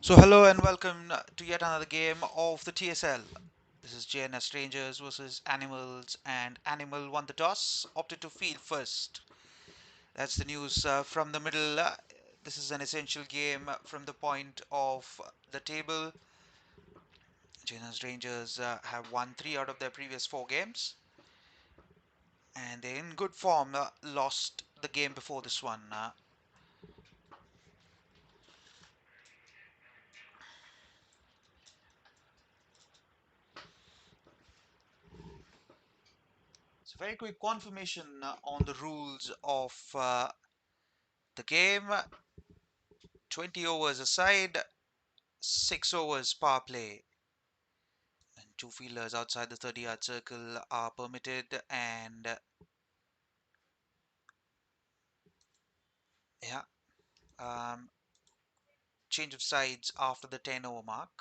So hello and welcome to yet another game of the TSL. This is JNS Rangers versus Animals, and Animal won the toss, opted to field first. That's the news from the middle. This is an essential game from the point of the table. JNS Rangers have won 3 out of their previous 4 games, and they're in good form. Lost the game before this one. So very quick confirmation on the rules of the game. 20 overs aside, 6 overs power play, and two fielders outside the 30-yard circle are permitted. And yeah, um, change of sides after the 10 over mark.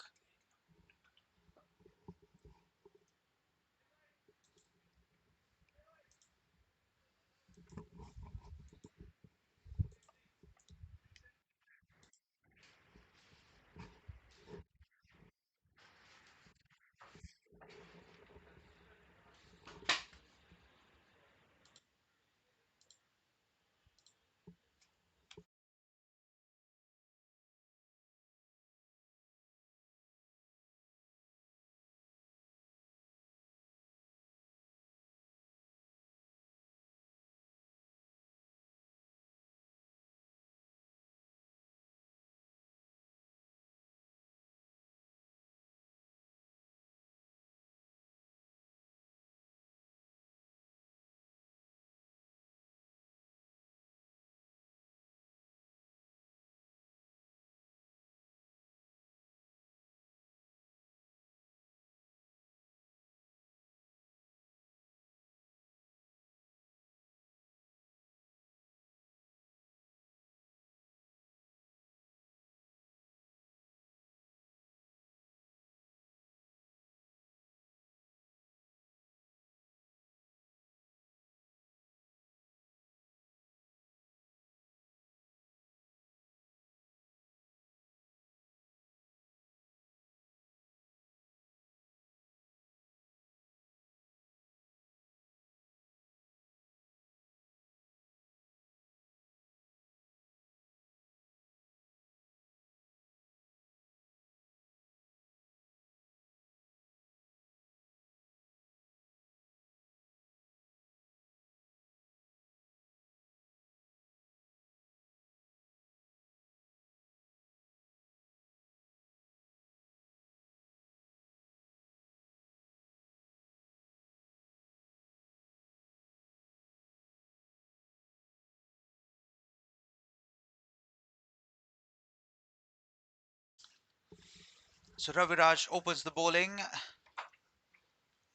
So Raviraj opens the bowling,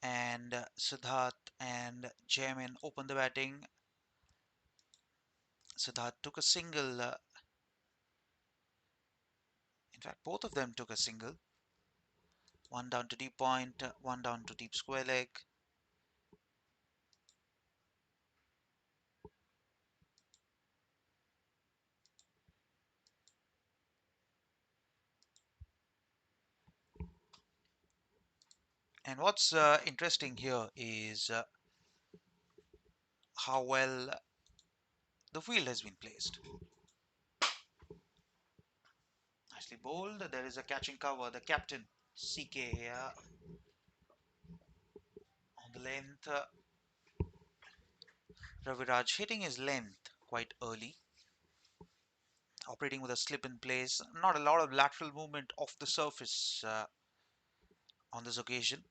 and Siddharth and Jamin open the batting. Siddharth took a single. In fact, both of them took a single. One down to deep point, one down to deep square leg. And what's interesting here is how well the field has been placed. Nicely bowled. There is a catching cover. The captain, CK, on the length. Raviraj hitting his length quite early, operating with a slip in place. Not a lot of lateral movement off the surface on this occasion.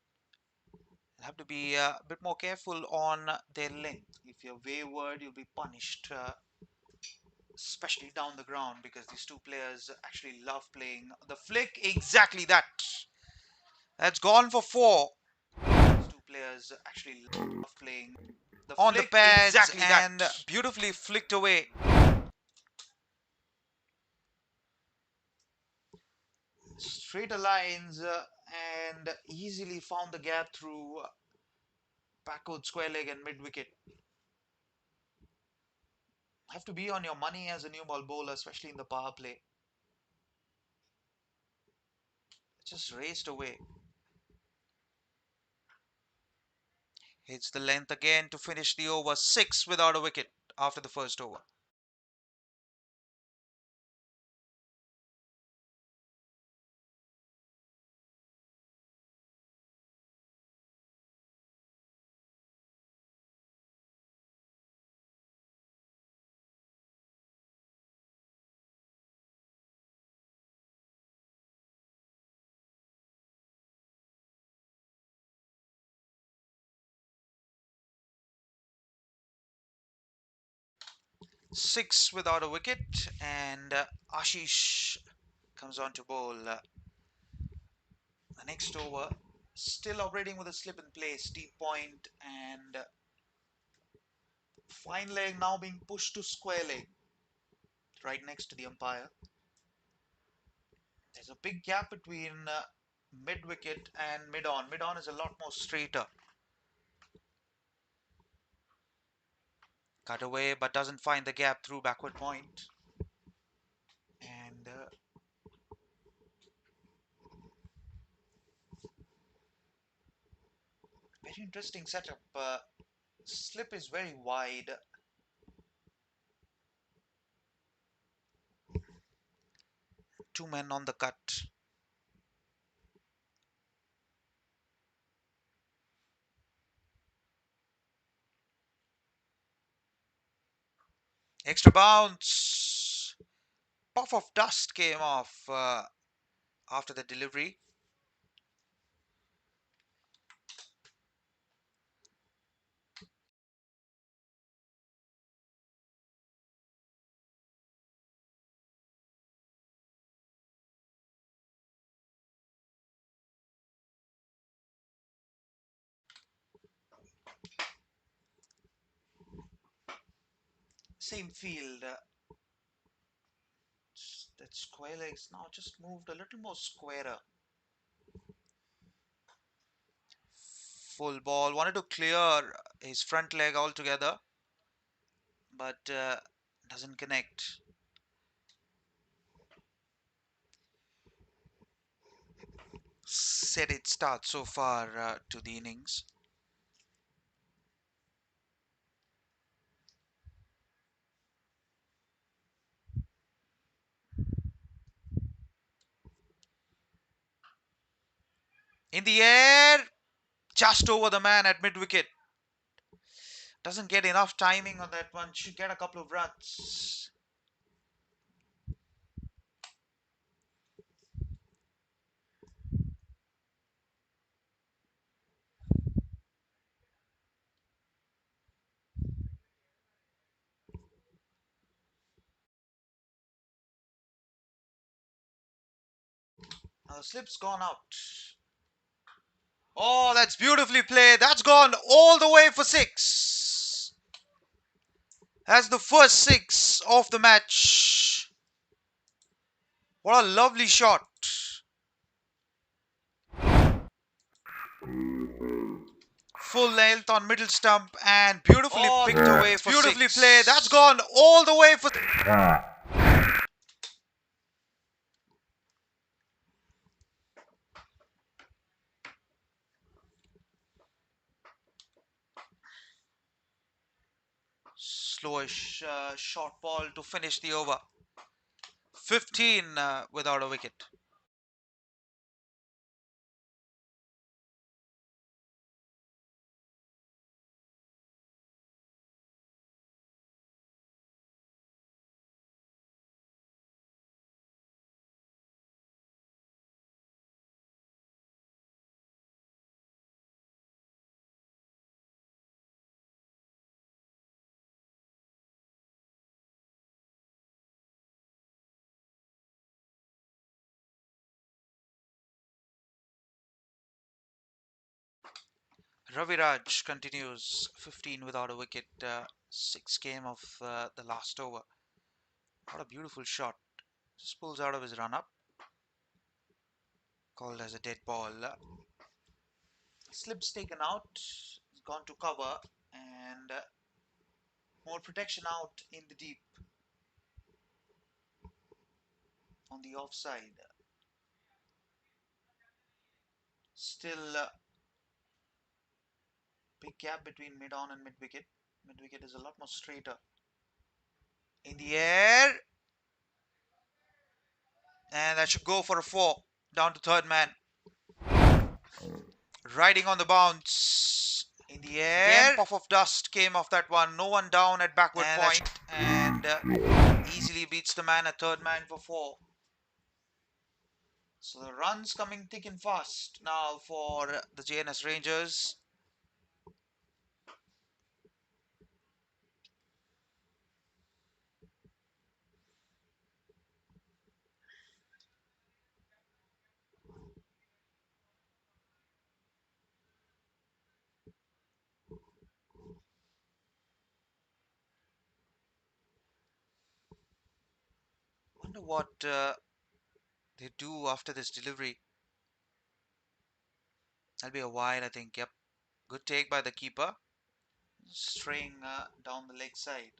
You'll have to be a bit more careful on their length. If you're wayward, you'll be punished, especially down the ground, because these two players actually love playing the flick. Exactly that. That's gone for 4. These two players actually love playing the on the Flick, pads exactly that. and beautifully flicked away. Straighter lines and easily found the gap through backward square leg and mid wicket. Have to be on your money as a new ball bowler, especially in the power play. Just raced away. Hits the length again to finish the over. 6 without a wicket after the first over. Six without a wicket, and Ashish comes on to bowl. The next over, still operating with a slip in place, deep point, and fine leg now being pushed to square leg, right next to the umpire. There's a big gap between mid wicket and mid on. Mid on is a lot more straighter. Cut away, but doesn't find the gap through backward point. And very interesting setup. Slip is very wide. Two men on the cut. Extra bounce. Puff of dust came off after the delivery. Same field. That square legs now just moved a little more squarer. Full ball. Wanted to clear his front leg altogether, but doesn't connect. Said it start so far to the innings. In the air, just over the man at mid wicket. Doesn't get enough timing on that one. Should get a couple of runs. Now the slip's gone out. Oh, that's beautifully played. That's gone all the way for 6. That's the first 6 of the match. What a lovely shot. Full length on middle stump and beautifully picked away for beautifully 6. Played. That's gone all the way for. Slowish short ball to finish the over. 15 without a wicket. Raviraj continues 15 without a wicket. 6 came of the last over. What a beautiful shot. Just pulls out of his run up. Called as a dead ball. Slip's taken out. He's gone to cover. And more protection out in the deep. On the offside. Still, big gap between mid on and mid wicket. Mid wicket is a lot more straighter. In the air, and that should go for a 4. Down to third man. Riding on the bounce. In the air. Again, puff of dust came off that one. No one down at backward point. And easily beats the man at third man for 4. So the runs coming thick and fast now for the JNS Rangers. Wonder what they do after this delivery. That'll be a while, I think. Yep. Good take by the keeper. Straying down the leg side.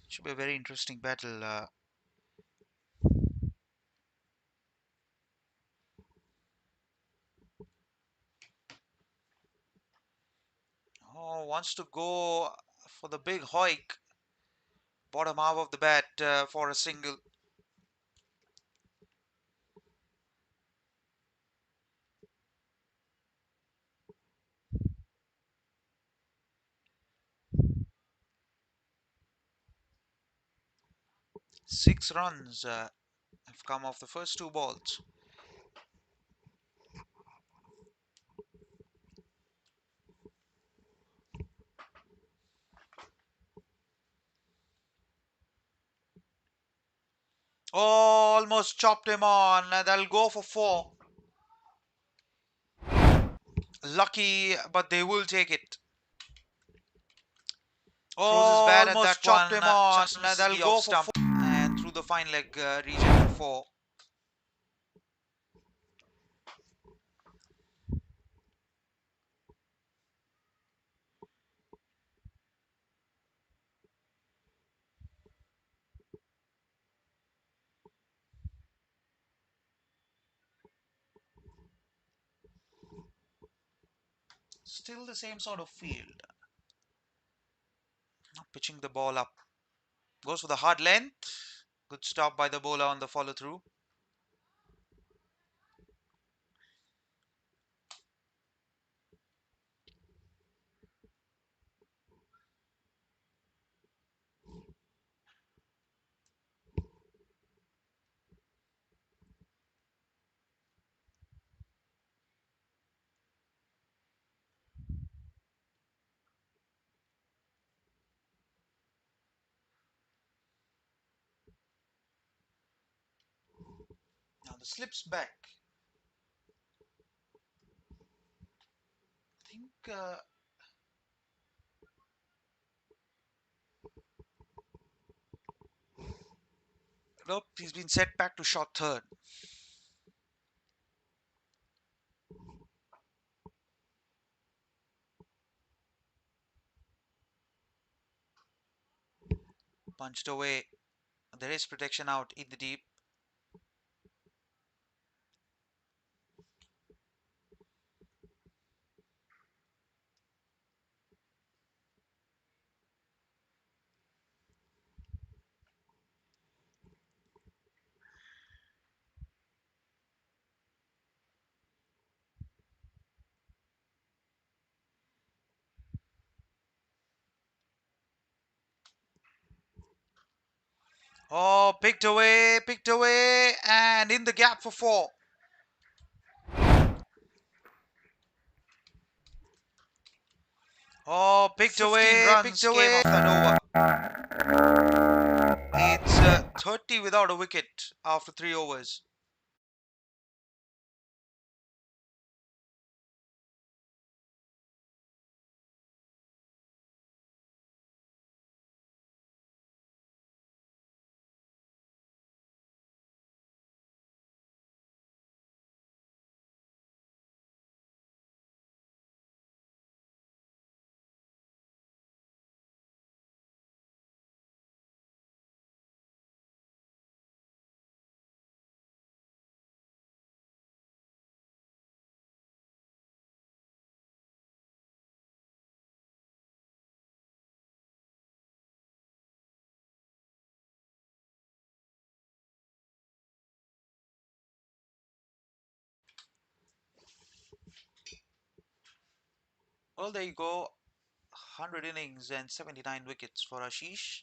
Should be a very interesting battle. Oh, wants to go for the big hoik. Bottom half of the bat for a single. Six runs have come off the first 2 balls. Oh, almost chopped him on. That'll go for 4. Lucky, but they will take it. Throws his bat at that chopped one. Him on. Just misses that'll the go off stump and through the fine leg region for 4. Still the same sort of field. Not pitching the ball up. Goes for the hard length. Good stop by the bowler on the follow through. Now the slips back. I think nope, he's been set back to short third. Punched away. There is protection out in the deep. Oh, picked away, and in the gap for 4. Oh, picked away, runs came off that over. It's 30 without a wicket after 3 overs. Well, there you go. 100 innings and 79 wickets for Ashish.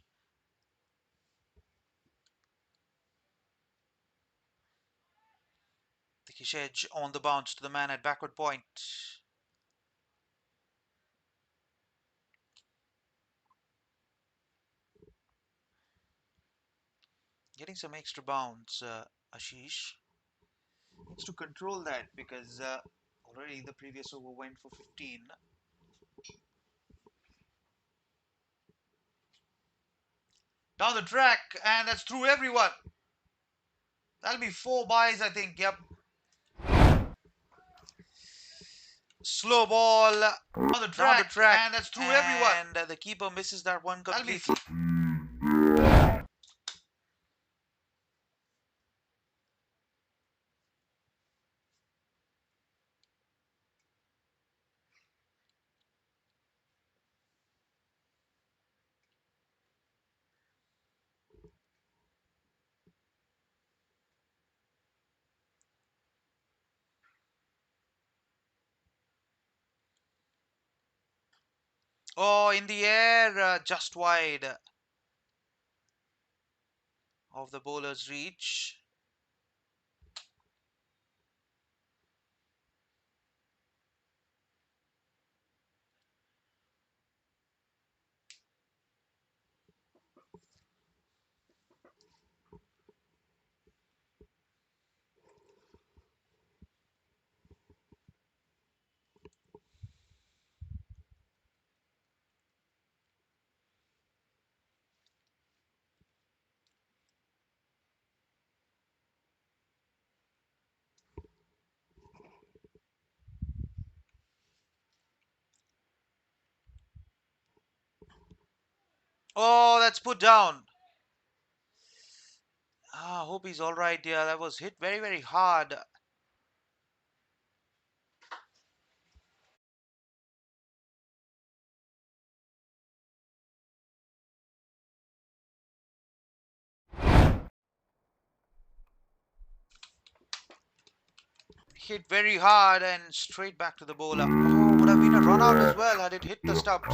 Dickish edge on the bounce to the man at backward point. Getting some extra bounce, Ashish. Needs to control that because already the previous over went for 15. Down the track, and that's through everyone. That'll be 4 byes, I think. Yep. Slow ball down the track, and that's through everyone. and the keeper misses that one completely. Oh, in the air, just wide of the bowler's reach. Oh, that's put down. Ah, hope he's all right. Yeah, that was hit very, very hard. Hit very hard and straight back to the bowler. Oh, would have been a run out as well had it hit the stumps.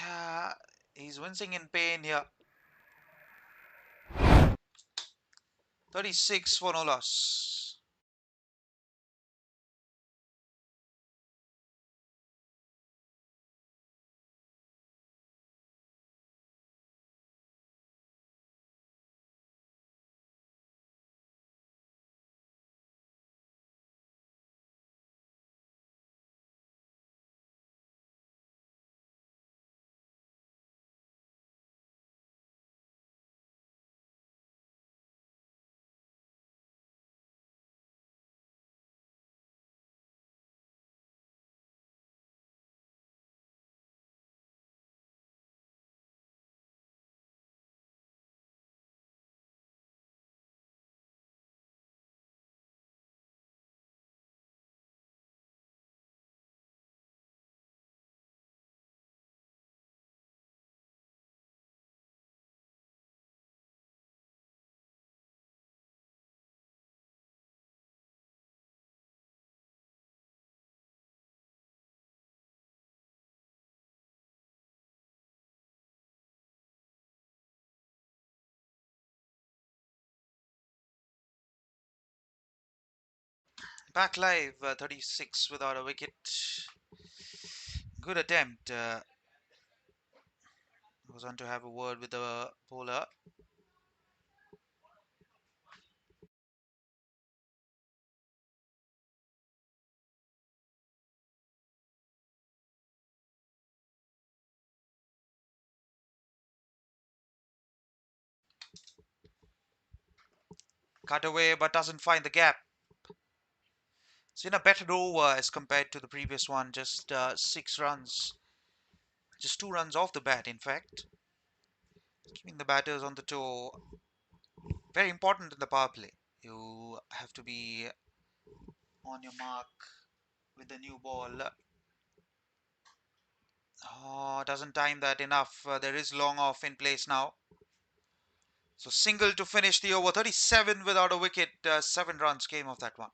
Yeah, he's wincing in pain here. 36 for no loss. Back live, 36 without a wicket. Good attempt. Goes on to have a word with the bowler. Cut away, but doesn't find the gap. It's in a better over as compared to the previous one. Just 6 runs. Just 2 runs off the bat, in fact. Keeping the batters on the toe. Very important in the power play. You have to be on your mark with the new ball. Oh, doesn't time that enough. There is long off in place now. So single to finish the over. 37 without a wicket. 7 runs came off that one.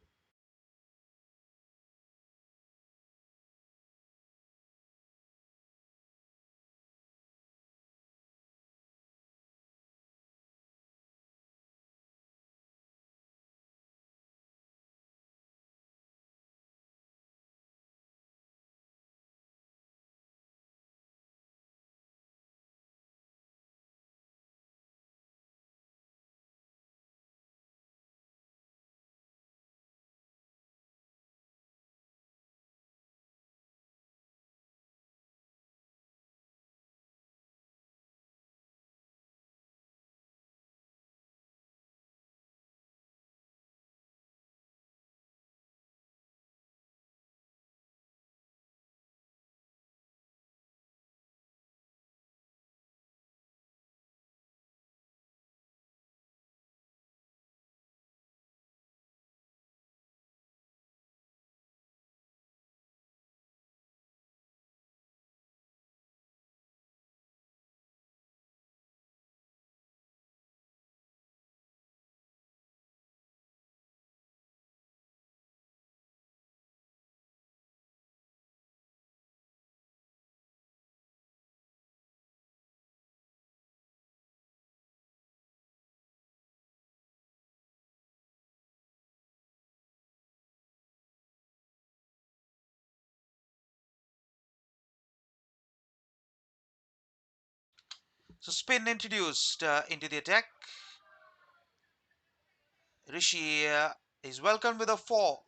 So spin introduced into the attack. Rishi is welcomed with a 4.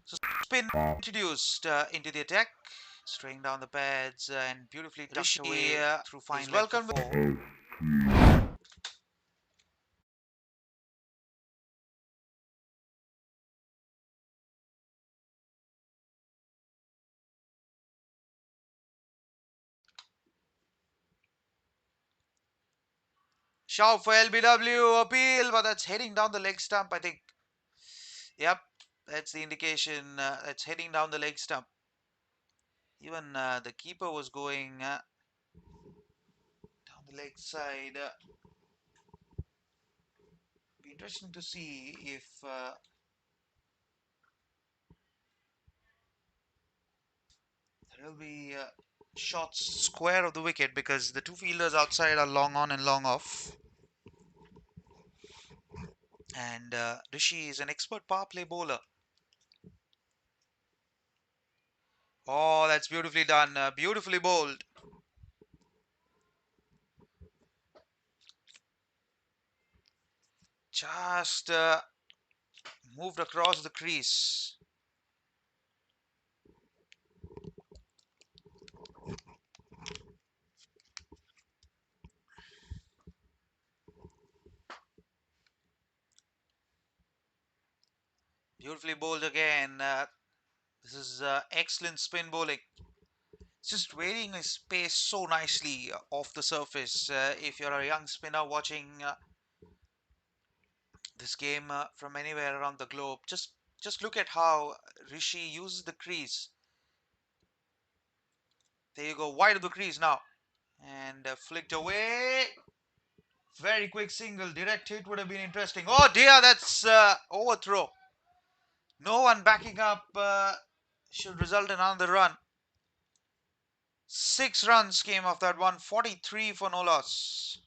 So spin introduced into the attack. Straying down the pads and beautifully tucked Rishi away through fine is leg for welcomed 4. Shout for LBW appeal, but that's heading down the leg stump, I think. Yep, that's the indication. That's heading down the leg stump. Even the keeper was going down the leg side. Be interesting to see if there will be shots square of the wicket, because the two fielders outside are long on and long off. And Rishi is an expert power play bowler. Oh, that's beautifully done. Beautifully bowled. Just moved across the crease. Beautifully bowled again. This is excellent spin bowling. It's just varying his pace so nicely off the surface. If you're a young spinner watching this game from anywhere around the globe, just look at how Rishi uses the crease. There you go, wide of the crease now, and flicked away. Very quick single, direct hit would have been interesting. Oh dear, that's overthrow. No one backing up should result in another run. 6 runs came off that one, 43 for no loss.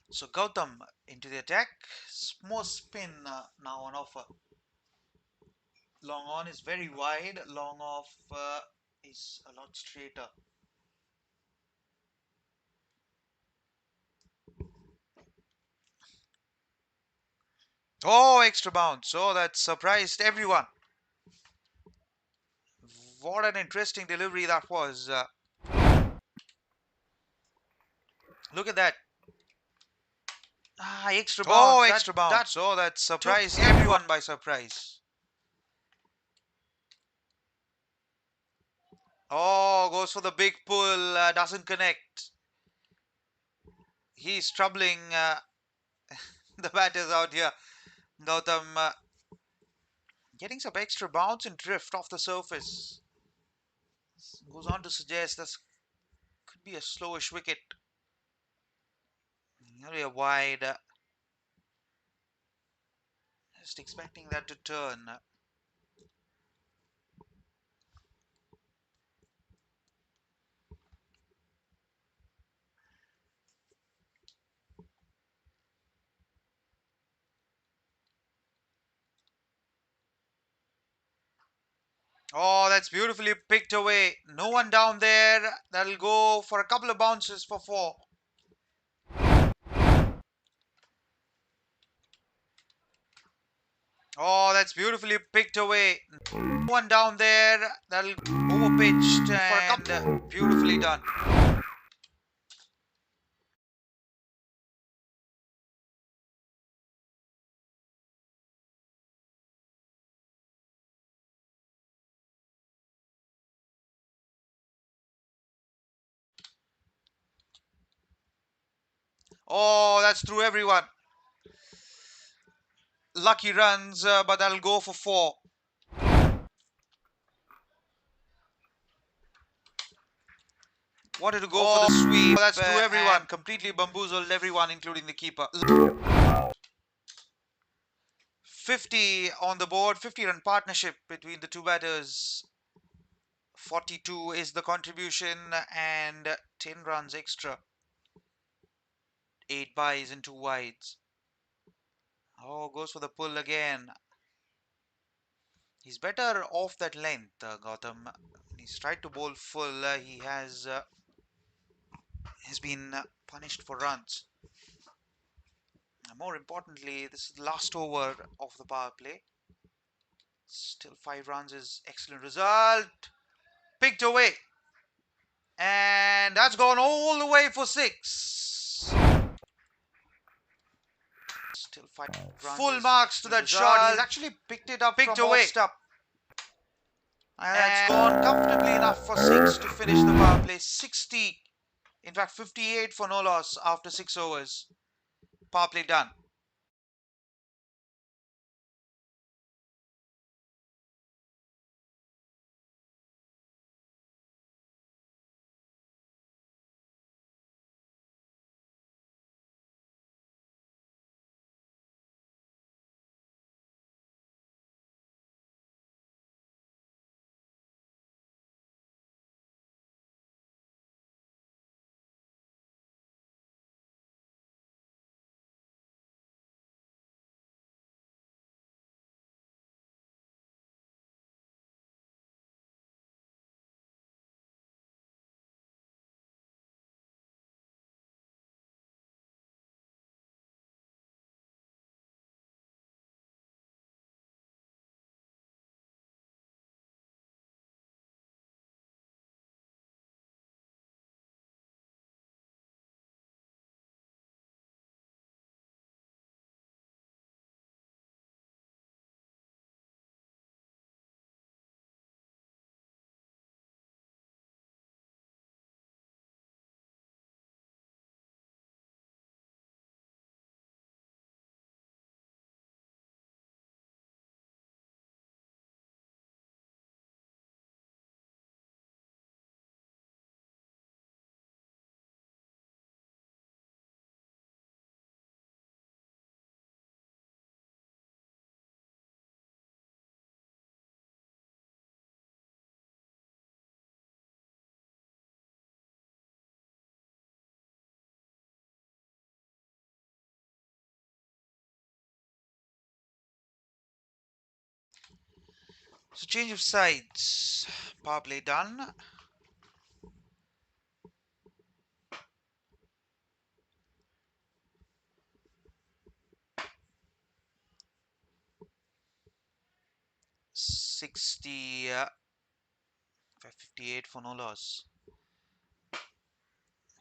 So Gautam into the attack. More spin now on offer. Long on is very wide. Long off is a lot straighter. Oh, extra bounce. Oh, that surprised everyone. What an interesting delivery that was. Look at that. Ah, extra bounce. Oh, That extra that bounce. Oh, that took surprised everyone. everyone by surprise. Oh, goes for the big pull. Doesn't connect. He's troubling the batters out here. Gautam getting some extra bounce and drift off the surface. Goes on to suggest this could be a slowish wicket. Area wide. Just expecting that to turn. Oh, that's beautifully picked away. No one down there. That'll go for a couple of bounces for 4. Oh, that's beautifully picked away. One down there. That'll overpitched for a couple. Beautifully done. Oh, that's through everyone. Lucky runs, but that'll go for 4. Wanted to go for the sweep. That's through everyone. Completely bamboozled everyone, including the keeper. 50 on the board. 50-run partnership between the two batters. 42 is the contribution and 10 runs extra. 8 byes and 2 wides. Oh, goes for the pull again. He's better off that length, Gautam. He's tried to bowl full. He has been punished for runs. More importantly, this is the last over of the power play. Still 5 runs is excellent result. Picked away. And that's gone all the way for 6. Still 5 runs. Full marks to that shot. He's actually picked it up picked from away. Off-stump. And that's gone comfortably enough for 6 to finish the power play. 60. In fact, 58 for no loss after 6 overs. Power play done. So change of sides. Power play done. Sixty 58 for no loss.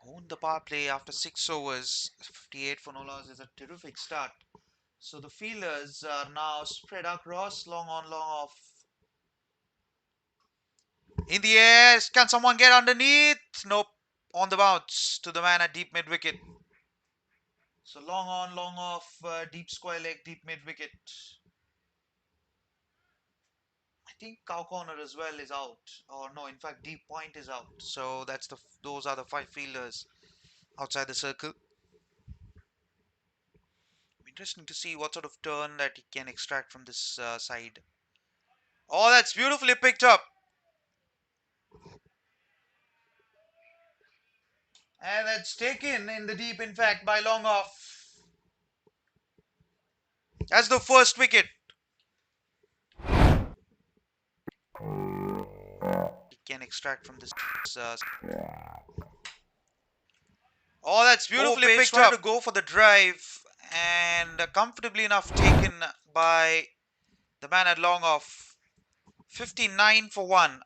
Owned the power play after 6 overs. 58 for no loss is a terrific start. So the fielders are now spread across, long on, long off. In the air, can someone get underneath? Nope. On the bounce to the man at deep mid wicket. So long on, long off, deep square leg, deep mid wicket. I think cow corner as well is out, or no, in fact, deep point is out. So that's those are the 5 fielders outside the circle. Interesting to see what sort of turn that he can extract from this side. Oh, that's beautifully picked up. And that's taken in the deep, in fact, by long off. That's the first wicket. He can extract from this. Uh, oh, that's beautifully picked up. To go for the drive and comfortably enough taken by The man at long off. 59 for 1.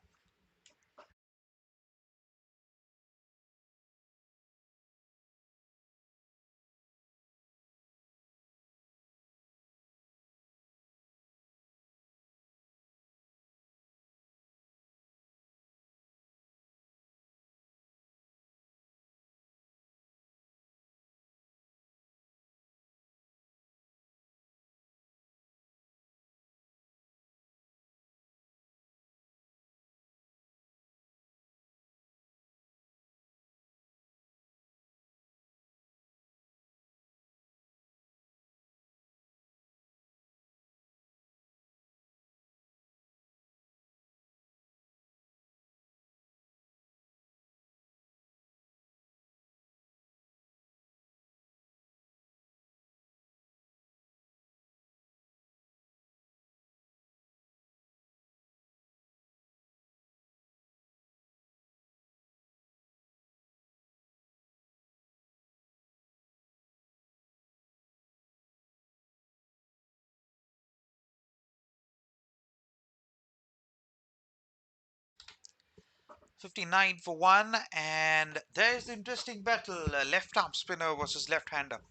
59 for 1. And there's the interesting battle. Left arm spinner versus left hander.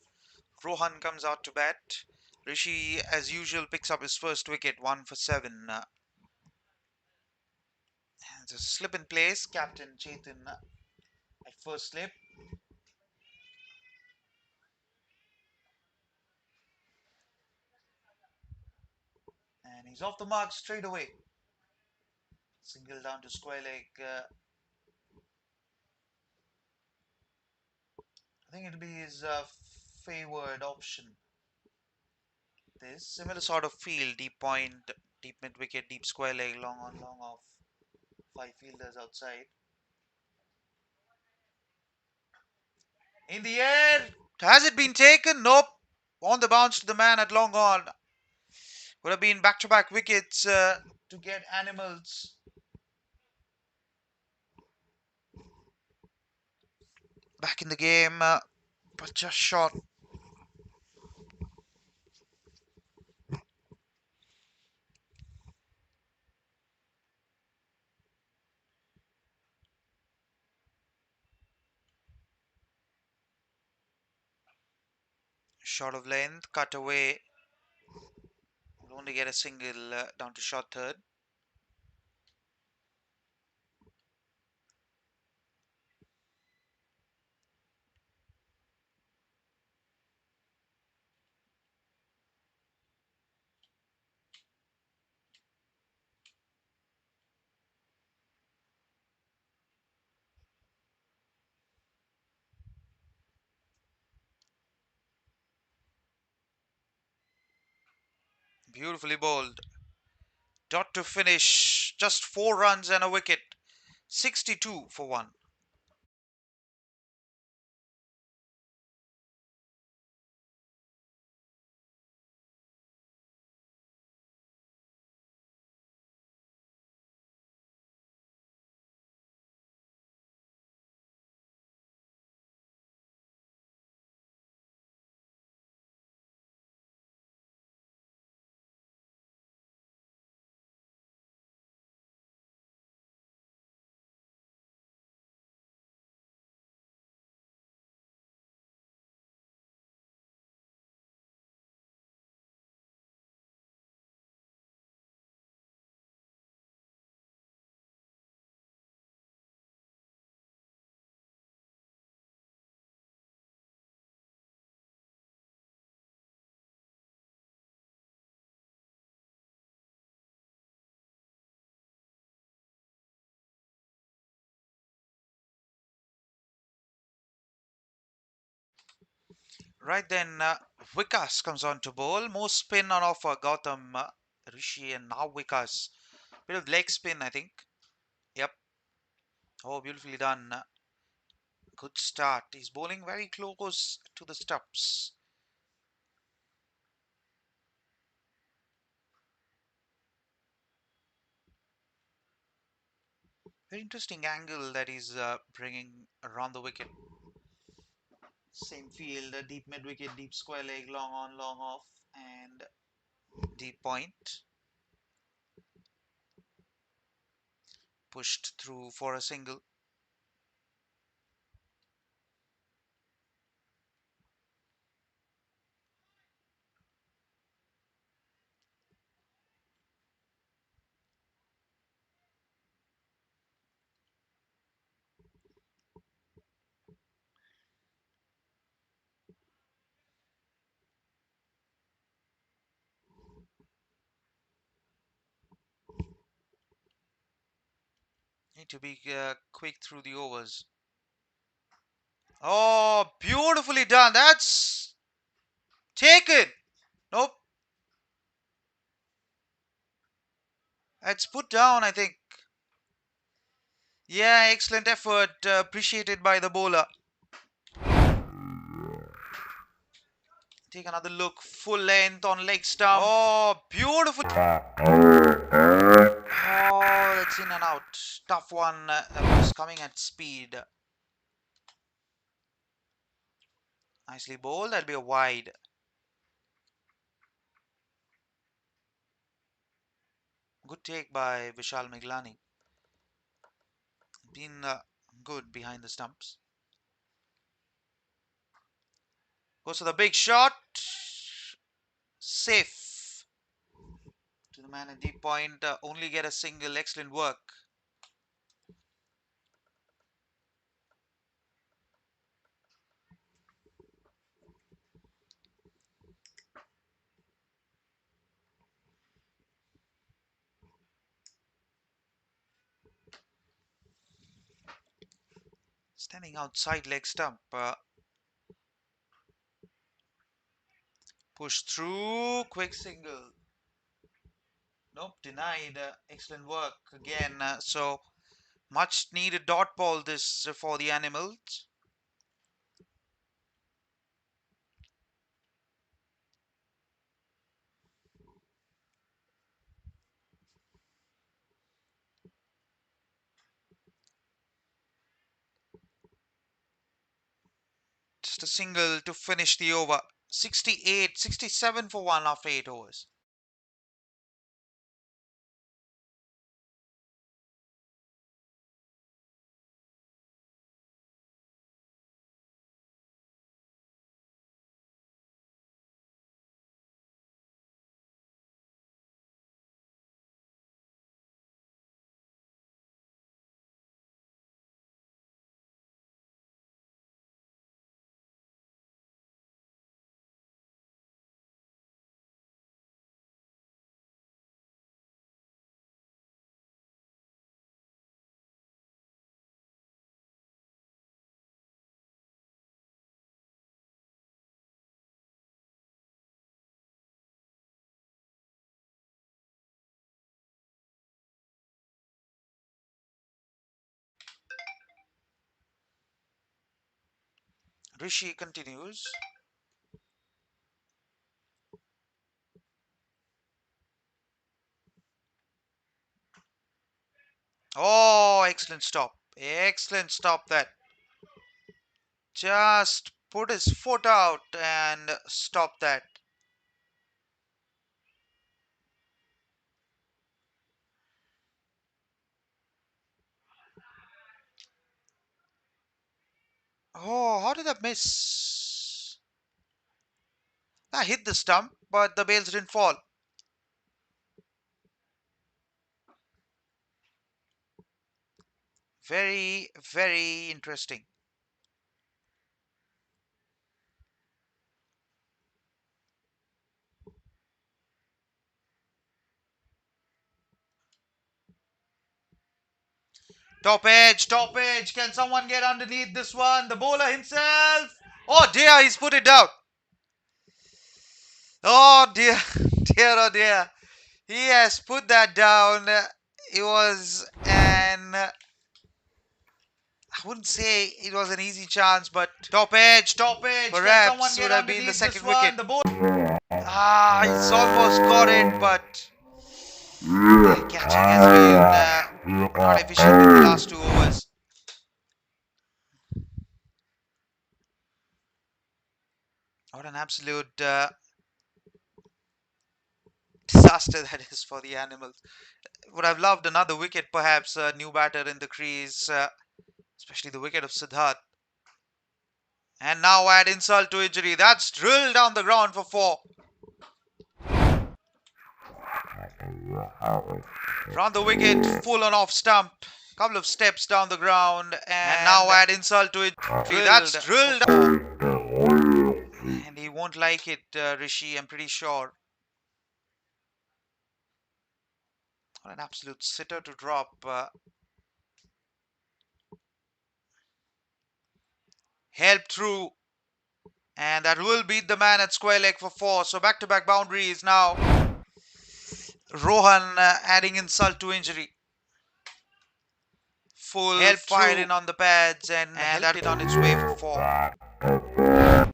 Rohan comes out to bat. Rishi, as usual, picks up his first wicket, 1 for 7. There's a slip in place. Captain Chetan at first slip. And he's off the mark straight away. Single down to square leg. I think it'll be his favored option. This similar sort of field, deep point, deep mid wicket, deep square leg, long on, long off. 5 fielders outside. In the air, has it been taken? Nope. On the bounce to the man at long on. Would have been back-to-back wickets to get animals. Back in the game, but just short. Short of length, cut away. Will only get a single down to short third. Beautifully bowled. Dot to finish. Just 4 runs and a wicket. 62 for 1. Right then, Vikas comes on to bowl. More spin on offer. Gautam, Rishi, and now Vikas. Bit of leg spin, I think. Yep. Oh, beautifully done. Good start. He's bowling very close to the stumps. Very interesting angle that he's bringing around the wicket. Same field, deep mid wicket, deep square leg, long on, long off, and deep point. Pushed through for a single. Need to be quick through the overs. Oh, beautifully done. That's taken. Nope. It's put down, I think. Yeah, excellent effort. Appreciated by the bowler. Take another look. Full length on leg stump. Oh, beautiful. Oh, that's in and out. Tough one. That was coming at speed. Nicely bowled. That'll be a wide. Good take by Vishal Miglani. Been good behind the stumps. Goes for the big shot. Safe. To the man at deep point. Only get a single. Excellent work. Standing outside leg stump. Push through. Quick single. Nope. Denied. Excellent work again. So much needed dot ball this for the Animals. Just a single to finish the over. 68, 67 for one after 8 overs. Rishi continues. Oh, excellent stop. Excellent stop that. Just put his foot out and stop that. Oh, how did that miss? That hit the stump, but the bails didn't fall. Very, very interesting. Top edge, top edge. Can someone get underneath this one? The bowler himself. Oh dear, he's put it down. Oh dear, dear, oh dear. He has put that down. It was I wouldn't say it was an easy chance, but top edge, top edge. Perhaps would have been the second wicket. He's almost got it, but the catching has been not efficient in the last 2 overs. What an absolute disaster that is for the Animals. Would have loved another wicket, perhaps a new batter in the crease, especially the wicket of Siddharth. And now add insult to injury. That's drilled down the ground for 4. Round the wicket, full on off stump. Couple of steps down the ground, and now add insult to injury. That's drilled. And he won't like it, Rishi, I'm pretty sure. What an absolute sitter to drop. Help through. And that will beat the man at square leg for 4. So back-to-back boundaries now. Rohan adding insult to injury. Full help fire in on the pads and that it on its way for 4.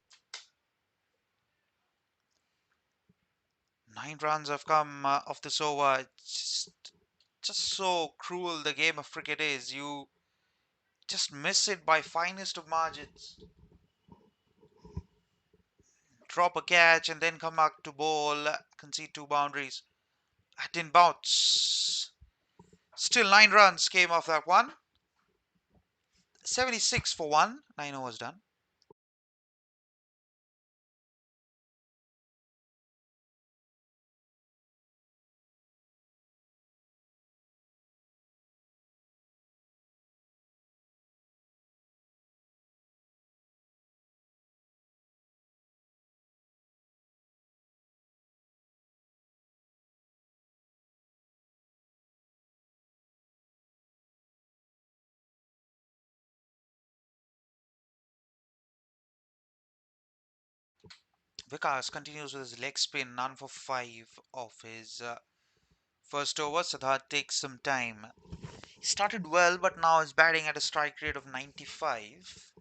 9 runs have come off this over. It's just so cruel the game of cricket is. You just miss it by finest of margins. Drop a catch and then come back to bowl, concede 2 boundaries. That didn't bounce. Still 9 runs came off that one. 76 for 1. 9 overs done. Vikas continues with his leg spin, none for 5 of his first over. Siddharth takes some time. He started well, but now is batting at a strike rate of 95.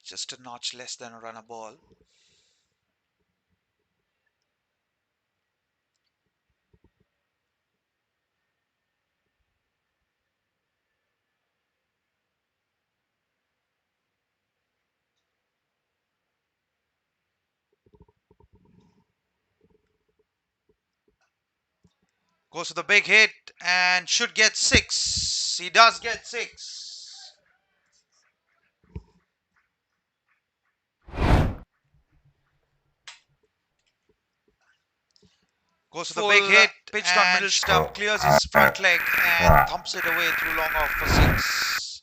Just a notch less than a run a ball. Goes for the big hit and should get 6. He does get 6. Goes for the big hit, pitched on middle stump, clears his front leg and thumps it away through long off for 6.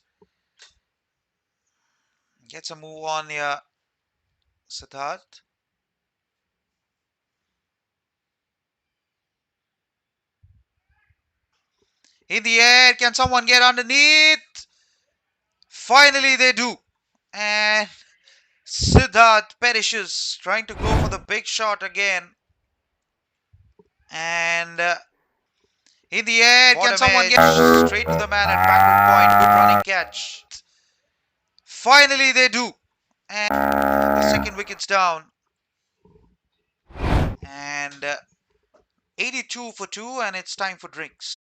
Gets a move on here, Siddharth. In the air, can someone get underneath? Finally they do. And Siddharth perishes, trying to go for the big shot again. And in the air, can someone get straight to the man at backward point? Good running catch. Finally they do. And the second wicket's down. And 82 for 2, and it's time for drinks.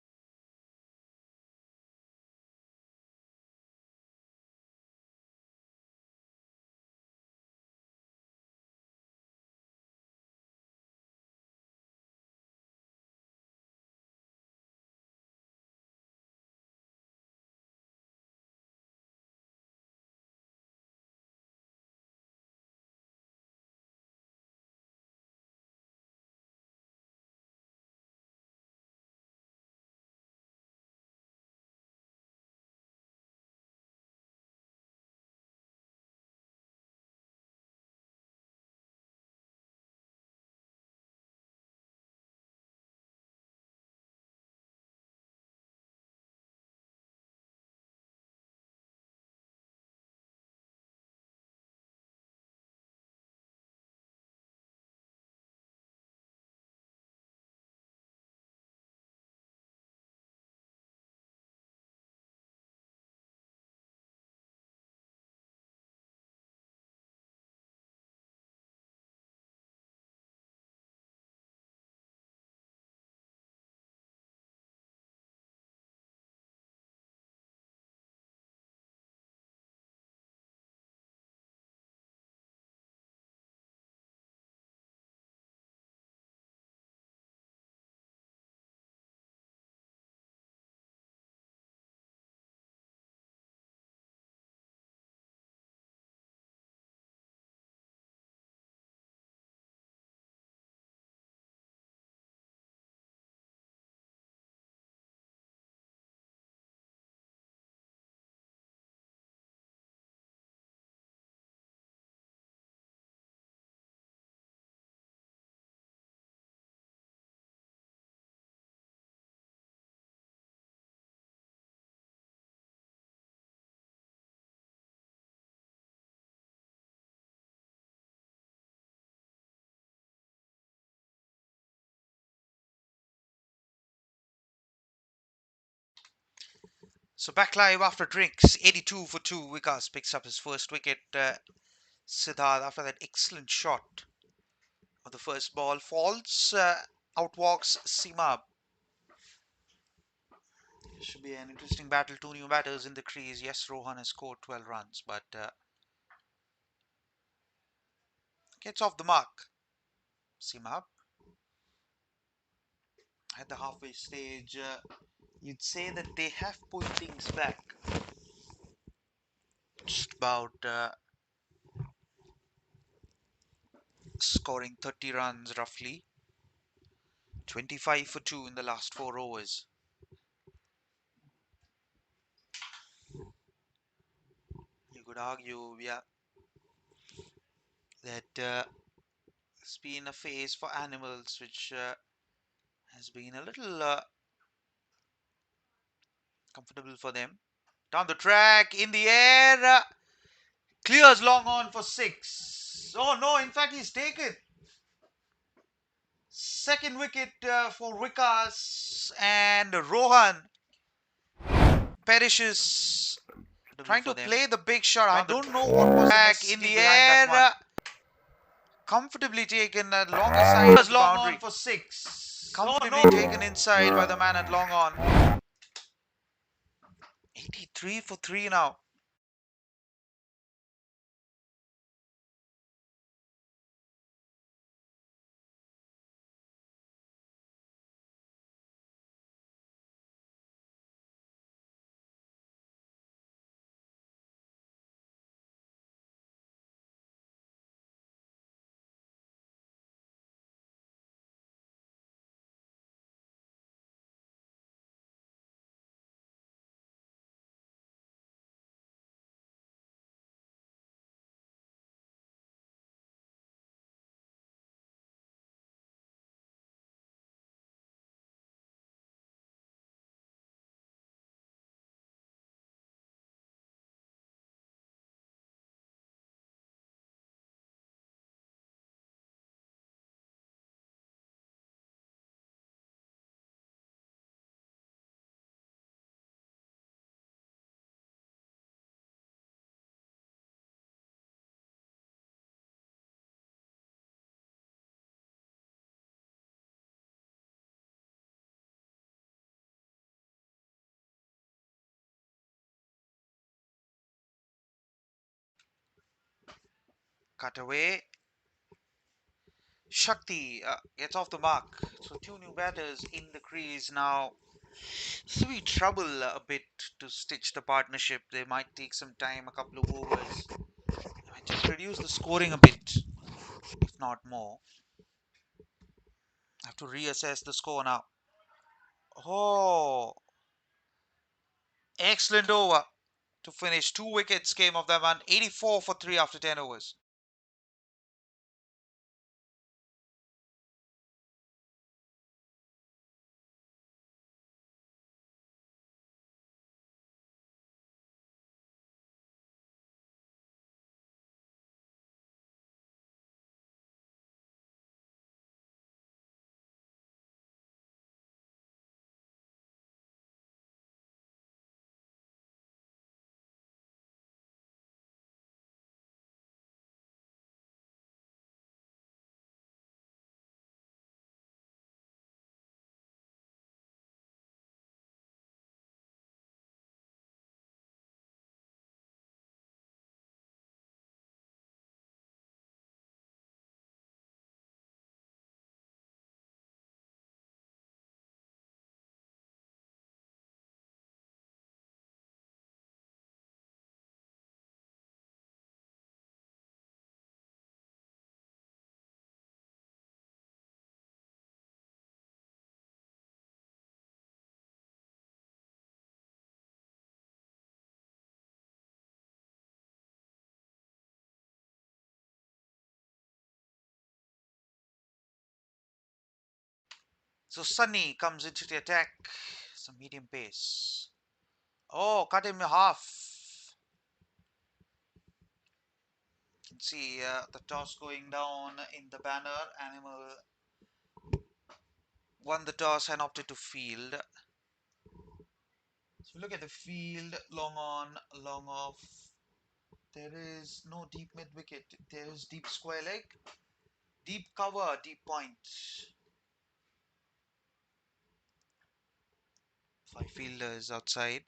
So back live after drinks, 82 for 2. Vikas picks up his first wicket. Siddharth, after that excellent shot of the first ball, falls, outwalks Simab. Should be an interesting battle. Two new batters in the crease. Yes, Rohan has scored 12 runs, but gets off the mark. Simab at the halfway stage. You'd say that they have put things back. Just about scoring 30 runs roughly. 25 for 2 in the last 4 overs. You could argue, yeah, that it's been a phase for animals which has been a little comfortable for them. Down the track, in the air, clears long on for 6. Oh no, in fact, he's taken. Second wicket for Vikas, and Rohan perishes. Trying to play the big shot. I don't know what was back in the air. Comfortably taken at longer side of the boundary. On for 6. Comfortably taken inside by the man at long on. 83 for 3 now. Cut away. Shakti gets off the mark. So two new batters in the crease now. So we trouble a bit to stitch the partnership. They might take some time, a couple of overs. They might just reduce the scoring a bit, if not more. I have to reassess the score now. Oh, excellent over to finish. 2 wickets came of that one. 84 for 3 after 10 overs. So Sunny comes into the attack. Some medium pace. Oh, cut him in half. You can see the toss going down in the banner. Animal won the toss and opted to field. So Look at the field, long on, long off. There is no deep mid wicket. There is deep square leg, deep cover, deep point. Five fielders outside.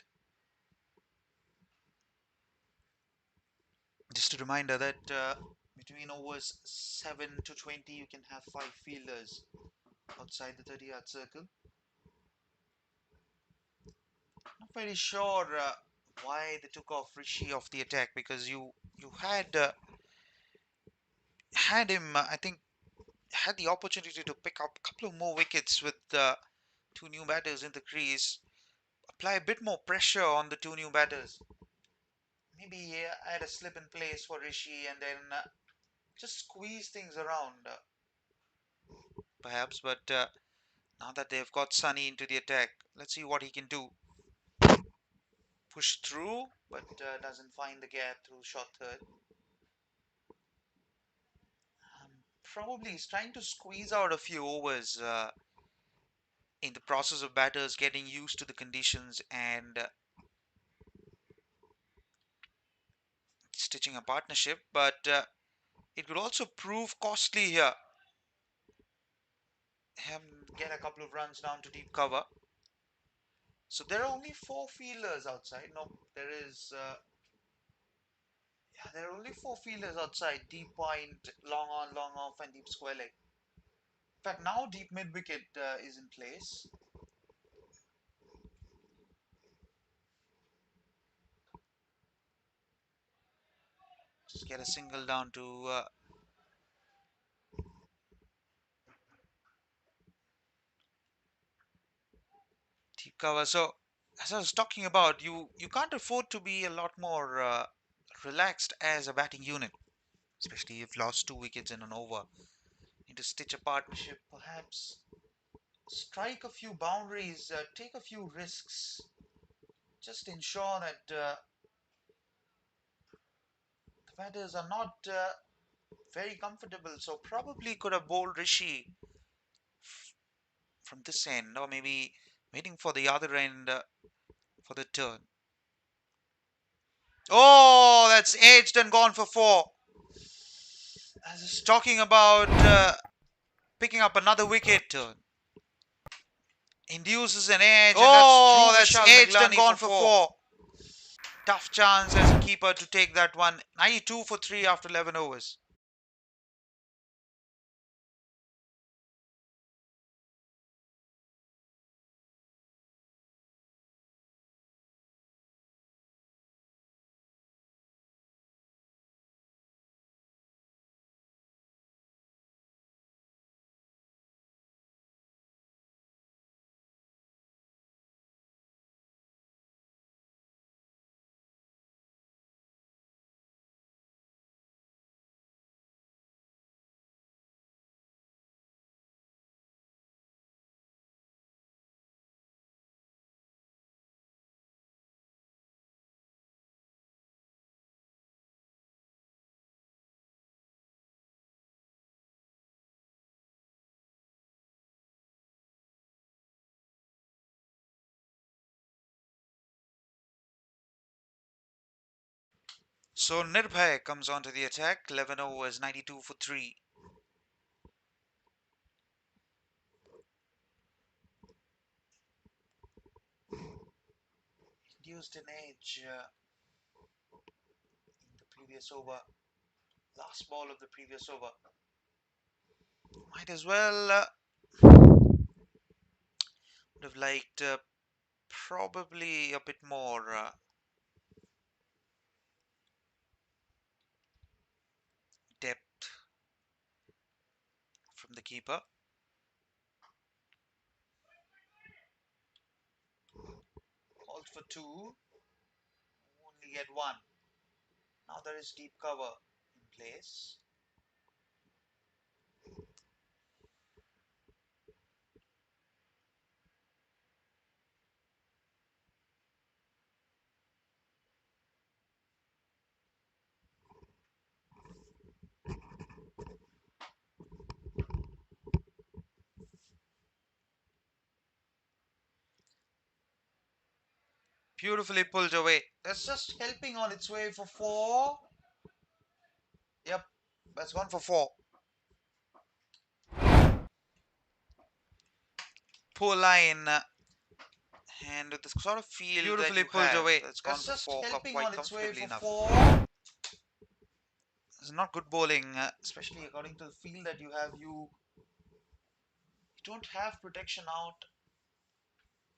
Just a reminder that between overs 7 to 20, you can have five fielders outside the 30-yard circle. Not very sure why they took off Rishi off the attack, because you had him. I think had the opportunity to pick up a couple of more wickets with two new batters in the crease. Apply a bit more pressure on the two new batters. Maybe add a slip in place for Rishi and then just squeeze things around, perhaps. But now that they've got Sunny into the attack, let's see what he can do. Push through, but doesn't find the gap through short third. Probably he's trying to squeeze out a few overs in the process of batters getting used to the conditions and stitching a partnership. But it could also prove costly here. Him get a couple of runs down to deep cover. So there are only four fielders outside. No, there are only four fielders outside. Deep point, long on, long off, and deep square leg. In fact, now deep mid wicket is in place. Just get a single down to deep cover. So as I was talking about, you can't afford to be a lot more relaxed as a batting unit, especially if you've lost two wickets in an over. Need to stitch a partnership, perhaps strike a few boundaries, take a few risks. Just ensure that the batters are not very comfortable. So probably could have bowled Rishi from this end, or maybe waiting for the other end for the turn. Oh, that's edged and gone for four. I was talking about picking up another wicket turn. Induces an edge, Oh, and that's that's edged Vishal and Maglani gone for for four. four. Tough chance as a keeper to take that one. 92 for 3 after 11 overs. So Nirbhay comes onto the attack. 11 overs, 92 for 3. Induced an edge in the previous over. Last ball of the previous over. Might as well would have liked probably a bit more depth from the keeper. Called for two, only get one. Now there is deep cover in place. Beautifully pulled away. That's just helping on its way for four. Yep, that's one for four. Poor line. And with the sort of field beautifully that pulled have, away. It's gone for four quite comfortably enough. Four. It's not good bowling, especially according to the field that you have. You don't have protection out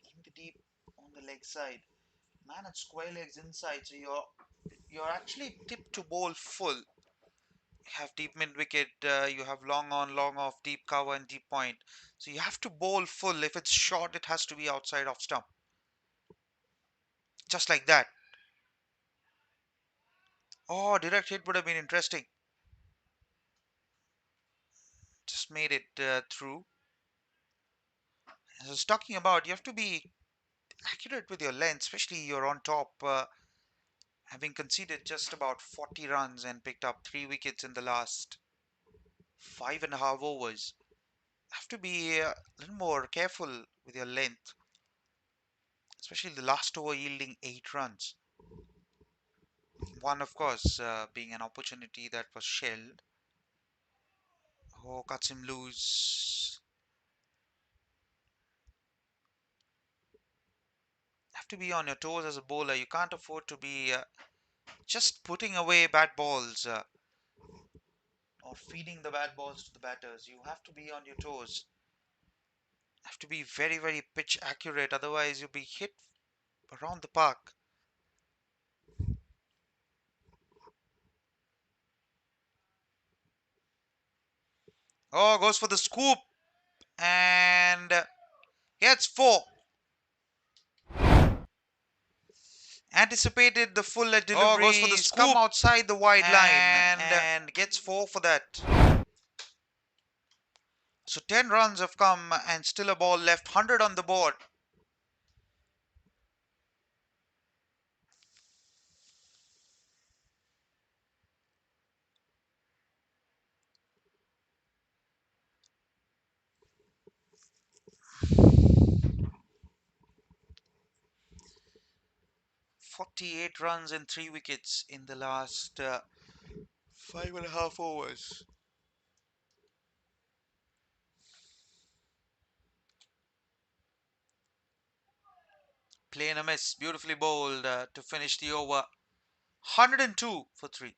in the deep on the leg side. Man at square legs inside, so you're actually tipped to bowl full. You have deep mid wicket, you have long on, long off, deep cover and deep point. So you have to bowl full. If it's short, it has to be outside off stump. Just like that. Oh, direct hit would have been interesting. Just made it through. As I was talking about, you have to be accurate with your length, especially you're on top, having conceded just about 40 runs and picked up 3 wickets in the last 5.5 overs. Have to be a little more careful with your length, especially the last over yielding 8 runs. One, of course, being an opportunity that was shelled. Oh, cuts him loose. Have to be on your toes as a bowler. You can't afford to be just putting away bad balls or feeding the bad balls to the batters. You have to be on your toes. Have to be very, very pitch accurate. Otherwise, you'll be hit around the park. Oh, goes for the scoop and gets four. Anticipated the full delivery. Oh, goes for the scoop. Come outside the wide line and gets four for that. So 10 runs have come and still a ball left. 100 on the board. "48 runs and 3 wickets in the last 5.5 overs. Playing a miss, beautifully bowled to finish the over. 102 for 3.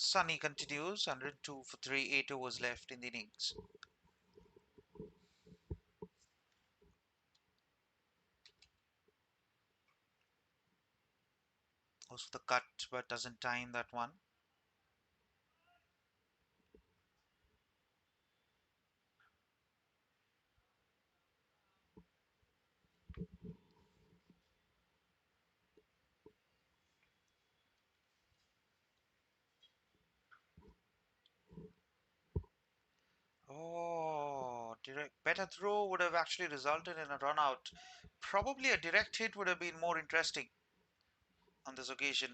Sunny continues, 102 for 3, 8 overs left in the innings. Goes for the cut but doesn't time that one. Oh, better throw would have actually resulted in a run out. Probably a direct hit would have been more interesting on this occasion.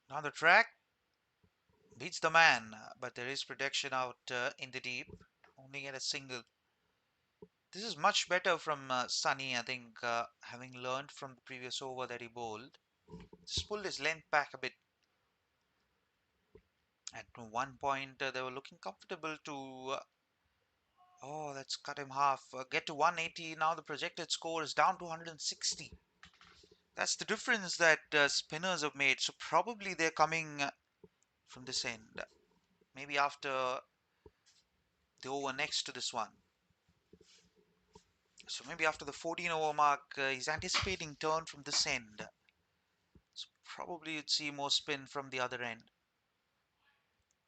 Now the track, beats the man, but there is protection out in the deep. Only at a single. This is much better from Sunny, I think, having learned from the previous over that he bowled. Just pulled his length back a bit. At one point, they were looking comfortable to. Oh, let's cut him half. Get to 180. Now the projected score is down to 160. That's the difference that spinners have made. So probably they're coming from this end. Maybe after the over next to this one. So maybe after the 14 over mark, he's anticipating turn from this end. So probably you'd see more spin from the other end.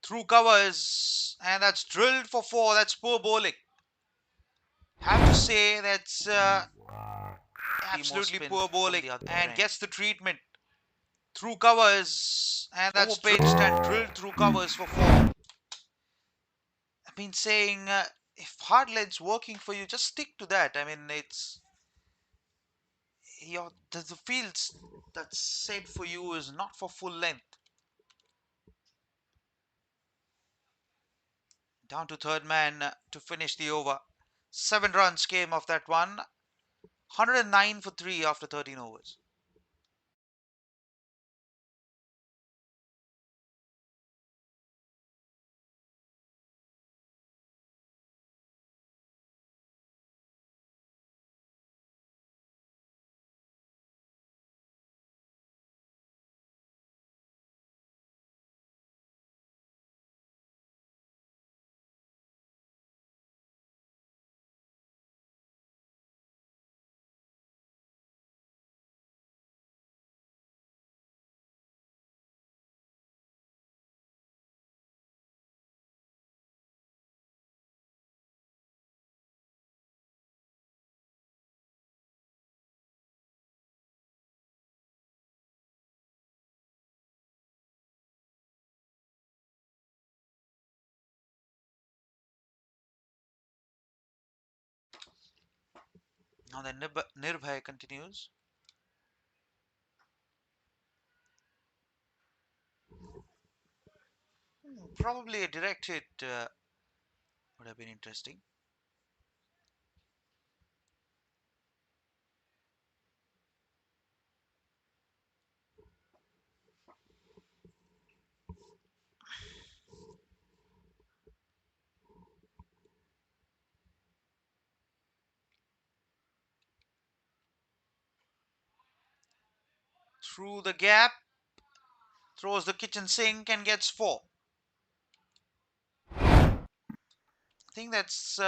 Through covers, and that's drilled for four. That's poor bowling. Have to say that's absolutely poor bowling, and gets the treatment. Through covers, and that's pitched and drilled through covers for four. I've been saying if hard lead's working for you, just stick to that. I mean, it's the fields that's said for you is not for full length. Down to third man to finish the over. 7 runs came off that one. 109 for 3 after 13 overs. Now the Nirbhay continues. Probably a direct hit would have been interesting. Through the gap, throws the kitchen sink and gets four. I think that's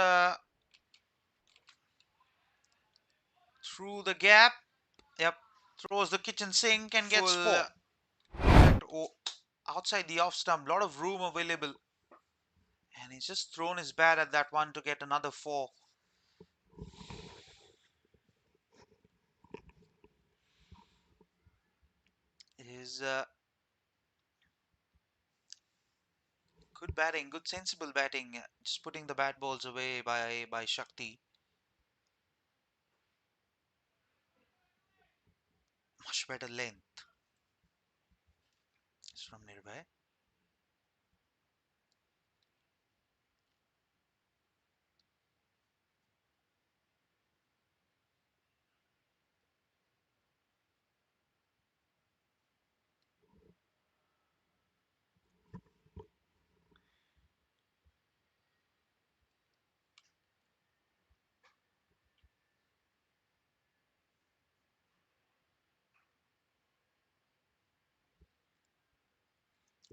through the gap. Yep. Throws the kitchen sink and gets four. Outside the off stump, lot of room available. And he's just thrown his bat at that one to get another four. It is good batting, good sensible batting. Just putting the bad balls away by Shakti. Much better length. It's from nearby.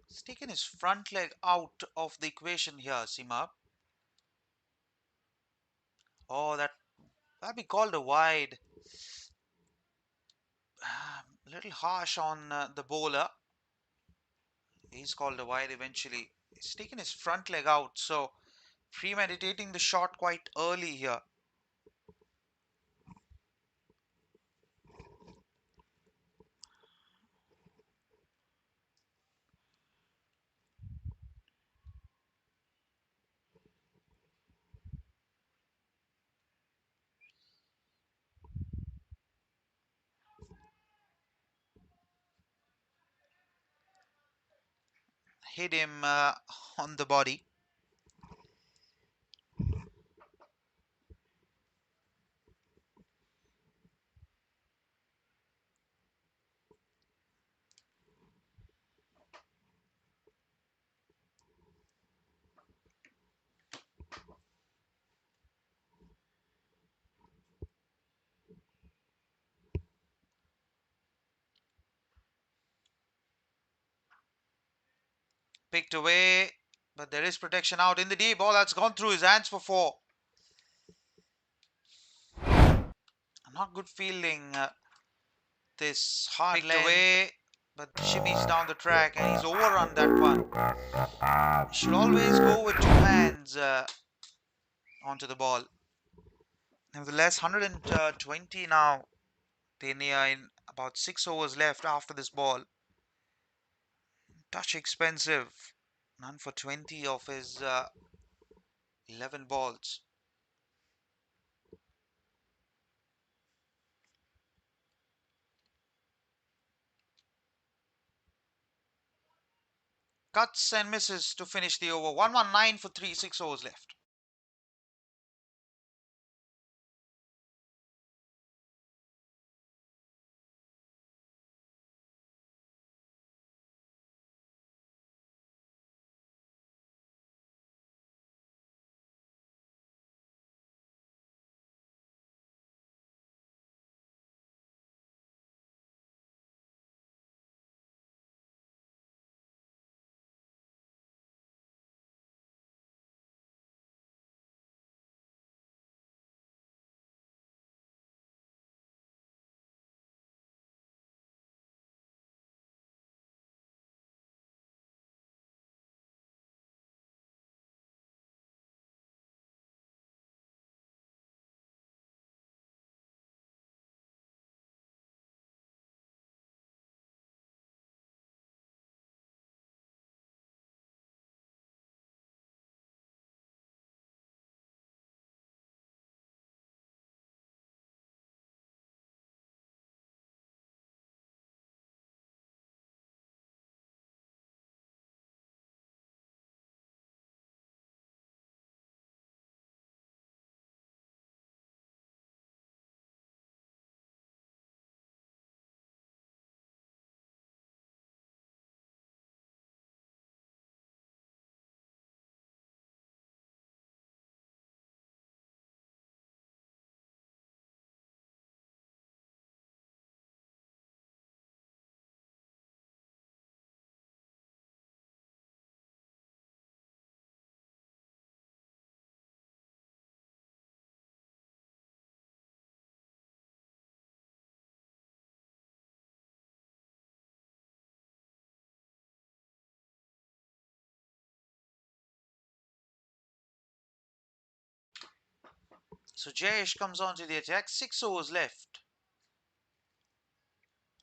He's taken his front leg out of the equation here, Sima. Oh, that'd be called a wide. A little harsh on the bowler. He's called a wide eventually. He's taken his front leg out, so premeditating the shot quite early here. hit him on the body. Picked away, but there is protection out in the deep. Ball that's gone through his hands for four. Not good fielding. This hard picked length away, but shimmies down the track and he's overrun that one. Should always go with two hands onto the ball. Nevertheless, 120 now. Tenia in about 6 overs left after this ball. Touch expensive. None for 20 of his 11 balls. Cuts and misses to finish the over. 119 for 3, 6 overs left. So Jayesh comes on to the attack. 6 overs left.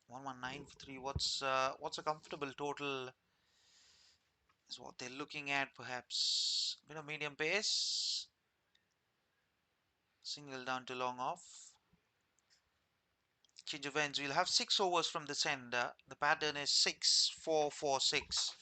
119 for 3. What's a comfortable total is what they're looking at, perhaps. Bit of medium pace. Single down to long off. Change of ends. We'll have 6 overs from this end. The pattern is 6-4-4-6.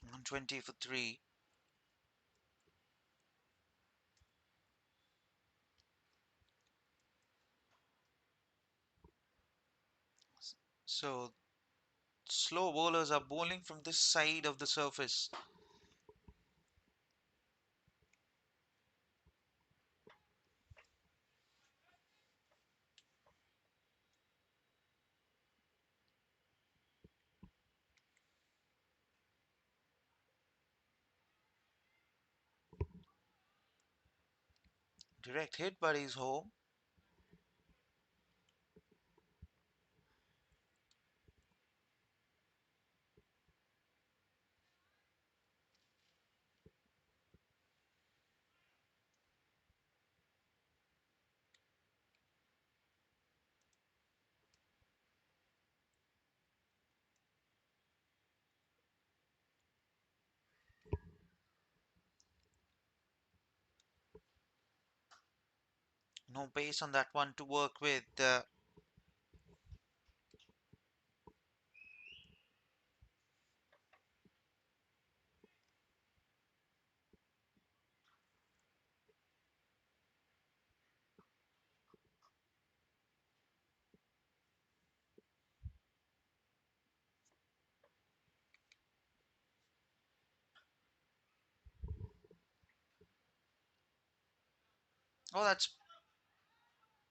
One 20 for 3. So slow bowlers are bowling from this side of the surface. Direct hit, but he's home. No pace on that one to work with. Oh, that's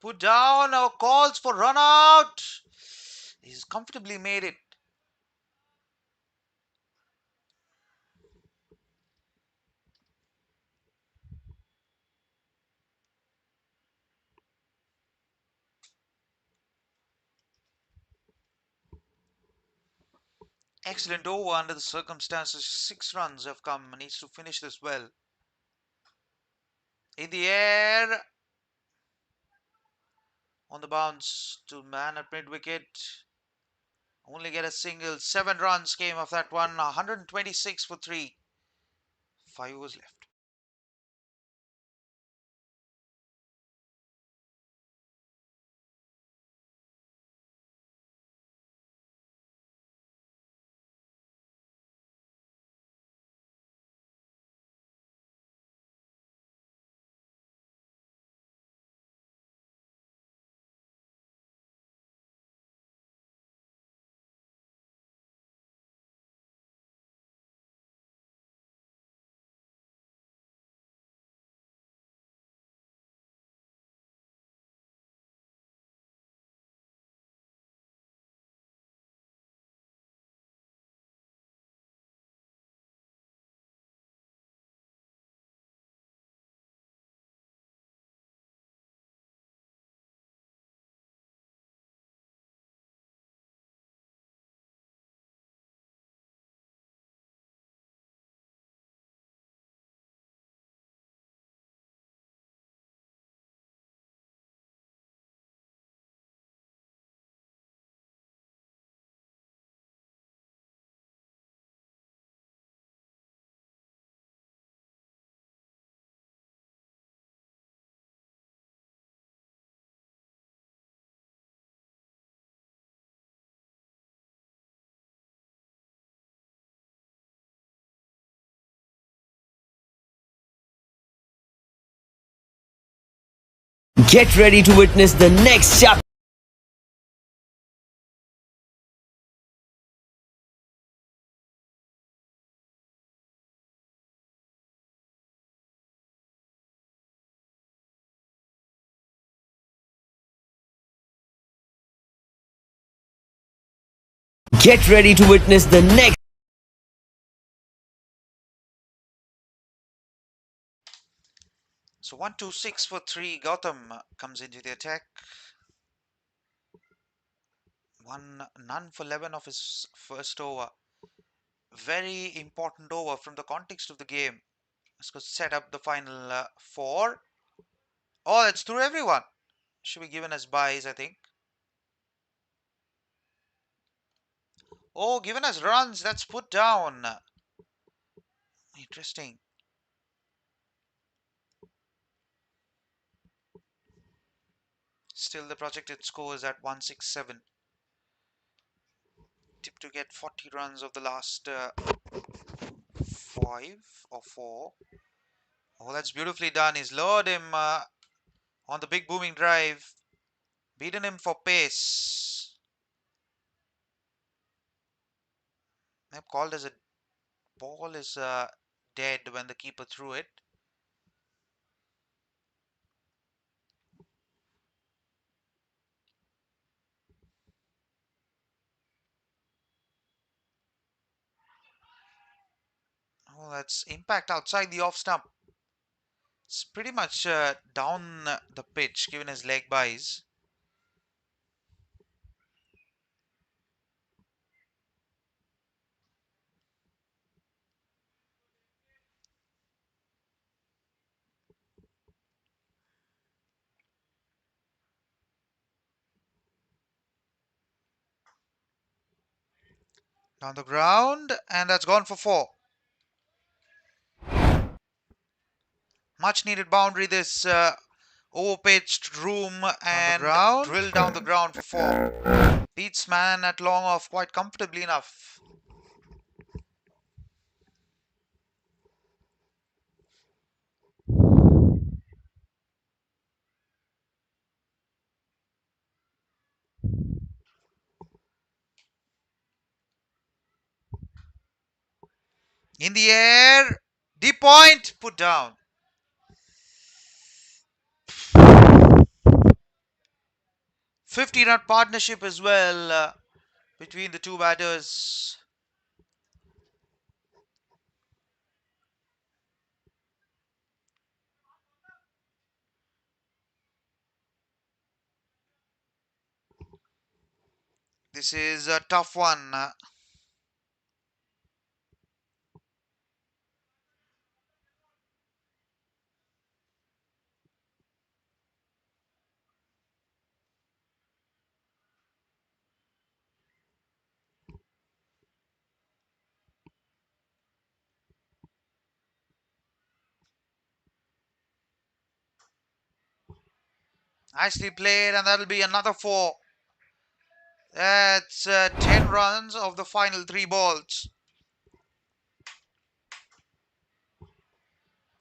put down. Our calls for run out. He's comfortably made it. Excellent over under the circumstances. 6 runs have come. Needs to finish this well. In the air. On the bounce to man at mid wicket. Only get a single. 7 runs came off that one. 126 for 3. 5 overs left. Get ready to witness the next chapter. Get ready to witness the next. So 126 for 3. Gautam comes into the attack. None for 11 of his first over. Very important over from the context of the game. Let's go set up the final 4. Oh, that's through everyone. Should be given as buys, I think. Oh, given as runs. That's put down. Interesting. Still, the projected score is at 167. Tip to get 40 runs of the last 5 or 4. Oh, that's beautifully done. He's lowered him on the big booming drive. Beaten him for pace. They've called as a ball is dead when the keeper threw it. Oh, that's impact outside the off stump. It's pretty much down the pitch given his leg buys. Down the ground, and that's gone for 4. Much needed boundary this Overpitched room On the and ground. drilled down the ground for 4. Beats man at long off quite comfortably enough. In the air, deep point, put down. 50-run partnership as well between the two batters. This is a tough one. Nicely played, and that'll be another 4. That's 10 runs of the final 3 balls.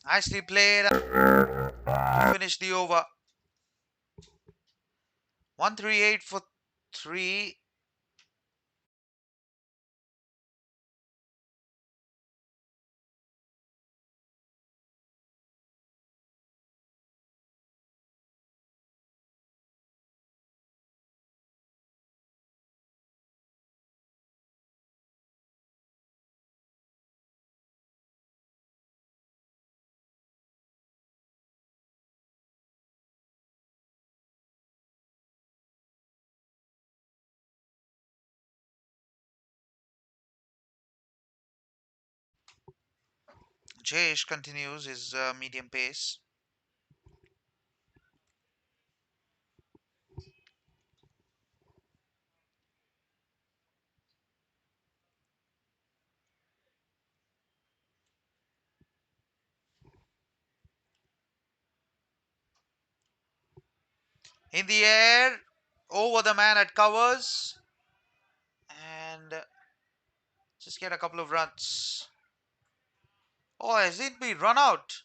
Nicely played to finish the over. 138 for 3. Jayesh continues his medium pace. In the air, over the man at covers, and just get a couple of runs. Oh, has it been run out?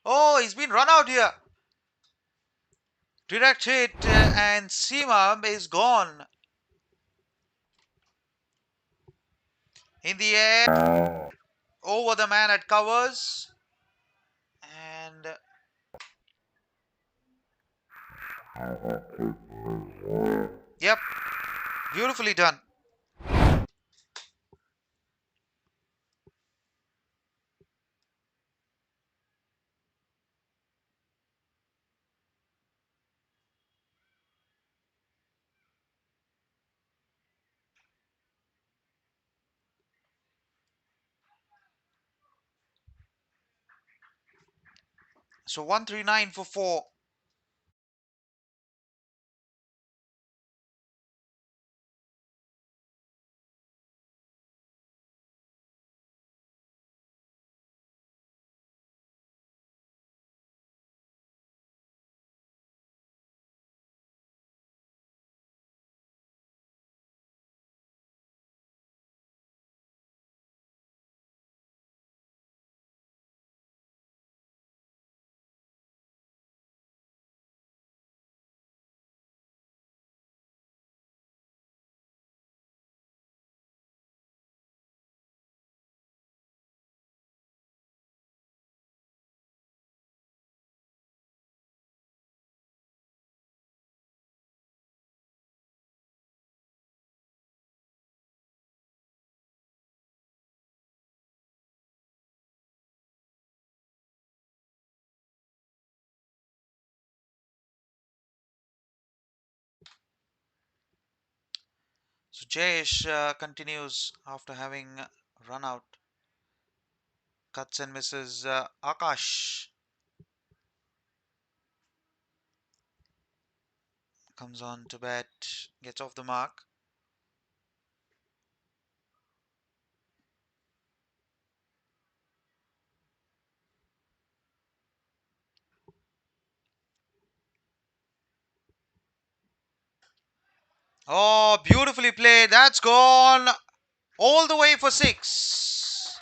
Oh, he's been run out here. Direct hit, and Seema is gone. In the air, over the man at covers, and yep, beautifully done. So 139 for 4. So Jayesh continues after having run out. Cuts and misses. Akash comes on to bat, gets off the mark. Oh, beautifully played. That's gone all the way for 6.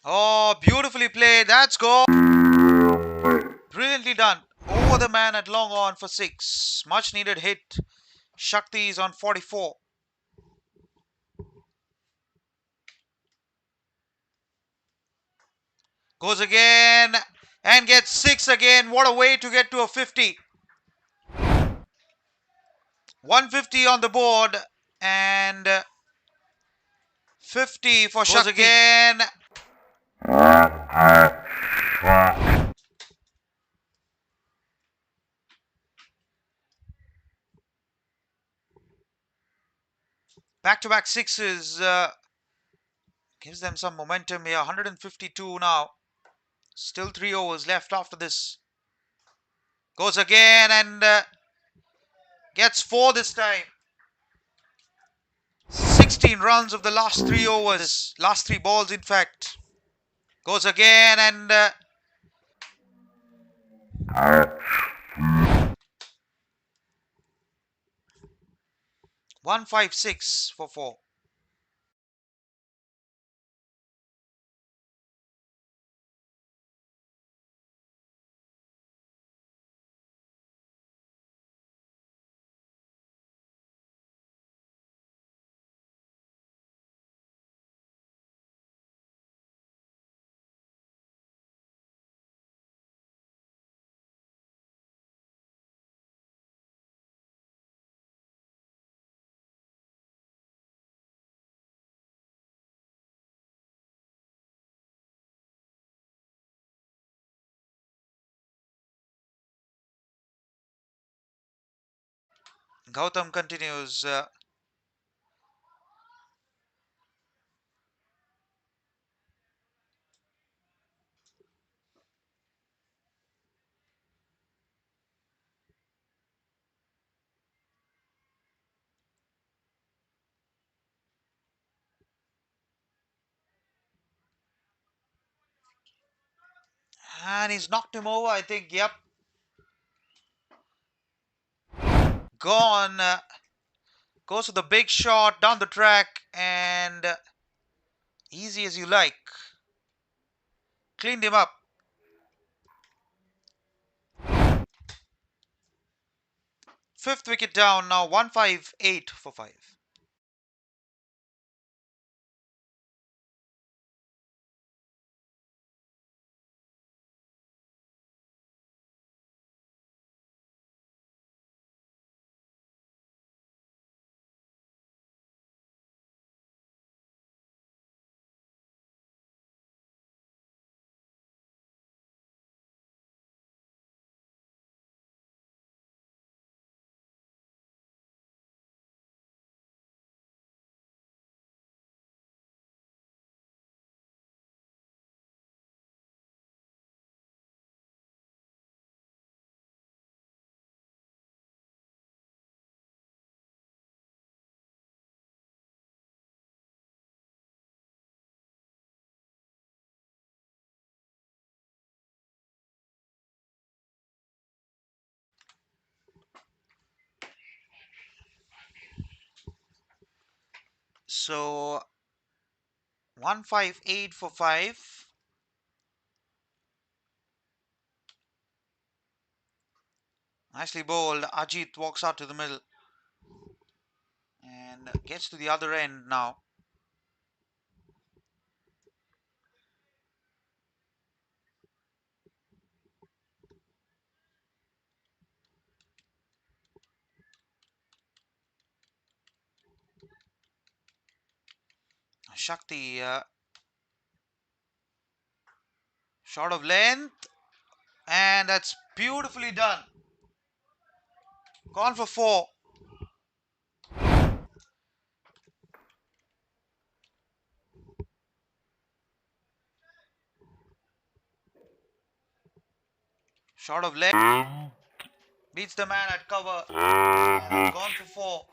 Oh, beautifully played. That's gone. Brilliantly done. Over the man at long on for 6. Much needed hit. Shakti is on 44. Goes again and gets 6 again. What a way to get to a 50. 150 on the board and 50 for Shakti. Goes again. Back-to-back sixes gives them some momentum here. 152 now. Still 3 overs left after this. Goes again and gets 4 this time. 16 runs of the last 3 overs. Last 3 balls, in fact. Goes again and 156 for 4. Gautam continues. And he's knocked him over, I think. Yep. Gone. Goes to the big shot down the track and easy as you like. Cleaned him up. Fifth wicket down now. 158 for 5. So 158 for 5. Nicely bowled. Ajit walks out to the middle and gets to the other end now. Shakti, short of length, and that's beautifully done. Gone for 4. Short of length, beats the man at cover, and it's gone for 4.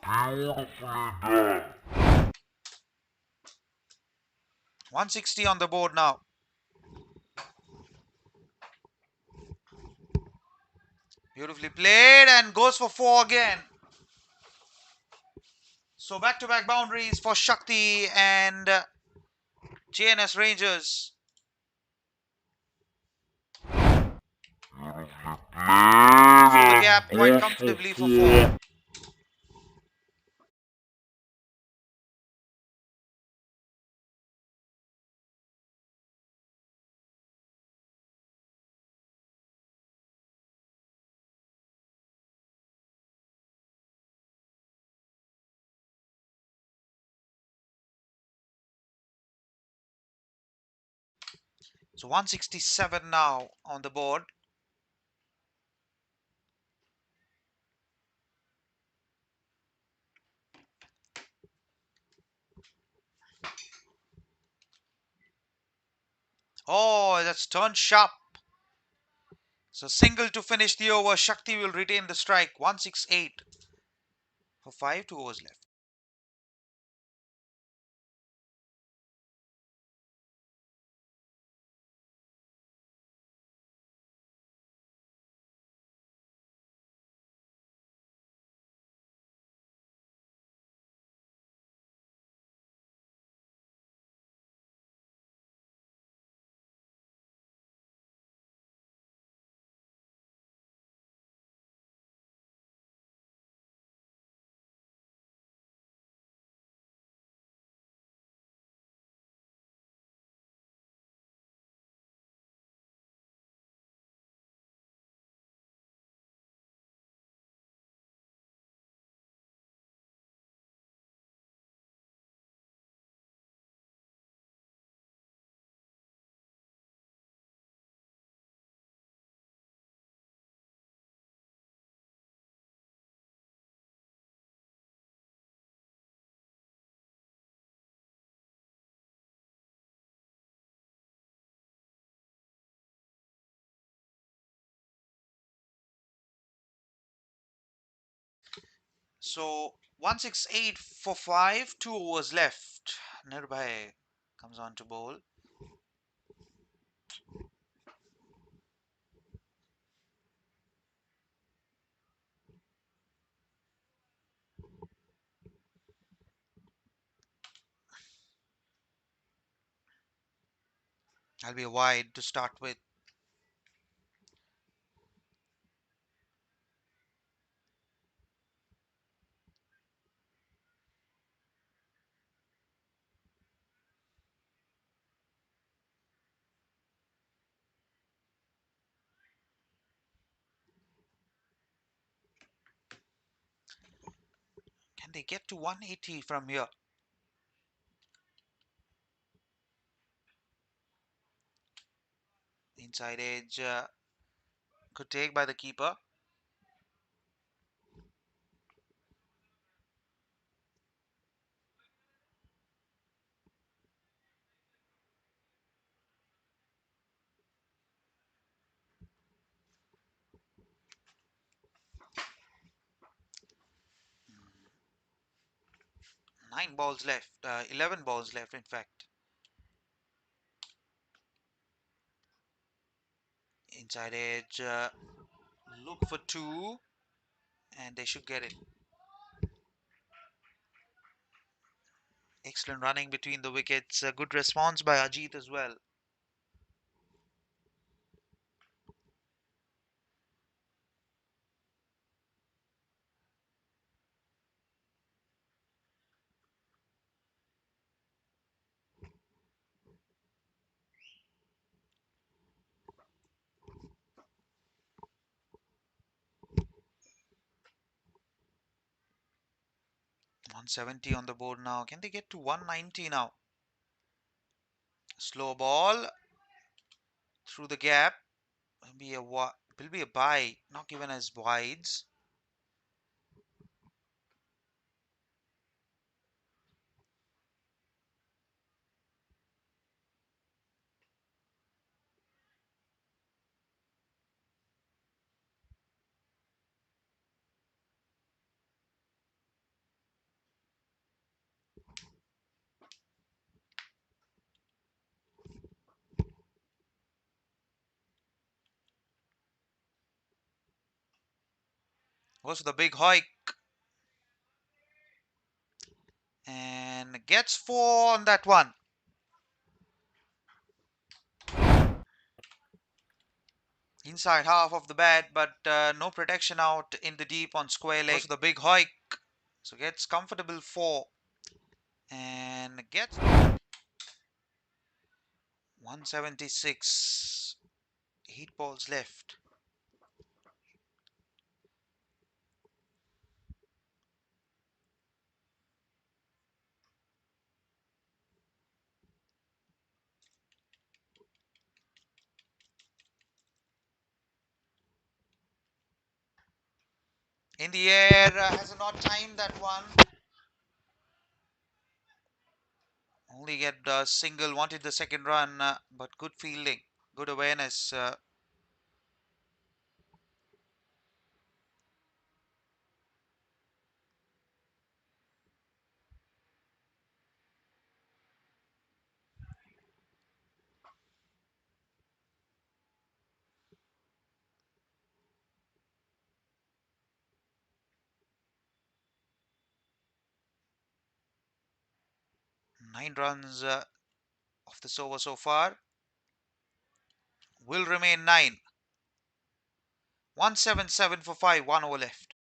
160 on the board now. Beautifully played and goes for four again. So back-to-back boundaries for Shakti and JNS Rangers. Through the gap quite comfortably for four. So 167 now on the board. Oh, that's turned sharp. So single to finish the over. Shakti will retain the strike. 168 for 5, 2 overs left. So 168 for 5, 2 overs left. Nirbhay comes on to bowl. That'll be a wide to start with. Can they get to 180 from here? Inside edge could take by the keeper. Nine balls left, 11 balls left, in fact. Inside edge, look for two, and they should get it. Excellent running between the wickets. A good response by Ajit as well. One 170 on the board now. Can they get to 190 now? Slow ball through the gap. Will be a bye, not given as wides. Goes for the big hike. And gets 4 on that one. Inside half of the bat, but no protection out in the deep on square leg. Goes for the big hike. So gets comfortable 4. And gets 176. 8 balls left. In the air, has not timed that one. Only get a single, wanted the second run, but good fielding, good awareness. 9 runs of this over so far. Will remain 9. 177 for 5, 1 over left.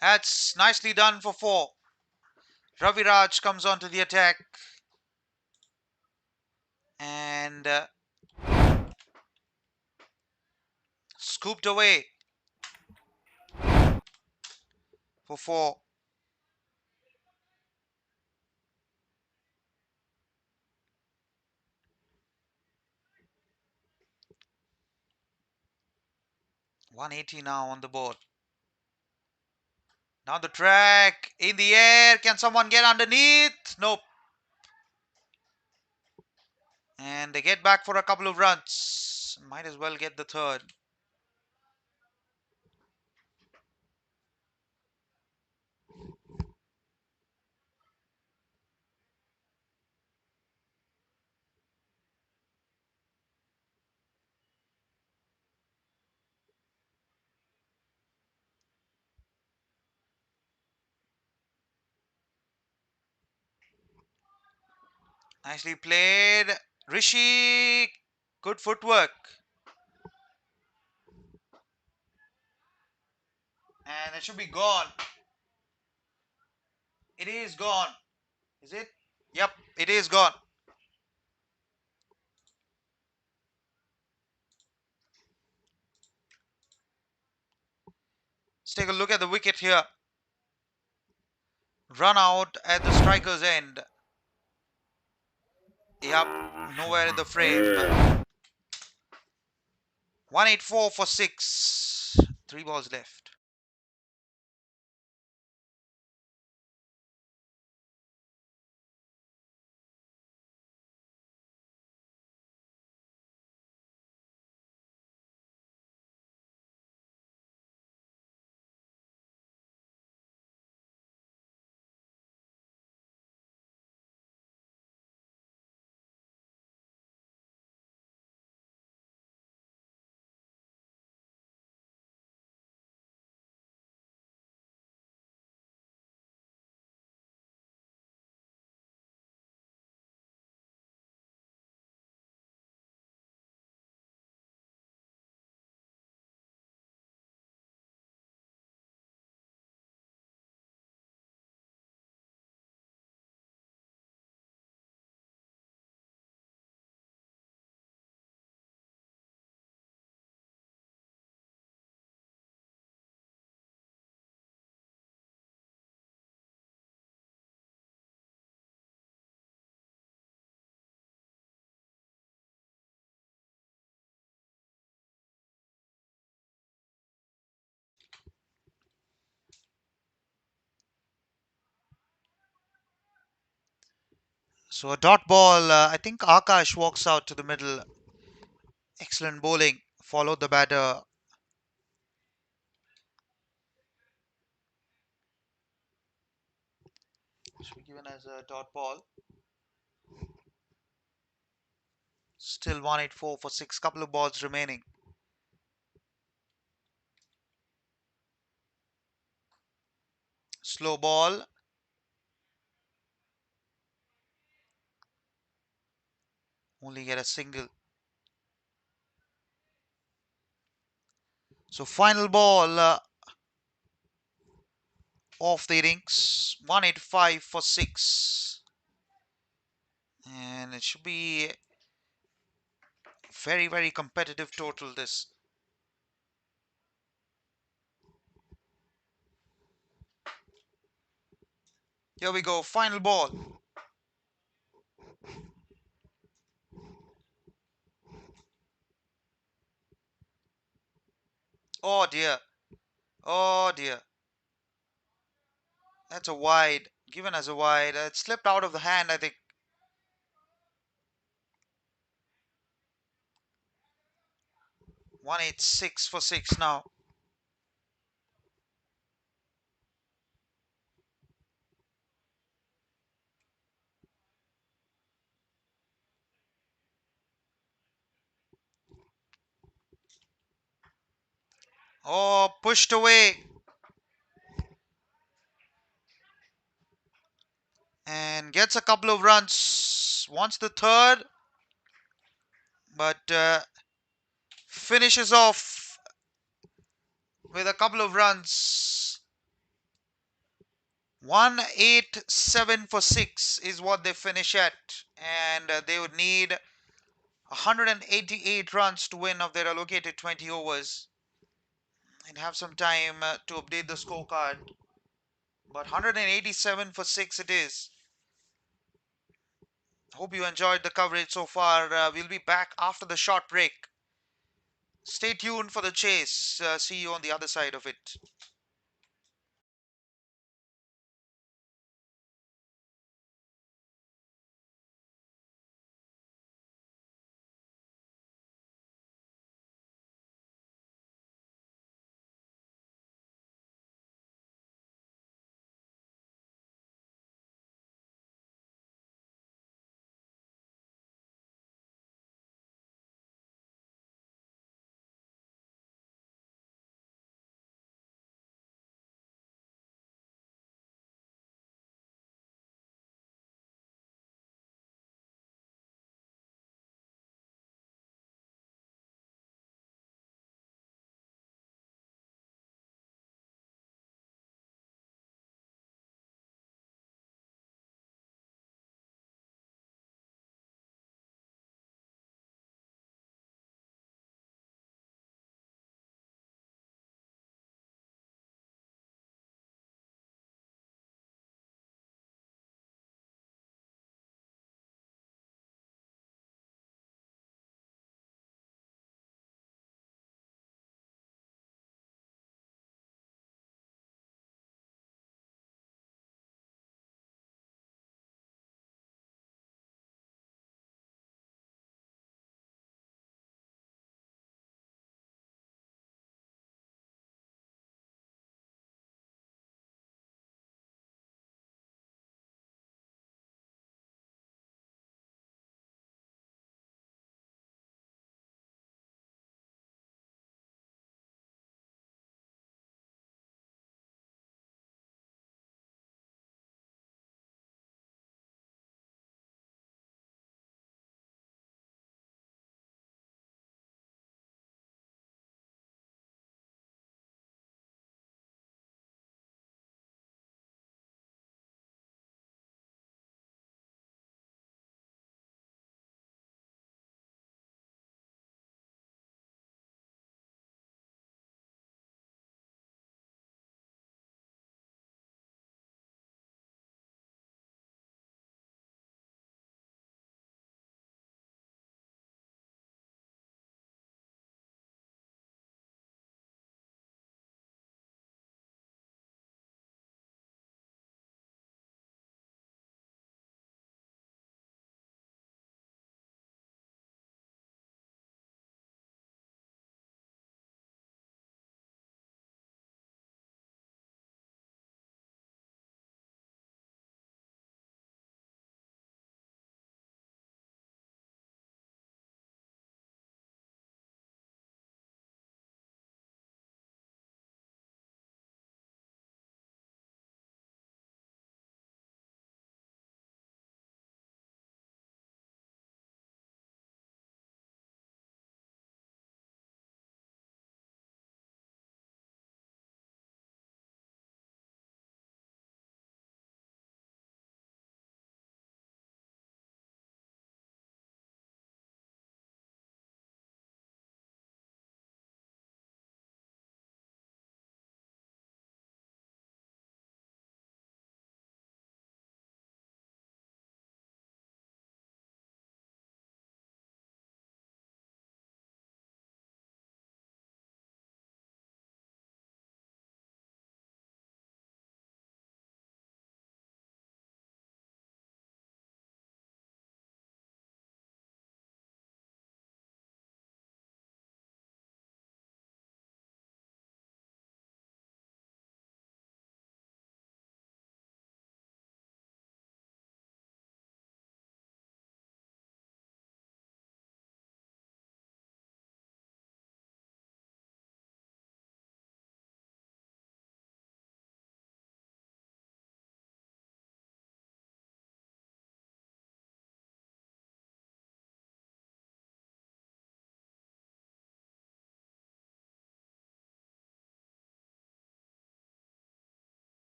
That's nicely done for 4. Raviraj comes onto the attack. And scooped away for 4. .180 now on the board. Now the track, in the air. Can someone get underneath? Nope. And they get back for a couple of runs. Might as well get the third. Nicely played. Rishi, good footwork. And it should be gone. It is gone. Is it? Yep, it is gone. Let's take a look at the wicket here. Run out at the striker's end. Yep, nowhere in the frame. 184 for 6. 3 balls left. So a dot ball. I think Akash walks out to the middle. Excellent bowling. Followed the batter. Should be given as a dot ball. Still 184 for six. Couple of balls remaining. Slow ball. Only get a single. So final ball of the innings. 185 for six. And it should be very, very competitive total this. Here we go. Final ball. Oh dear. Oh dear. That's a wide. Given as a wide. It slipped out of the hand, I think. 186 for six now. Oh, pushed away. And gets a couple of runs. Wants the third. But finishes off with a couple of runs. 187 for 6 is what they finish at. And they would need 188 runs to win of their allocated 20 overs. And have some time to update the scorecard. But 187 for 6 it is. Hope you enjoyed the coverage so far. We'll be back after the short break. Stay tuned for the chase. See you on the other side of it.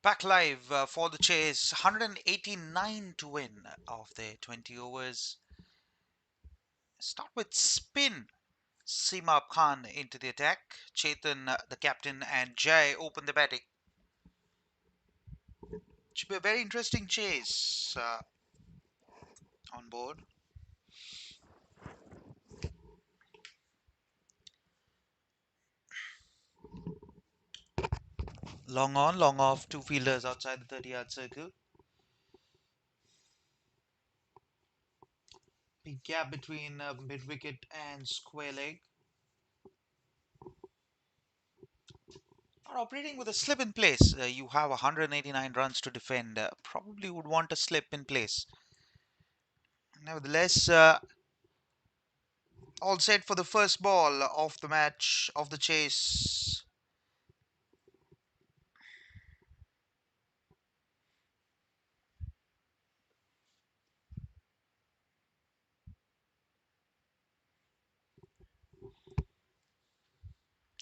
Back live for the chase. 189 to win of their 20 overs. Start with spin. Seema Khan into the attack. Chetan, the captain, and Jai open the batting. Should be a very interesting chase on board. Long on, long off, two fielders outside the 30-yard circle. Big gap between mid wicket and square leg. Not operating with a slip in place. You have 189 runs to defend. Probably would want a slip in place. Nevertheless, all set for the first ball of the match, of the chase.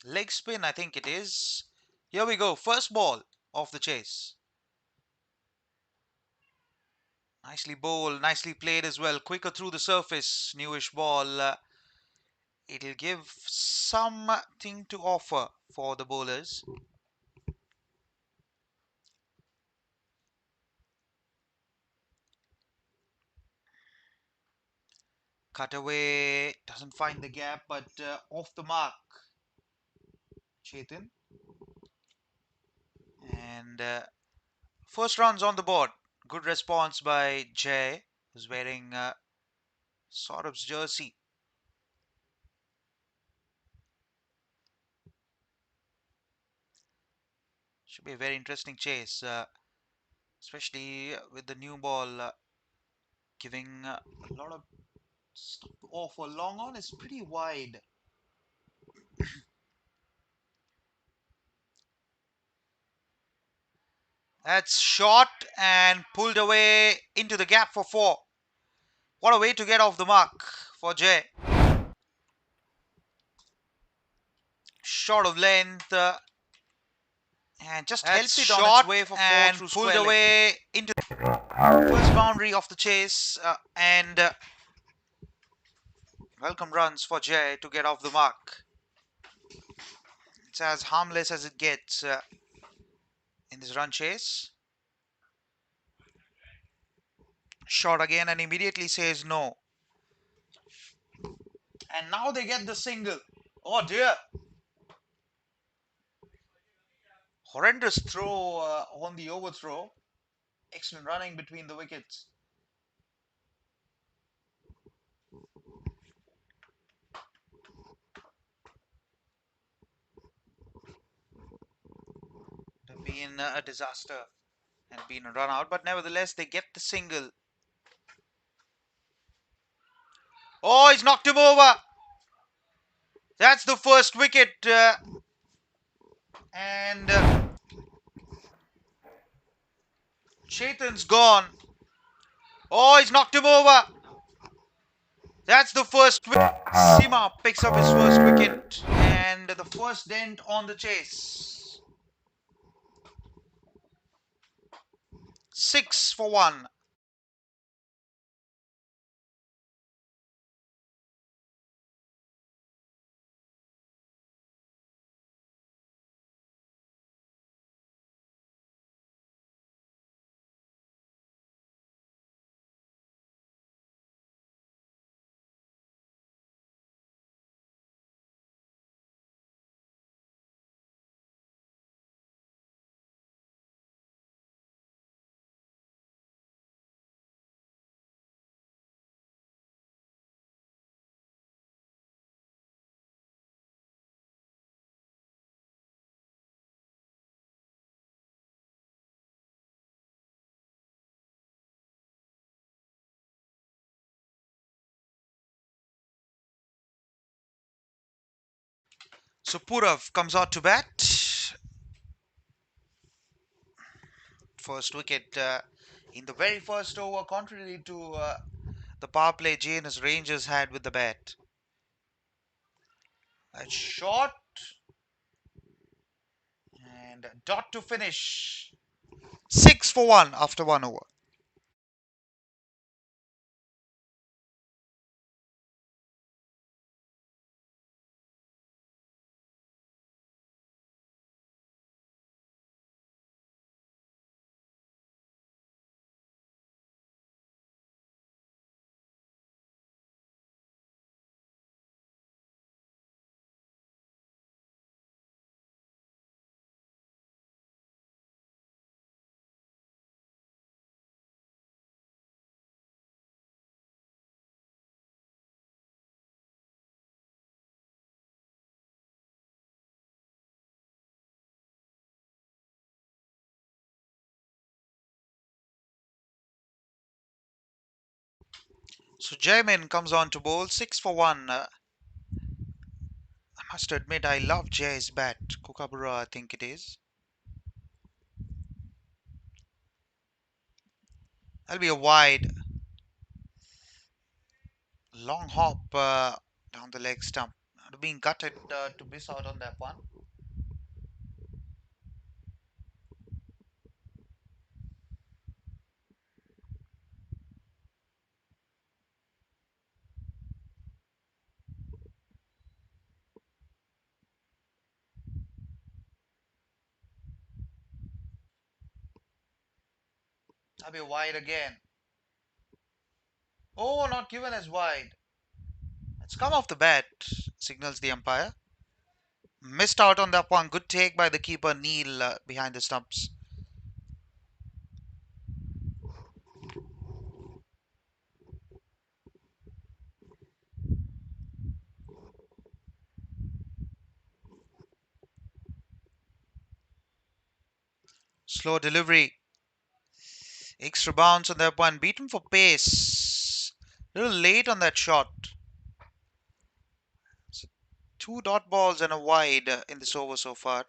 Leg spin, I think it is. Here we go. First ball of the chase. Nicely bowled, nicely played as well. Quicker through the surface. Newish ball. It'll give something to offer for the bowlers. Cut away. Doesn't find the gap, but off the mark. Chetan. And first runs on the board. Good response by Jay, who's wearing Saurabh's jersey. Should be a very interesting chase, especially with the new ball giving a lot of stuff to offer. Long on is pretty wide. That's shot and pulled away into the gap for four. What a way to get off the mark for Jay. Short of length and just That's helped it on its shot way for four and through pulled square leg. away Into the first boundary of the chase and welcome runs for Jay to get off the mark. It's as harmless as it gets in this run chase. Shot again and immediately says no. And now they get the single. Oh dear. Horrendous throw on the overthrow. Excellent running between the wickets. It have been a disaster and been a run out, but nevertheless they get the single. Oh, he's knocked him over. That's the first wicket. And Chetan's gone. Oh, he's knocked him over. That's the first wicket. Seema picks up his first wicket and the first dent on the chase. 6 for 1. So Purav comes out to bat. First wicket in the very first over, contrary to the power play JNS Rangers had with the bat. A shot and a dot to finish. 6 for 1 after 1 over. So Jaymin comes on to bowl 6 for 1. I must admit, I love Jay's bat. Kookaburra, I think it is. That'll be a wide, long hop down the leg stump. Being gutted to miss out on that one. That'll be a wide again. Oh, not given as wide. It's come off the bat, signals the umpire. Missed out on that one. Good take by the keeper, Neil, behind the stumps. Slow delivery. Extra bounce on that one. Beaten for pace. A little late on that shot. So two dot balls and a wide in this over so far.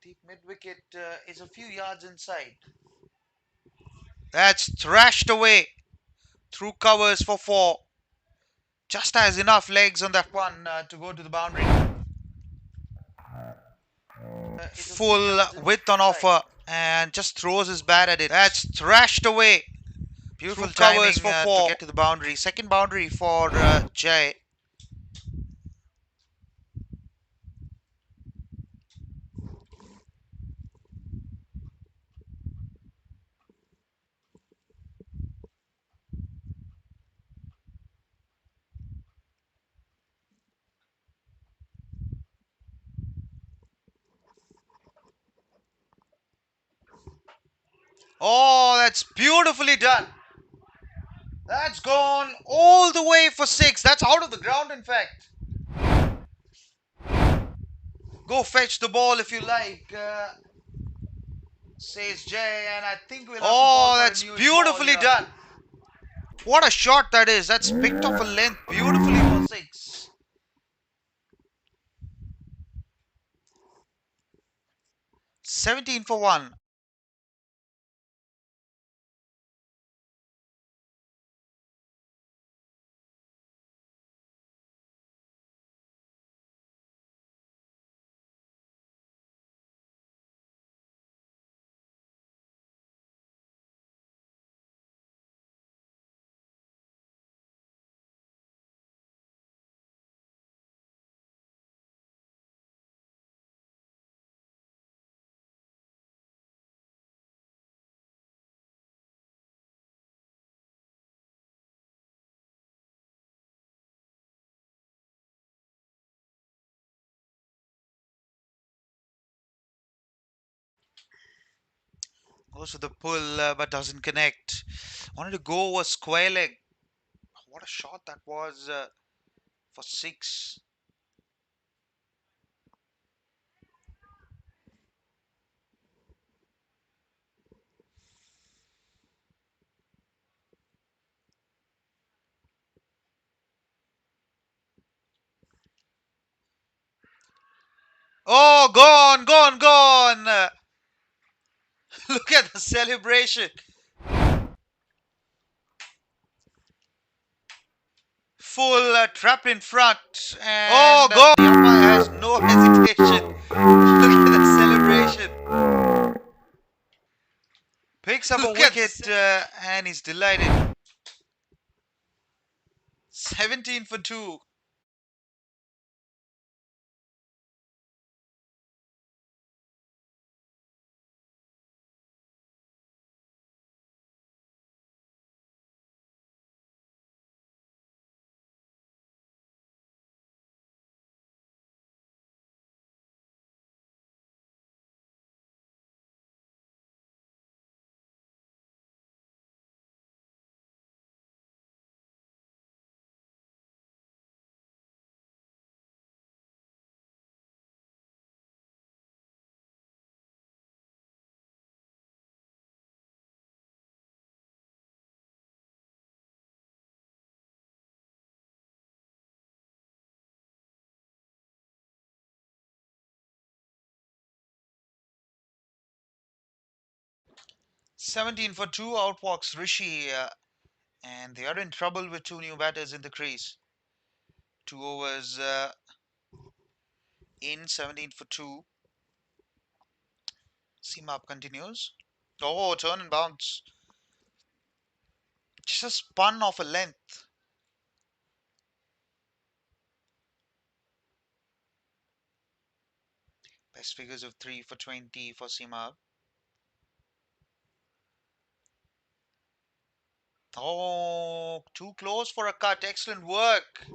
Deep mid wicket is a few yards inside. That's thrashed away through covers for 4. Just has enough legs on that one to go to the boundary. Full width on offer and just throws his bat at it. That's thrashed away. Beautiful through covers for 4 to get to the boundary. Second boundary for Jay. Oh, that's beautifully done. That's gone all the way for 6. That's out of the ground, in fact. Go fetch the ball if you like, says Jay, and I think we'll have to call for that's a beautifully done. What a shot that is. That's picked off a length beautifully for 6. Seventeen for 1. Goes to the pull, but doesn't connect. Wanted to go a square leg. What a shot that was for 6. Oh, gone, at the celebration. Full trap in front. And oh, God! The umpire has no hesitation. Look at the celebration. Picks up a wicket and he's delighted. 17 for 2. 17 for 2, out walks Rishi, and they are in trouble with two new batters in the crease. 2 overs in, 17 for 2. Seam up continues. Oh, turn and bounce. Just a spun off a length. Best figures of 3 for 20 for Seema. Oh, too close for a cut. Excellent work.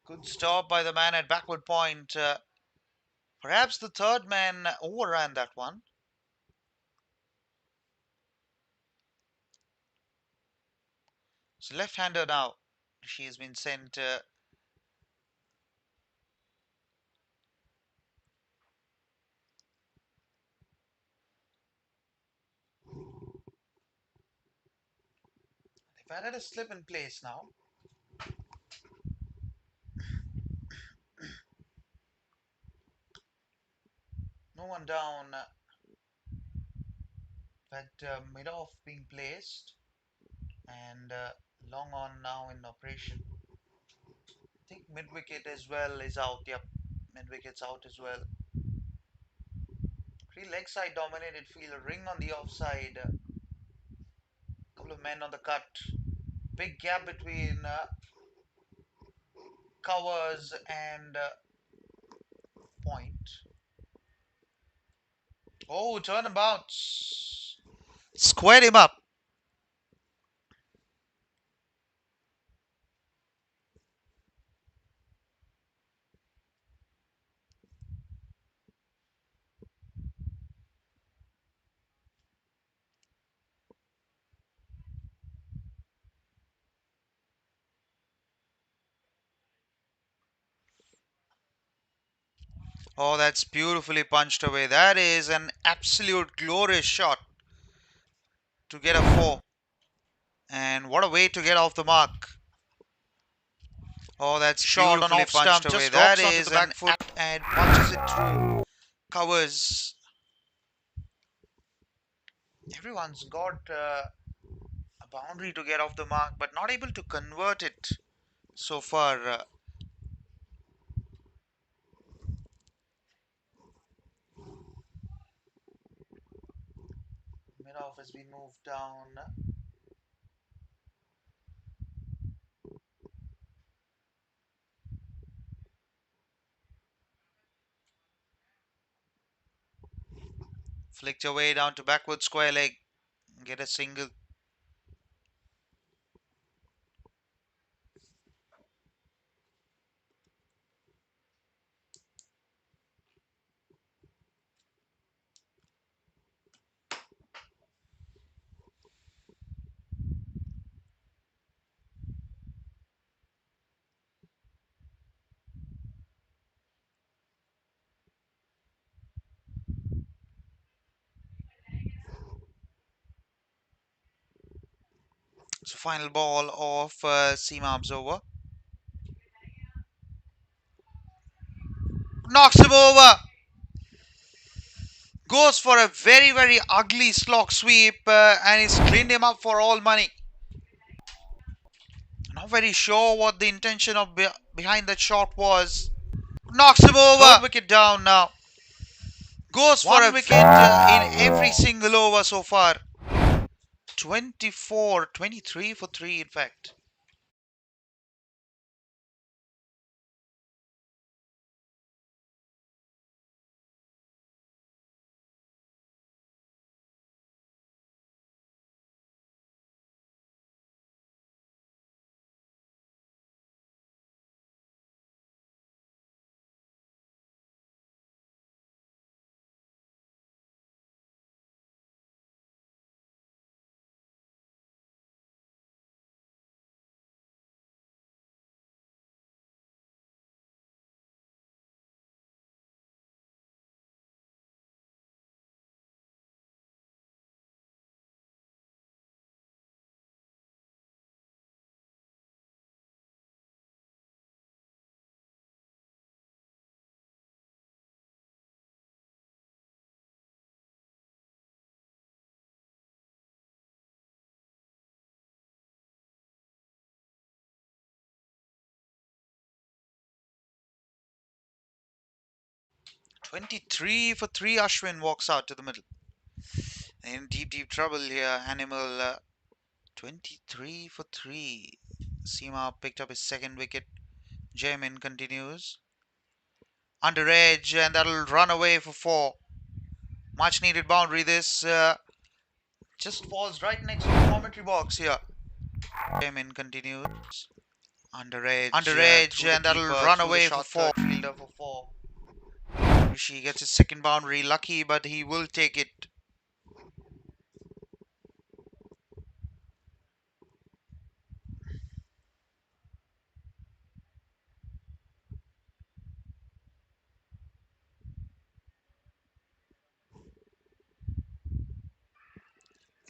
Good stop by the man at backward point. Perhaps the third man overran that one. So left-hander now. She has been sent. They've added a slip in place now. No one down. But mid-off being placed. And long on now in operation. I think mid-wicket as well is out. Yep, mid-wicket's out as well. Pretty leg side dominated field. A ring on the offside. Couple of men on the cut. Big gap between covers and point. Oh, turn and bounce. Squared him up. Oh, that's beautifully punched away. That is an absolute glorious shot to get a 4. And what a way to get off the mark. Oh, that's shot on off stump. Just that is the back foot and punches it through. Covers. Everyone's got a boundary to get off the mark, but not able to convert it so far. Mid off has been moved down. Flicked away down to backward square leg. Get a single. So final ball of Seamab's over. Knocks him over. Goes for a very, very ugly slog sweep and he's cleaned him up for all money. Not very sure what the intention of behind that shot was. Knocks him over. Third wicket down now. Goes for a wicket in every single over so far. 24, 23 for 3 in fact. Twenty-three for 3. Ashwin walks out to the middle. In deep, deep trouble here. Animal 23 for 3. Seema picked up his second wicket. Jamin continues. Under edge and that'll run away for 4. Much needed boundary. This just falls right next to the commentary box here. Jamin continues. Under edge and that'll run away for 4. Fielder for 4. Rishi gets his second boundary. Lucky, but he will take it.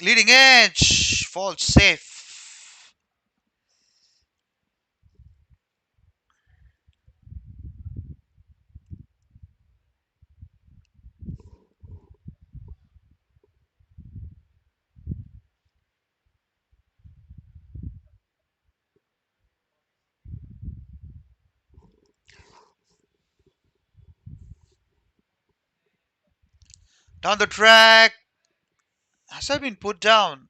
Leading edge falls safe. Down the track. Has that been put down?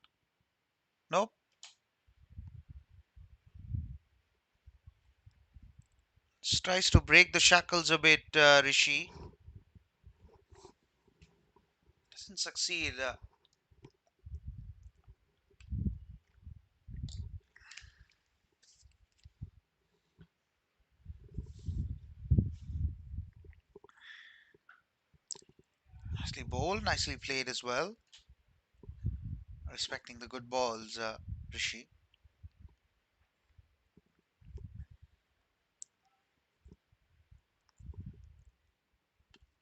Nope. Just tries to break the shackles a bit, Rishi. Doesn't succeed. Nicely bowled, nicely played as well. Respecting the good balls, Rishi.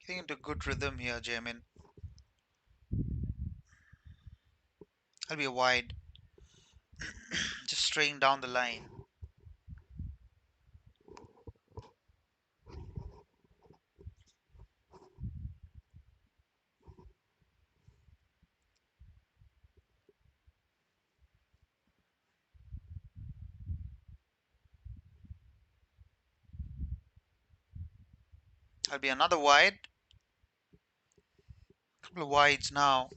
Getting into good rhythm here, Jamin. That'll be a wide. Just straying down the line. That'll be another wide. Couple of wides now.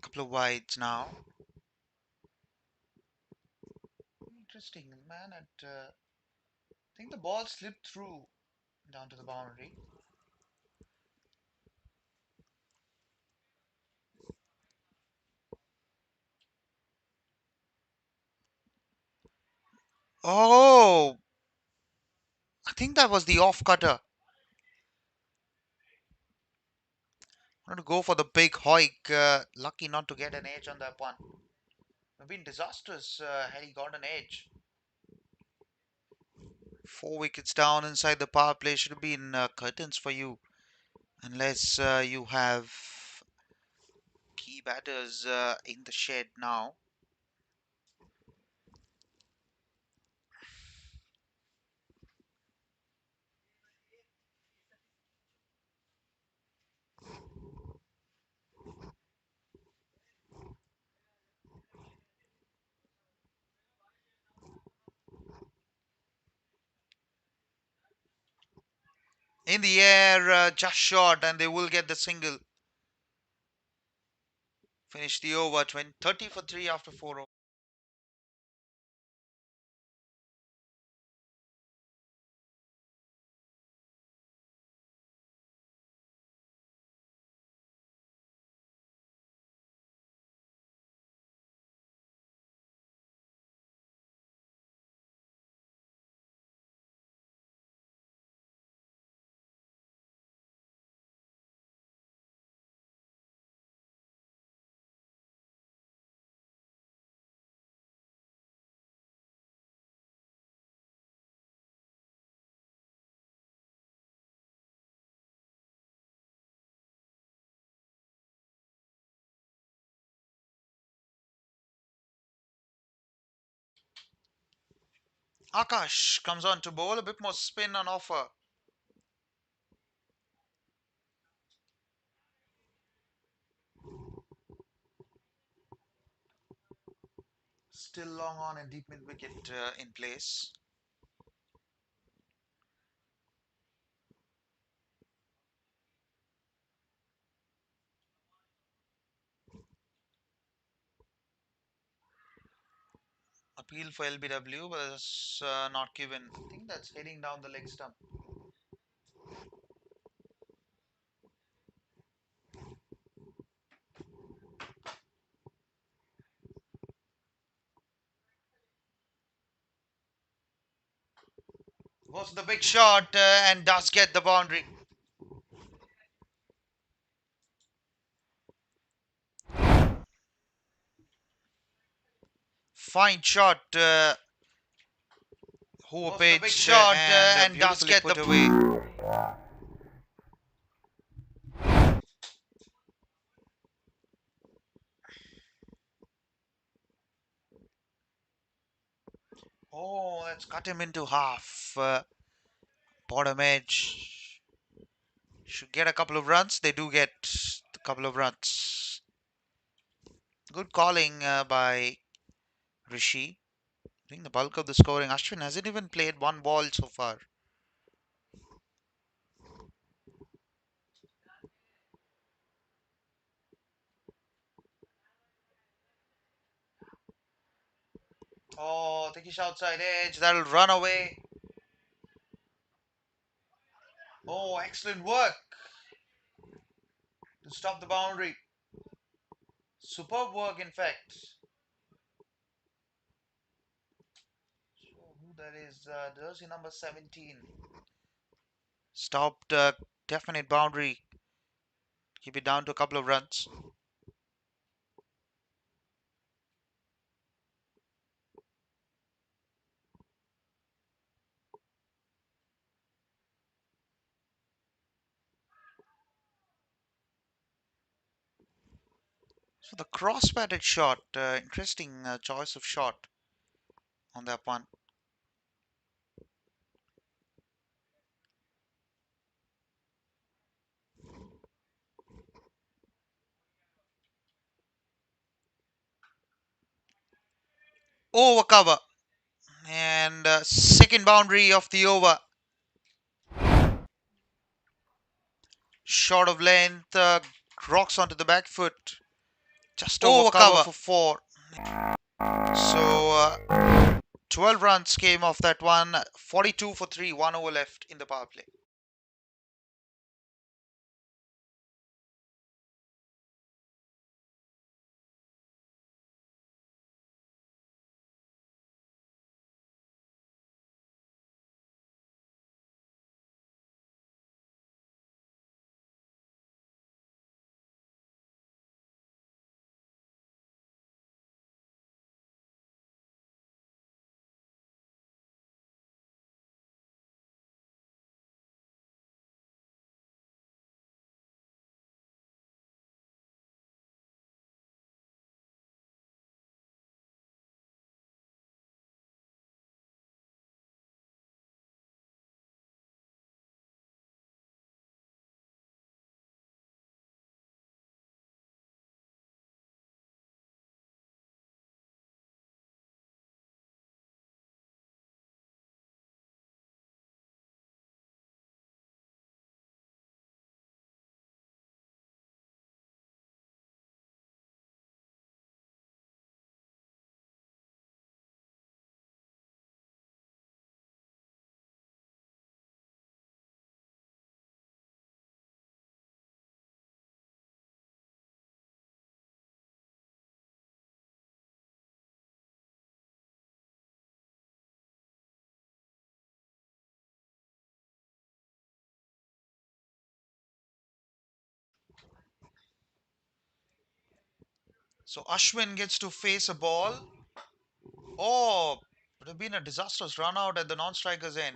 Couple of wides now. Interesting, man. I think the ball slipped through down to the boundary. Oh, I think that was the off cutter. Wanted to go for the big hoik. Lucky not to get an edge on that one. Would have been disastrous had he got an edge. 4 wickets down inside the power play. Should have been curtains for you, unless you have key batters in the shed now. In the air, just short, and they will get the single. Finish the over, 30 for 3 after 4 overs. Akash comes on to bowl, a bit more spin on offer. Still long on and deep mid wicket in place. Appeal for LBW was not given. I think that's heading down the leg stump. Was the big shot and does get the boundary. Fine shot. Hooper pitch big shot and and does beautifully get put the away. Oh, let's cut him into half. Bottom edge. Should get a couple of runs. They do get a couple of runs. Good calling by Rishi. I think the bulk of the scoring. Ashwin hasn't even played one ball so far. Oh, Tikish outside edge. That'll run away. Oh, excellent work to stop the boundary. Superb work, in fact. Sure who that is? Jersey number 17. Stopped definite boundary. Keep it down to a couple of runs. So the cross-batted shot, interesting choice of shot on that one. Over cover and second boundary of the over. Short of length, rocks onto the back foot. Just over cover for 4. So 12 runs came off that one. 42 for 3, 1 over left in the power play. So Ashwin gets to face a ball. Oh, would have been a disastrous run out at the non-striker's end.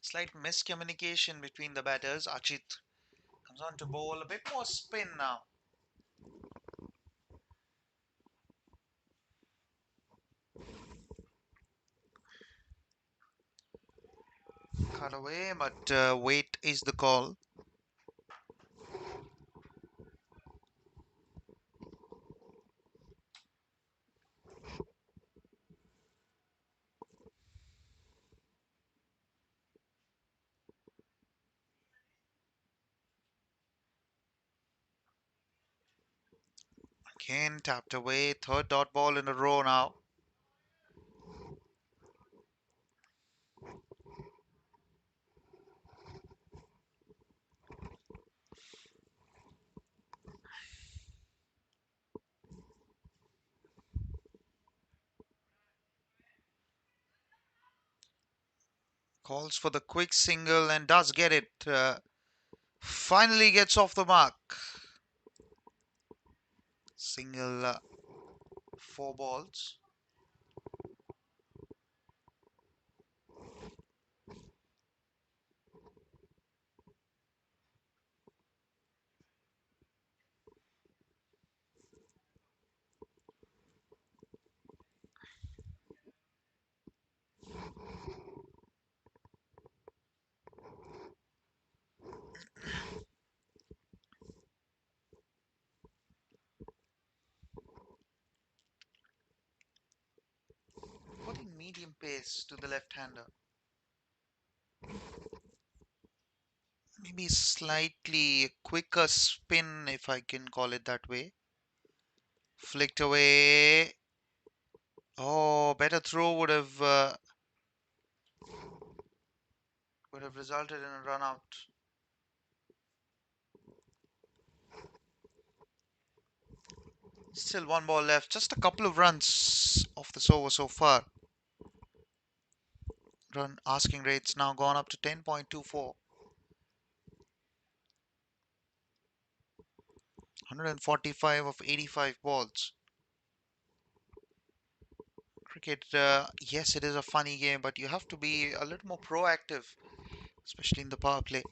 Slight miscommunication between the batters. Achit comes on to bowl a bit more spin now. Cut away, but wait is the call. Again tapped away. Third dot ball in a row now. Calls for the quick single and does get it. Finally gets off the mark. Single, 4 balls. Putting medium pace to the left-hander. Maybe slightly quicker spin, if I can call it that way. Flicked away. Oh, better throw would have resulted in a run out. Still 1 ball left. Just a couple of runs off this over so far. Run asking rates now gone up to 10.24. 145 of 85 balls. Cricket, yes, it is a funny game, but you have to be a little more proactive, especially in the power play.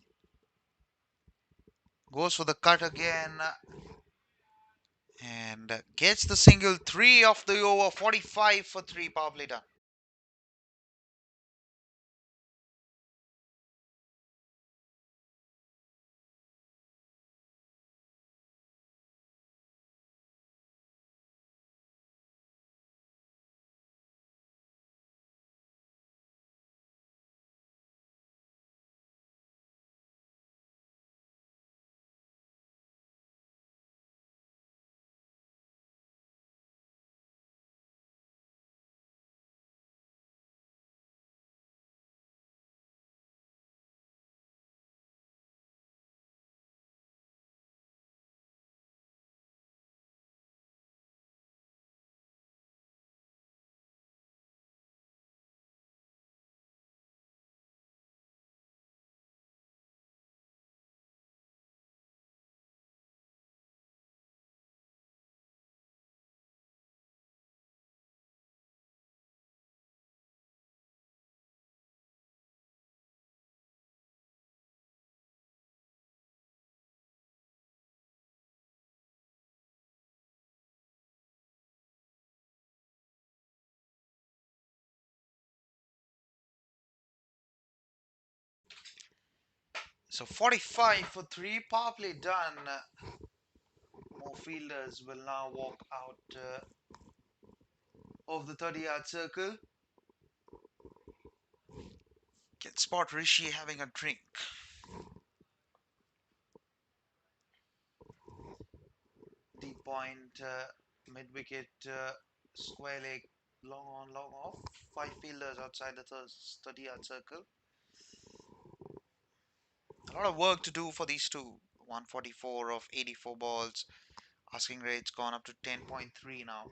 Goes for the cut again and gets the single. 3 off the over. 45 for 3. Power play done. So 45 for 3. Power play done. More fielders will now walk out of the 30-yard circle. Can spot Rishi having a drink. Deep point, mid wicket, square leg, long on, long off. 5 fielders outside the 30-yard circle. A lot of work to do for these two. 144 of 84 balls. Asking rate's gone up to 10.3 now.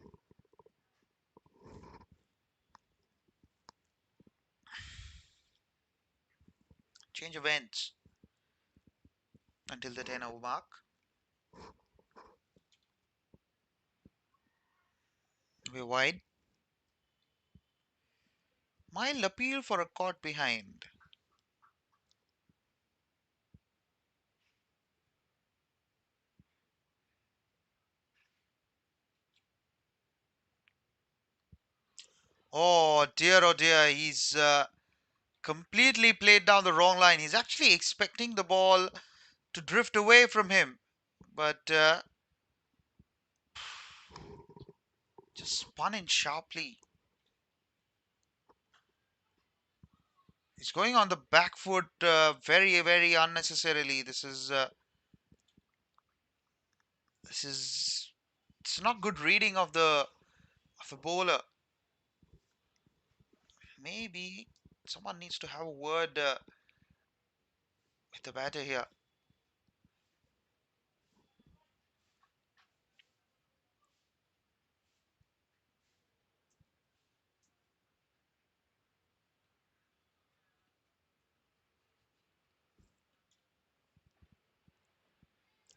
Change of ends until the 10 over mark. We're wide. Mild appeal for a caught behind. Oh dear, he's completely played down the wrong line. He's actually expecting the ball to drift away from him, but just spun in sharply. He's going on the back foot very unnecessarily. This is it's not good reading of the bowler. Maybe someone needs to have a word with the batter here.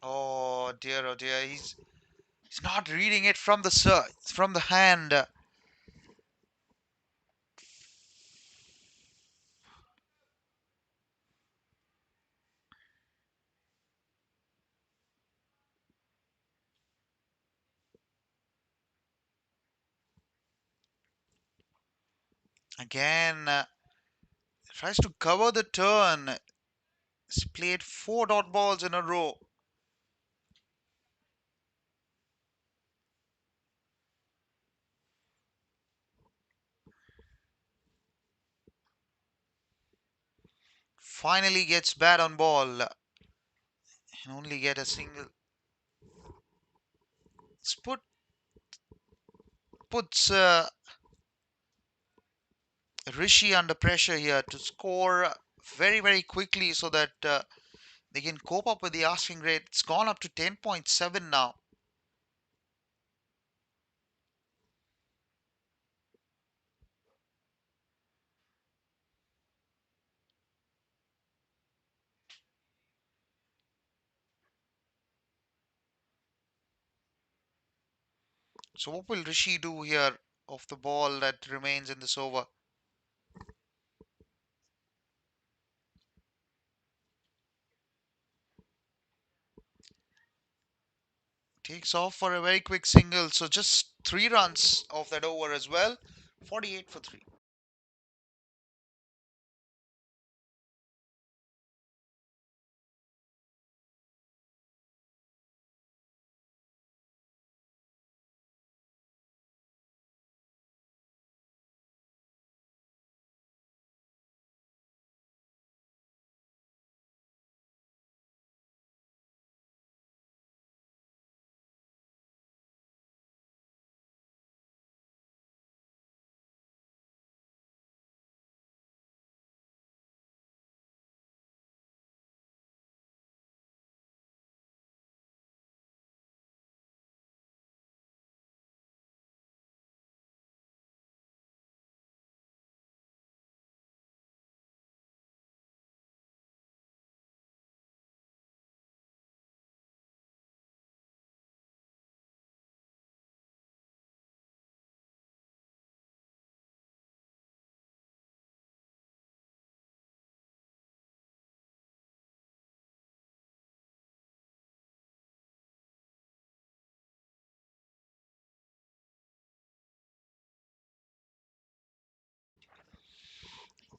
Oh dear, he's not reading it from the from the hand. Again, tries to cover the turn. He's played four dot balls in a row. Finally gets bat on ball. And only get a single. It's puts Rishi under pressure here to score very quickly so that they can cope up with the asking rate. It's gone up to 10.7 now. So what will Rishi do here of the ball that remains in this over? Takes off for a very quick single. So just 3 runs off that over as well. 48 for 3.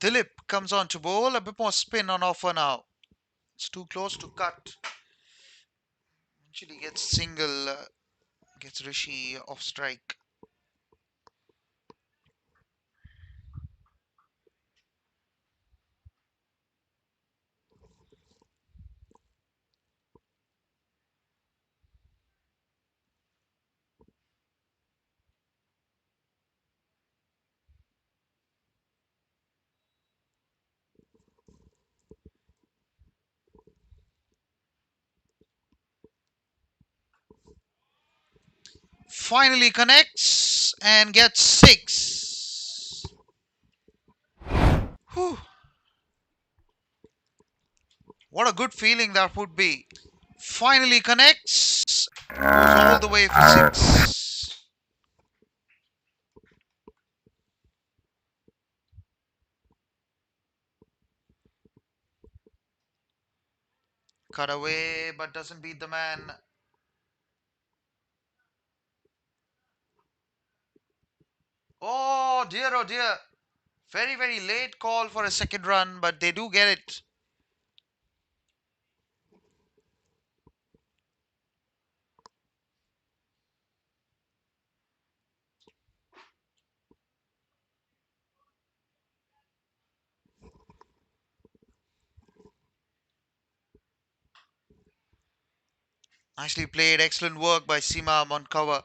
Dilip comes on to bowl. A bit more spin on offer now. It's too close to cut. Actually gets single. Gets Rishi off strike. Finally connects and gets 6. Whew. What a good feeling that would be. Finally connects. Goes all the way for 6. Cut away, but doesn't beat the man. Oh dear, oh dear. Very, very late call for a second run, but they do get it. Nicely played. Excellent work by Seema on cover.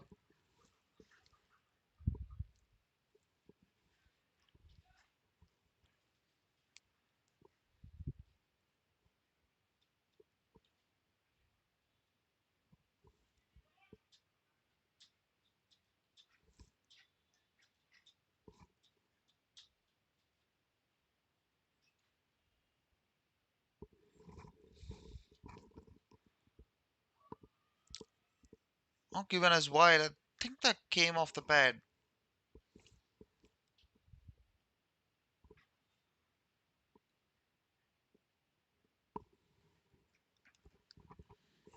Not given as wide. I think that came off the pad.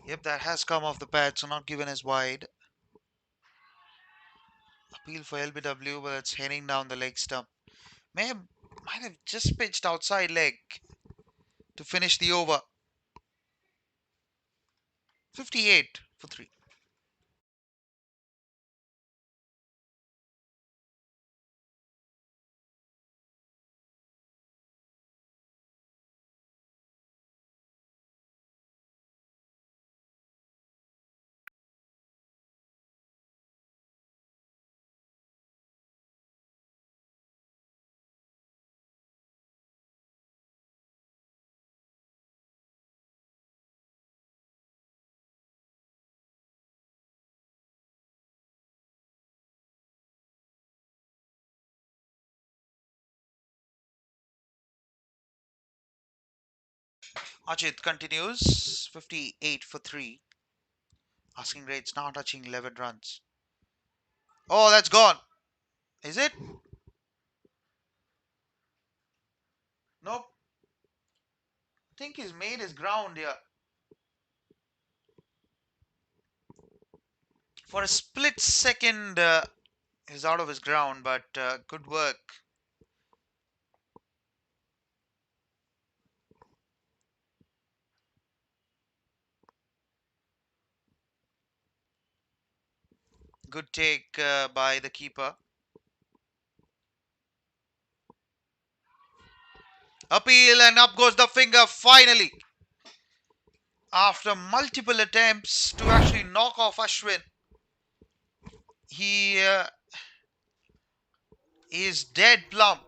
Yep, that has come off the pad, so not given as wide. Appeal for LBW, but it's heading down the leg stump. Might have just pitched outside leg to finish the over. 58 for 3. Ajit continues. 58 for 3. Asking rates now touching 11 runs. Oh, that's gone. Is it? Nope. I think he's made his ground here. For a split second, he's out of his ground, but good work. Good take by the keeper. Appeal and up goes the finger finally. After multiple attempts to actually knock off Ashwin, he is dead plumb.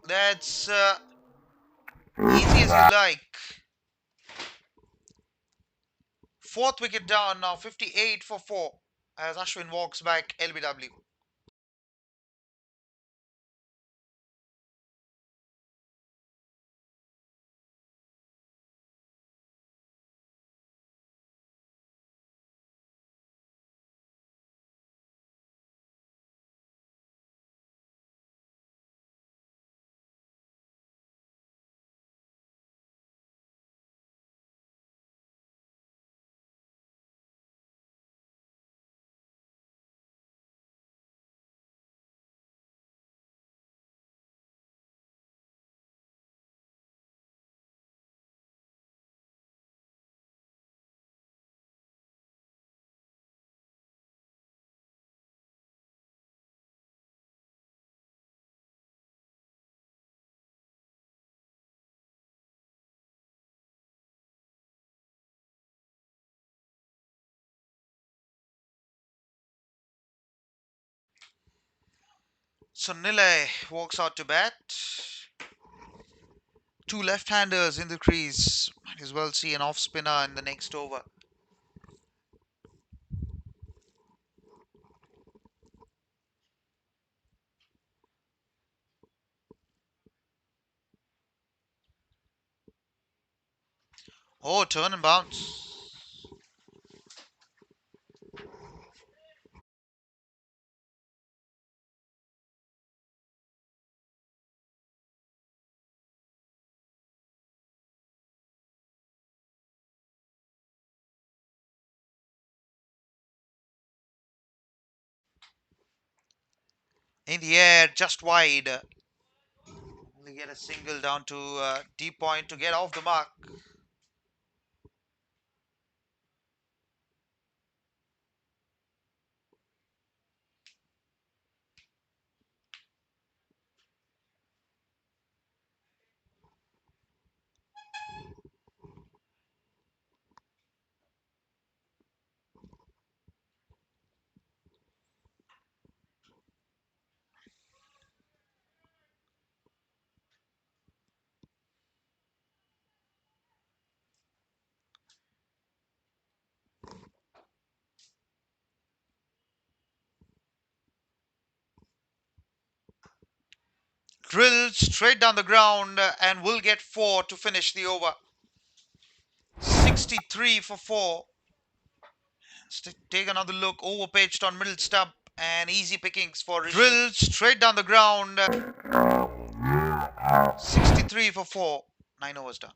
That's easy as you like. Fourth wicket down now, 58 for 4 as Ashwin walks back LBW. So Nile walks out to bat. Two left-handers in the crease. Might as well see an off spinner in the next over. Oh, turn and bounce. In the air, just wide. Only get a single down to deep point to get off the mark. Drilled straight down the ground and will get 4 to finish the over. 63 for 4. Take another look. Over pitched on middle stump and easy pickings for Rishi. Drilled straight down the ground. 63 for 4. 9 overs done.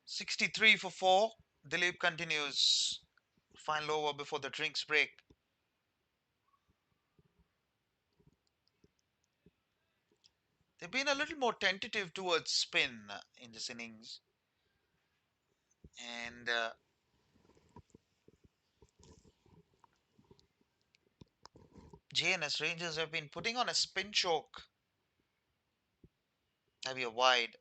Sixty-three for 4. Dilip continues. Final over before the drinks break. They've been a little more tentative towards spin in this innings. And JNS Rangers have been putting on a spin choke. Heavy a wide.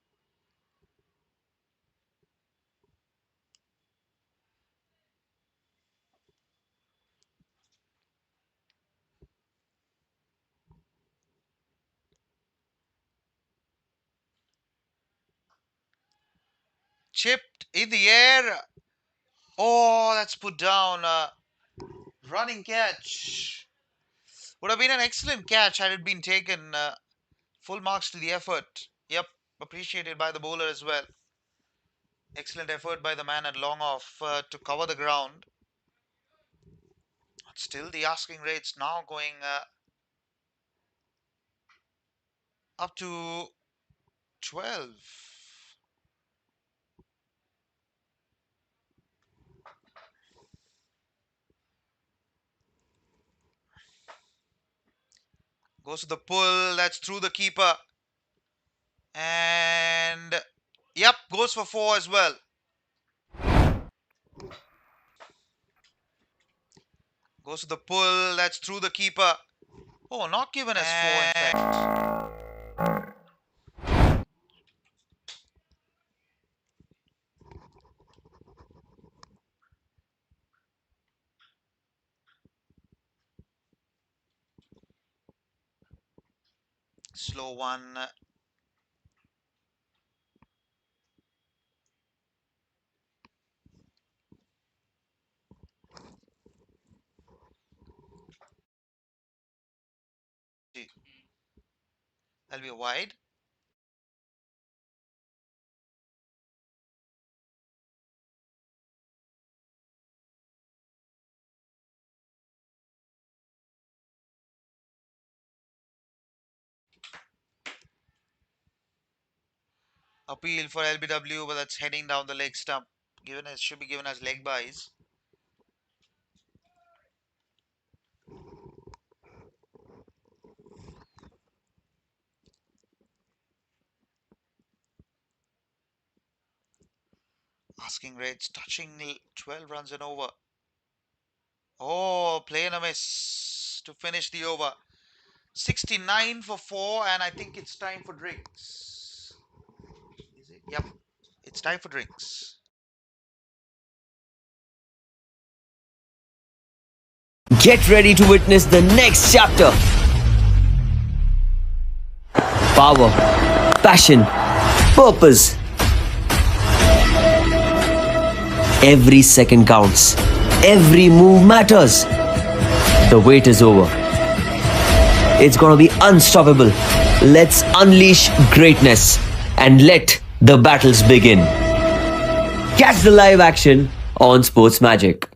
Chipped in the air. Oh, that's put down. Running catch. Would have been an excellent catch had it been taken. Full marks to the effort. Yep, appreciated by the bowler as well. Excellent effort by the man at long off to cover the ground. Still, the asking rates now going up to 12. Goes to the pull. That's through the keeper. And yep, goes for 4 as well. Goes to the pull. That's through the keeper. Oh, not given as 4 in fact. Slow one. That'll be a wide. Appeal for LBW, but that's heading down the leg stump. Given as should be given as leg byes. Asking rates touching 12 runs and over. Oh, playing a miss to finish the over. 69 for 4, and I think it's time for drinks. Is it? Yep, it's time for drinks. Get ready to witness the next chapter. Power, passion, purpose. Every second counts. Every move matters. The wait is over. It's gonna be unstoppable. Let's unleash greatness and let the battles begin. Catch the live action on Sports Magic.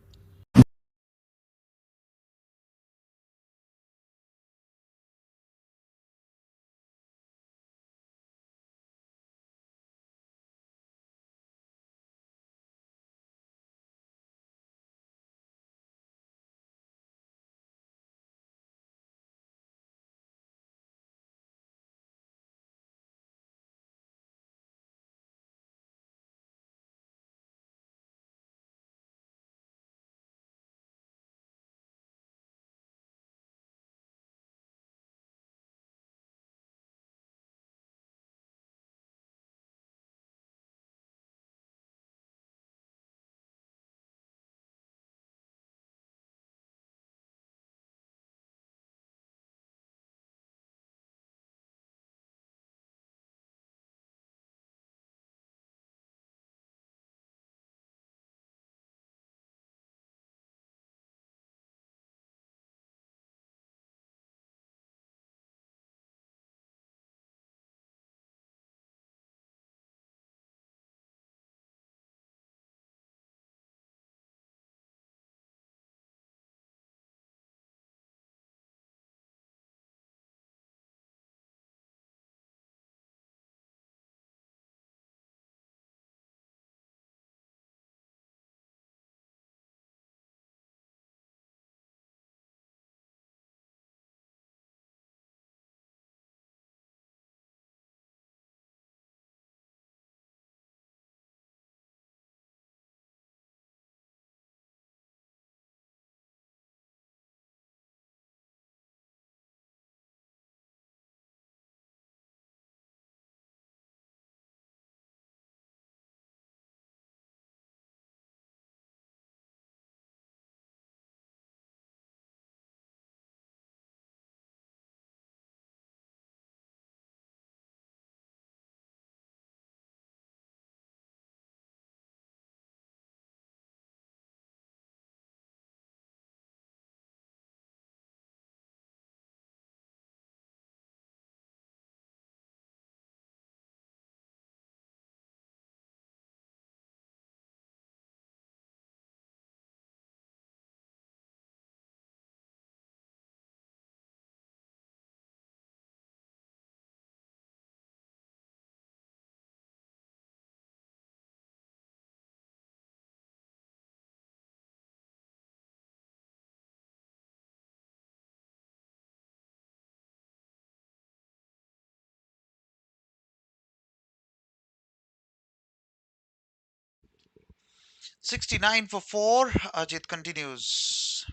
'69 for 4. Ajit continues.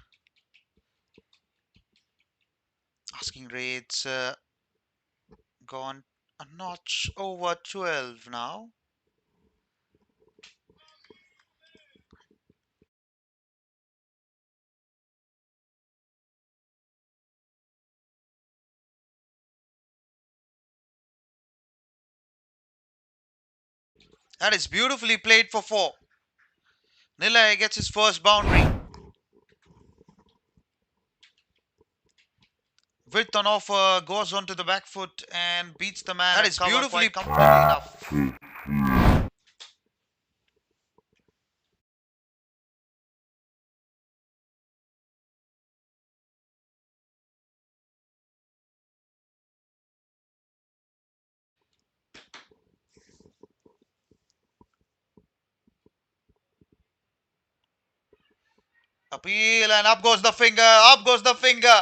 Asking rates gone a notch over 12 now. That is beautifully played for 4. Nilay gets his first boundary. Width on offer, goes onto the back foot and beats the man. That is beautifully comfortably enough. Appeal and up goes the finger, up goes the finger.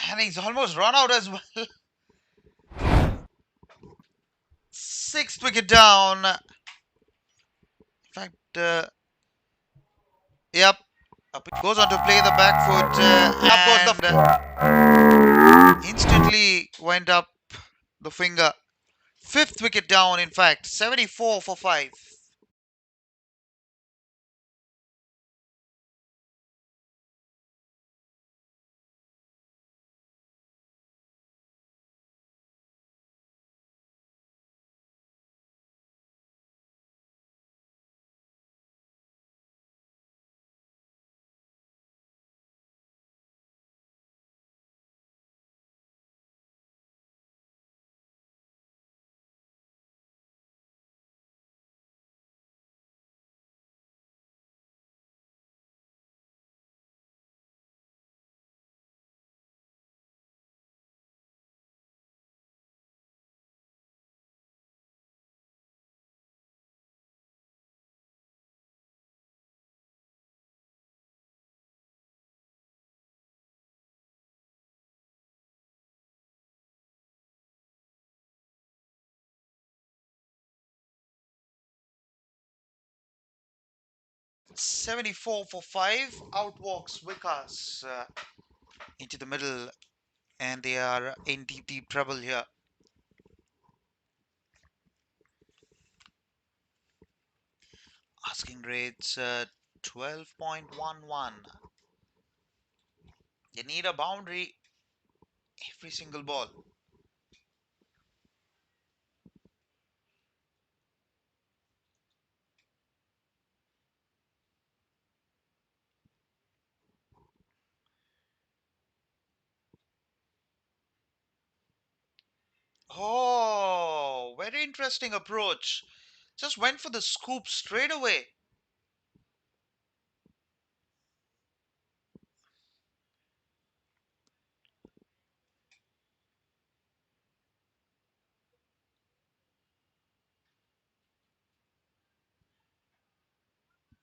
And he's almost run out as well. Sixth wicket down. Yep. Up it goes on to play the back foot, and instantly went up the finger. Fifth wicket down, in fact, 74 for 5. 74 for 5. Out walks Vikas into the middle, and they are in deep, deep trouble here. Asking rates 12.11. You need a boundary every single ball. Oh, very interesting approach. Just went for the scoop straight away.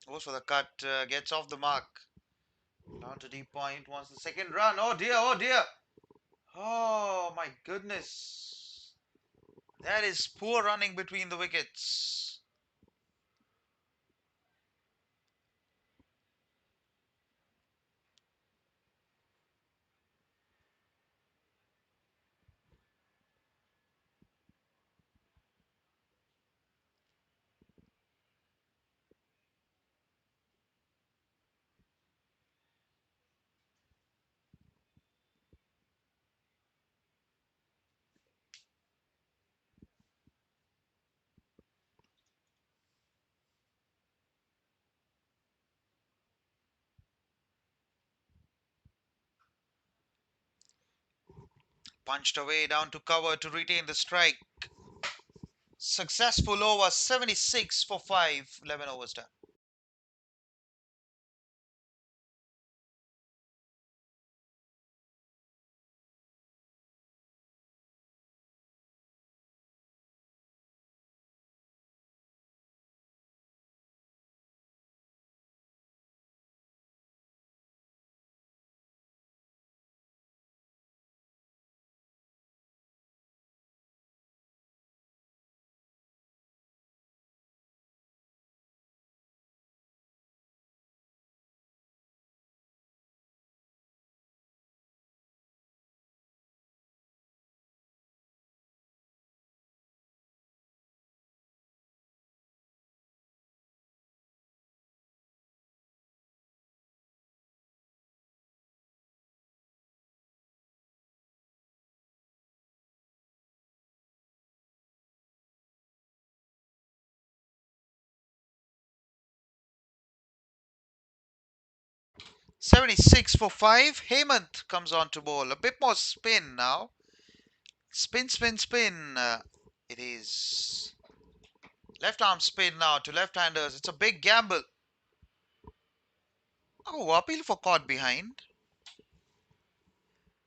Goes for the cut, gets off the mark. Down to deep point, wants the second run. Oh dear, oh dear. Oh my goodness. That is poor running between the wickets. Punched away down to cover to retain the strike. Successful over, 76 for 5. 11 overs done. "76 for 5. Hemant comes on to bowl. A bit more spin now. Spin, spin, spin. It is left arm spin now to left-handers. It's a big gamble. Oh, appeal for caught behind.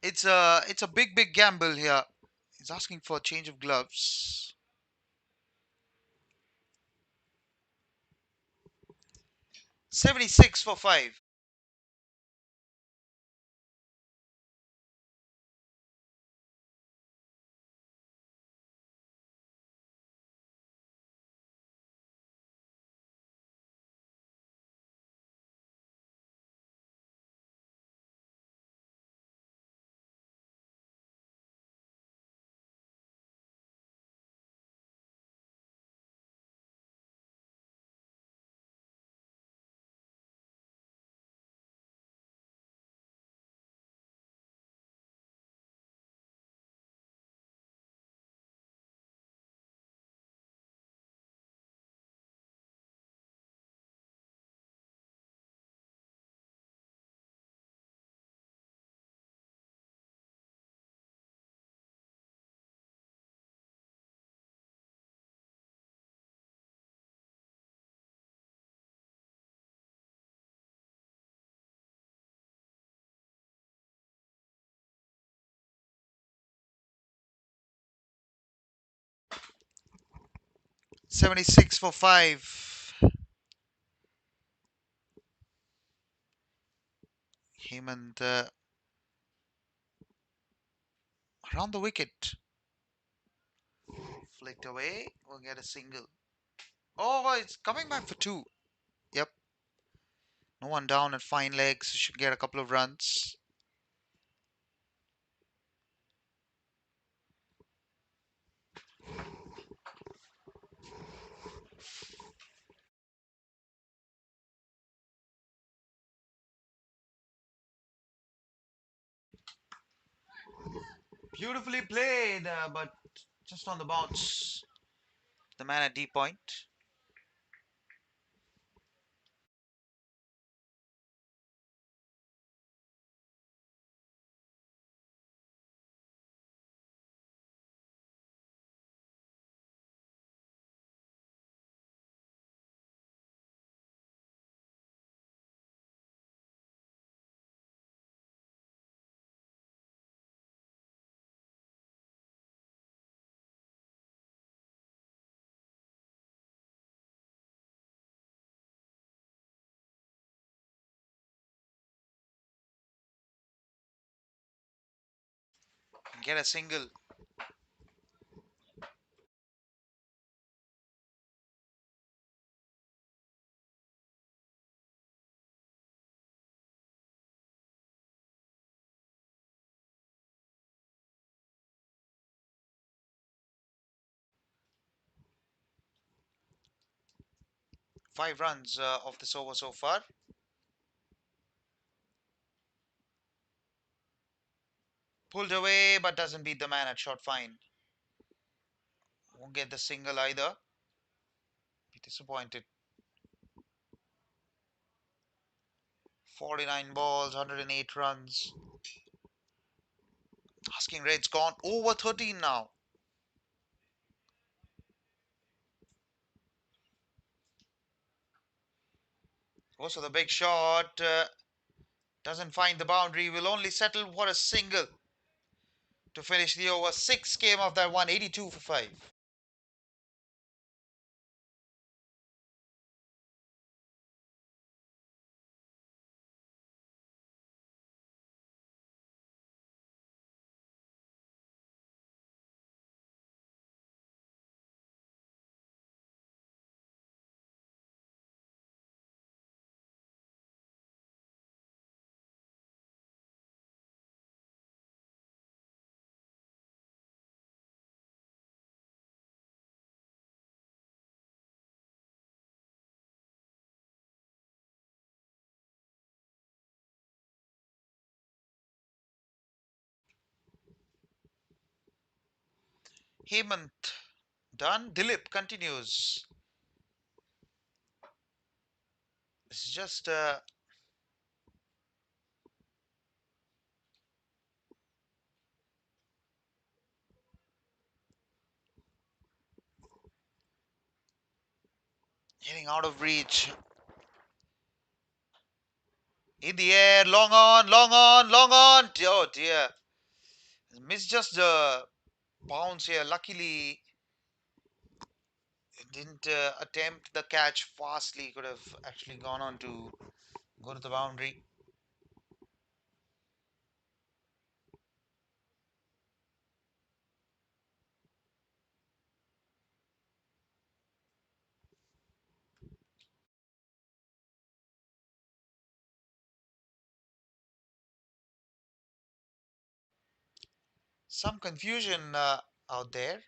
It's a big, big gamble here. He's asking for a change of gloves. 76 for 5. 76 for 5. Hemant around the wicket. Flicked away. We'll get a single. Oh, it's coming back for 2. Yep. No one down at fine legs. Should get a couple of runs. Beautifully played, but just on the bounce. The man at D point. Get a single. Five runs of this over so far. Pulled away, but doesn't beat the man at short fine. Won't get the single either. Be disappointed. 49 balls, 108 runs. Asking rate's gone over 13 now. Goes for the big shot. Doesn't find the boundary. Will only settle for a single to finish the over. 6 came off that one. 82 for 5. Hemant done. Dilip continues. It's just getting out of reach. In the air, long on, long on, long on. Oh dear. Missed just the bounce here. Luckily, didn't attempt the catch fastly. Could have actually gone on to go to the boundary. Some confusion out there.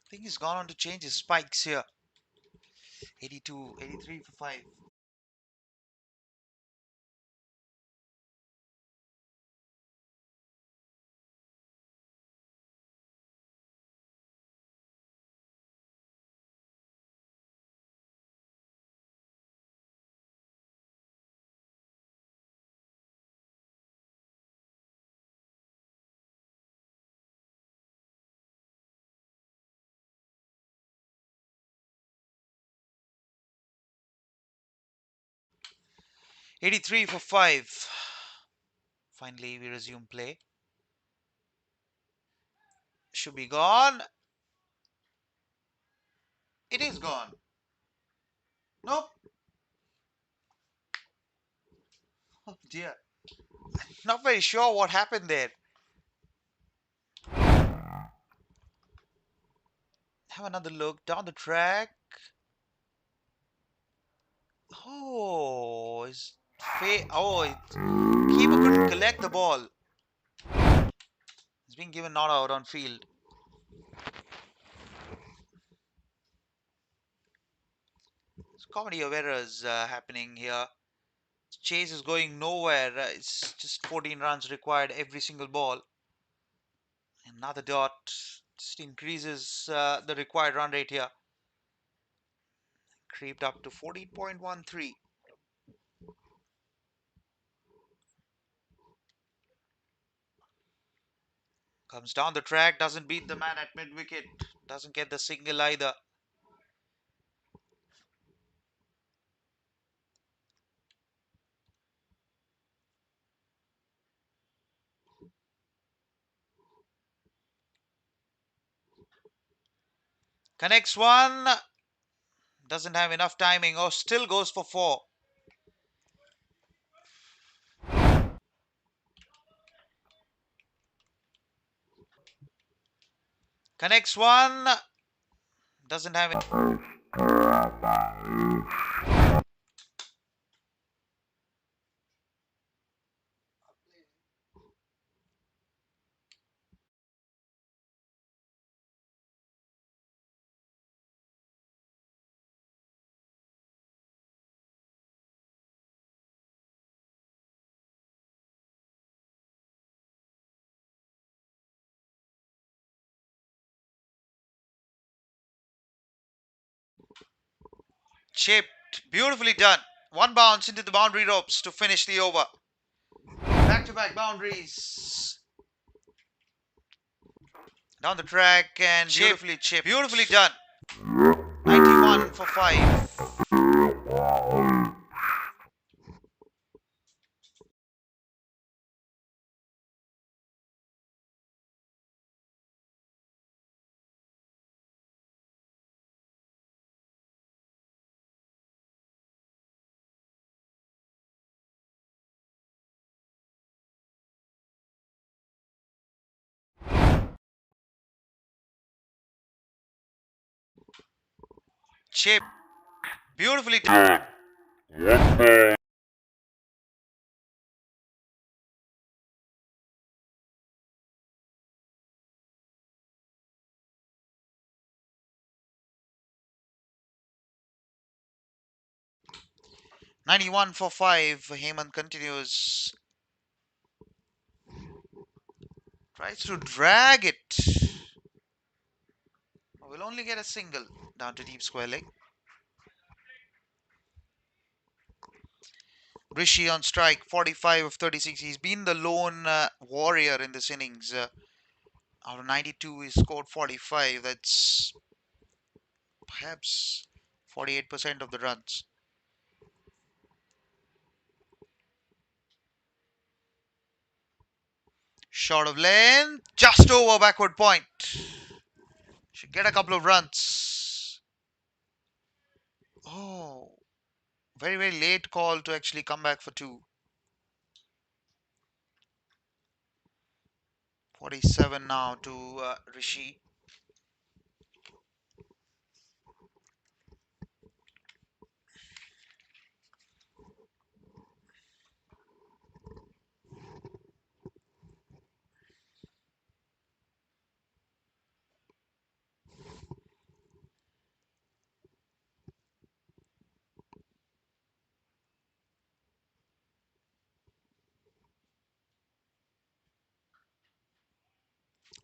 think he's gone on to change his spikes here. 82, 83 for 5. 83 for 5. Finally, we resume play. Should be gone. It is gone. Nope. Oh dear. Not very sure what happened there. Have another look down the track. Oh, keeper couldn't collect the ball. It's being given not out on field. It's comedy of errors happening here. Chase is going nowhere. It's just 14 runs required every single ball. Another dot just increases the required run rate here. Creeped up to 14.13. Comes down the track, doesn't beat the man at mid wicket, doesn't get the single either. Connects one, doesn't have enough timing. Oh, still goes for 4. Connects one, doesn't have it. 'Chipped', beautifully done. One bounce into the boundary ropes to finish the over. Back-to-back boundaries. Down the track and beautifully chipped. Beautifully done. 91 for 5. Chip. Beautifully done. 91 for 5. Hemant continues. Tries to drag it. Will only get a single down to deep square leg. Rishi on strike, 45 of 36. He's been the lone warrior in this innings. Out of 92, he scored 45. That's perhaps 48% of the runs. Short of length, just over backward point. Should get a couple of runs. Oh, very, very late call to actually come back for 2. 47 now to Rishi.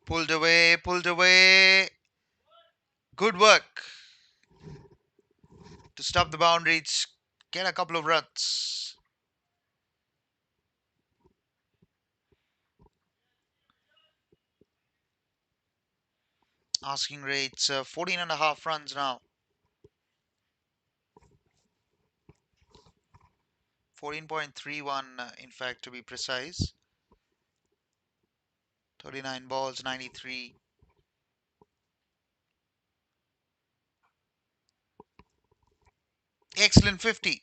Pulled away, pulled away. Good work to stop the boundaries, get a couple of runs. Asking rates 14 and a half runs now. 14.31 in fact to be precise. 39 balls, 93. Excellent 50.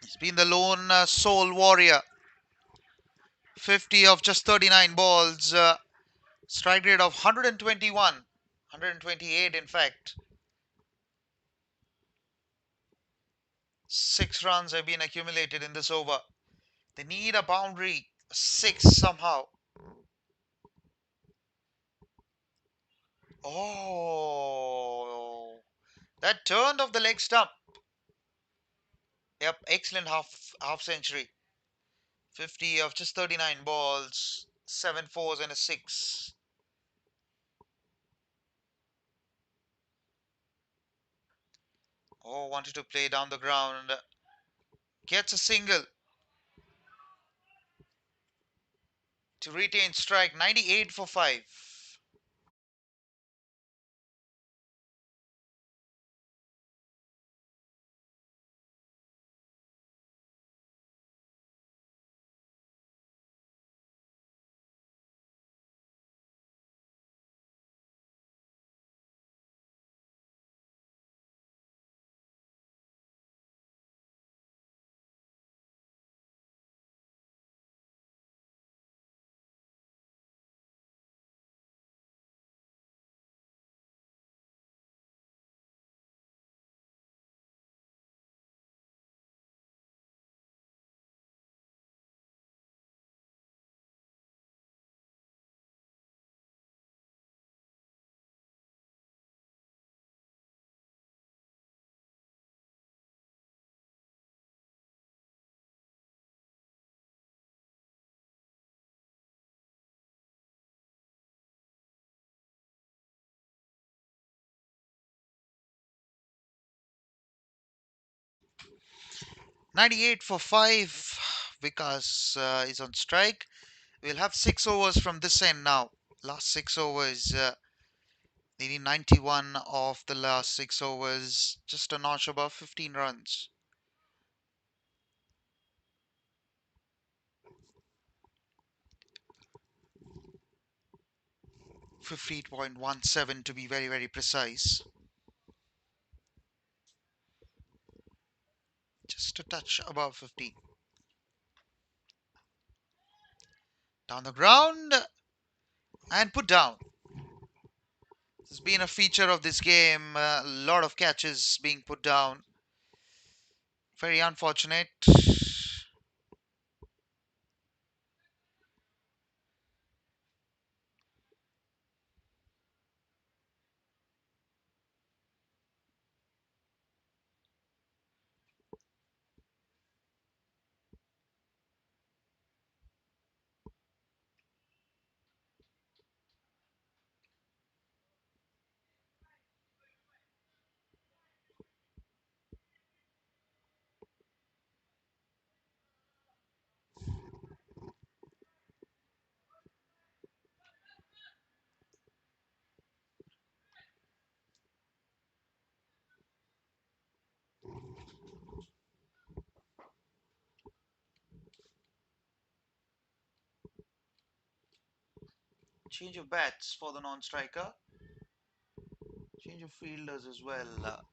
He's been the lone sole warrior. 50 of just 39 balls. Strike rate of 121. 128 in fact. 6 runs have been accumulated in this over. They need a boundary. 6 somehow. Oh, that turned off the leg stump. Yep, excellent half century. 50 of just 39 balls, 7 fours and a 6. Oh, wanted to play down the ground. Gets a single to retain strike. 98 for 5. Ninety-eight for 5. Vikas is on strike. We'll have 6 overs from this end now. Last 6 overs. Needing 91 of the last 6 overs. Just a notch above 15 runs. 15.17 to be very, very precise. Just a touch above 15. Down the ground and put down. This has been a feature of this game. A lot of catches being put down. Very unfortunate. Change of bats for the non-striker. Change of fielders as well.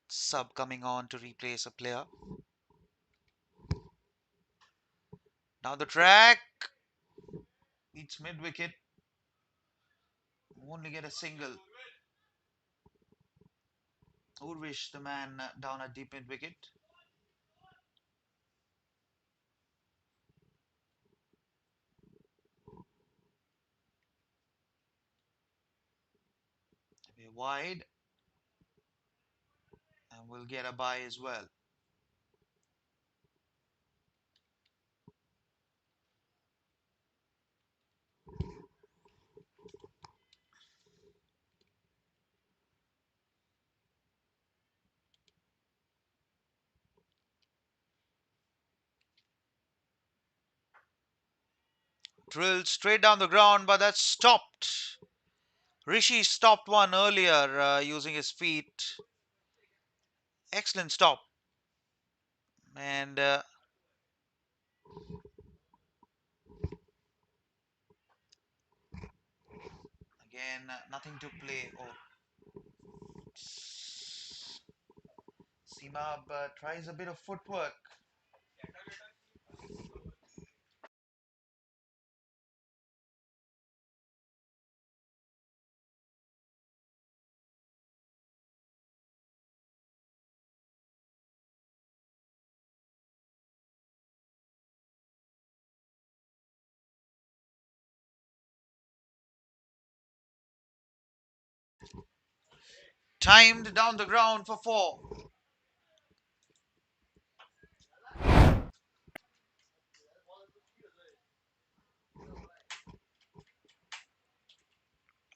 Sub coming on to replace a player. Down the track. It's mid wicket. Only get a single. Urvish, the man down at deep mid wicket. We're wide. And we'll get a bye as well. Drilled straight down the ground, but that's stopped. Rishi stopped one earlier using his feet. Excellent stop. And again, nothing to play. Oh, Seema tries a bit of footwork. Timed down the ground for four.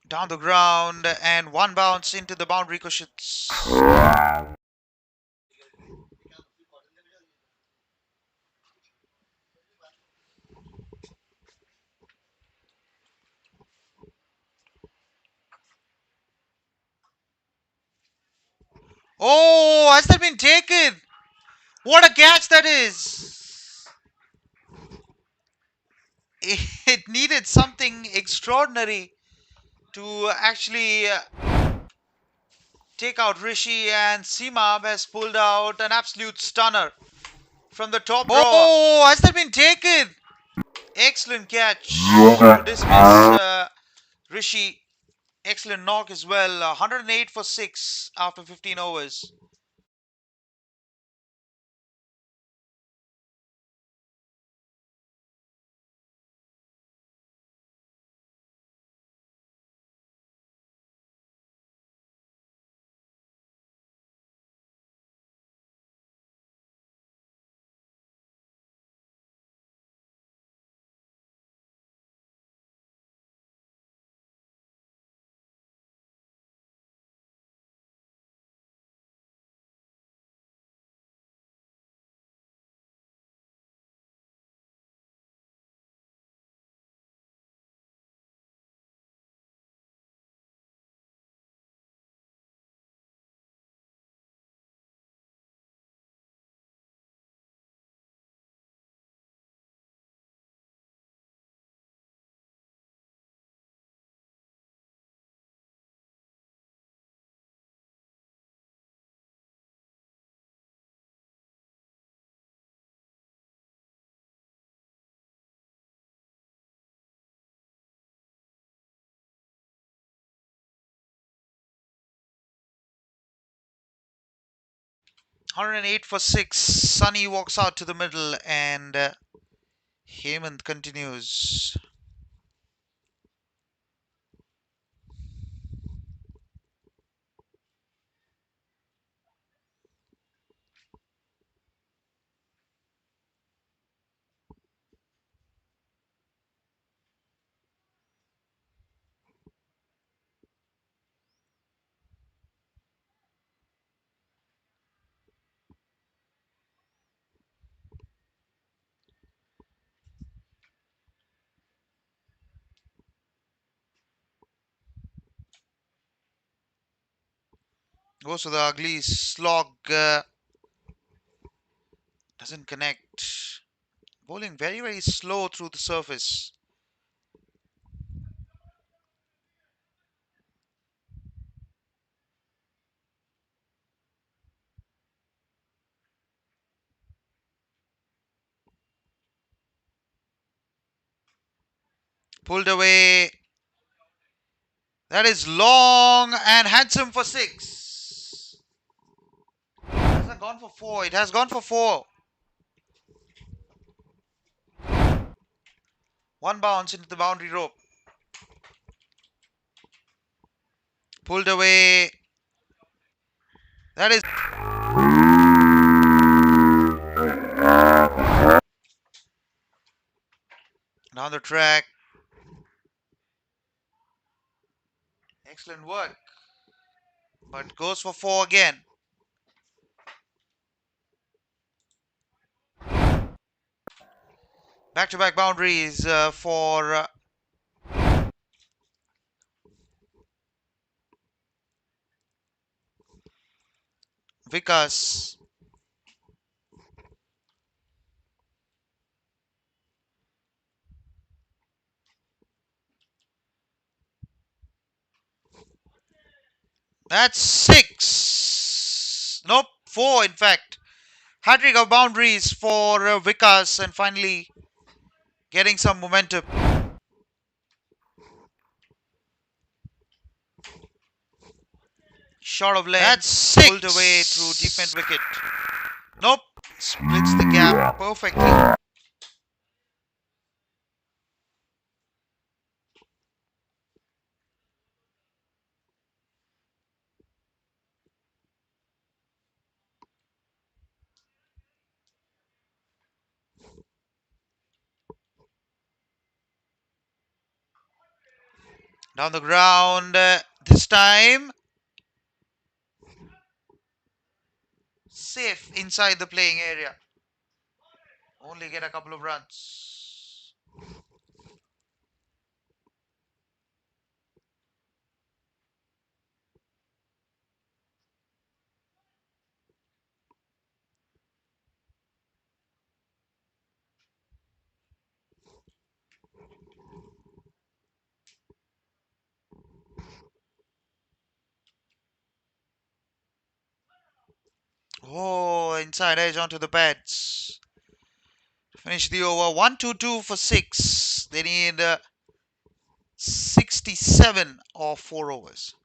Down the ground and one bounce into the boundary cushions. Oh, has that been taken? What a catch that is! It needed something extraordinary to actually take out Rishi, and Seema has pulled out an absolute stunner from the top draw. Oh, has that been taken? Excellent catch to dismiss Rishi. Excellent knock as well. 108 for 6 after 15 overs. One hundred eight for 6. Sunny walks out to the middle and Hemant continues. Goes to the ugly slog. Doesn't connect. Bowling very, very slow through the surface. Pulled away. That is long and handsome for 6. It hasn't gone for 4. It has gone for 4. One bounce into the boundary rope. Pulled away. That is down the track. Excellent work. But goes for 4 again. Back-to-back boundaries for Vikas. That's 6. Nope, 4 in fact. Hat-trick of boundaries for Vikas and finally getting some momentum. Short of length. That's 6. Pulled away through deep mid wicket. Nope. Splits the gap perfectly. Down the ground. This time safe inside the playing area. Only get a couple of runs. Oh, inside edge onto the pads. Finish the over. 1-2-2 for 6. They need 67 or 4 overs.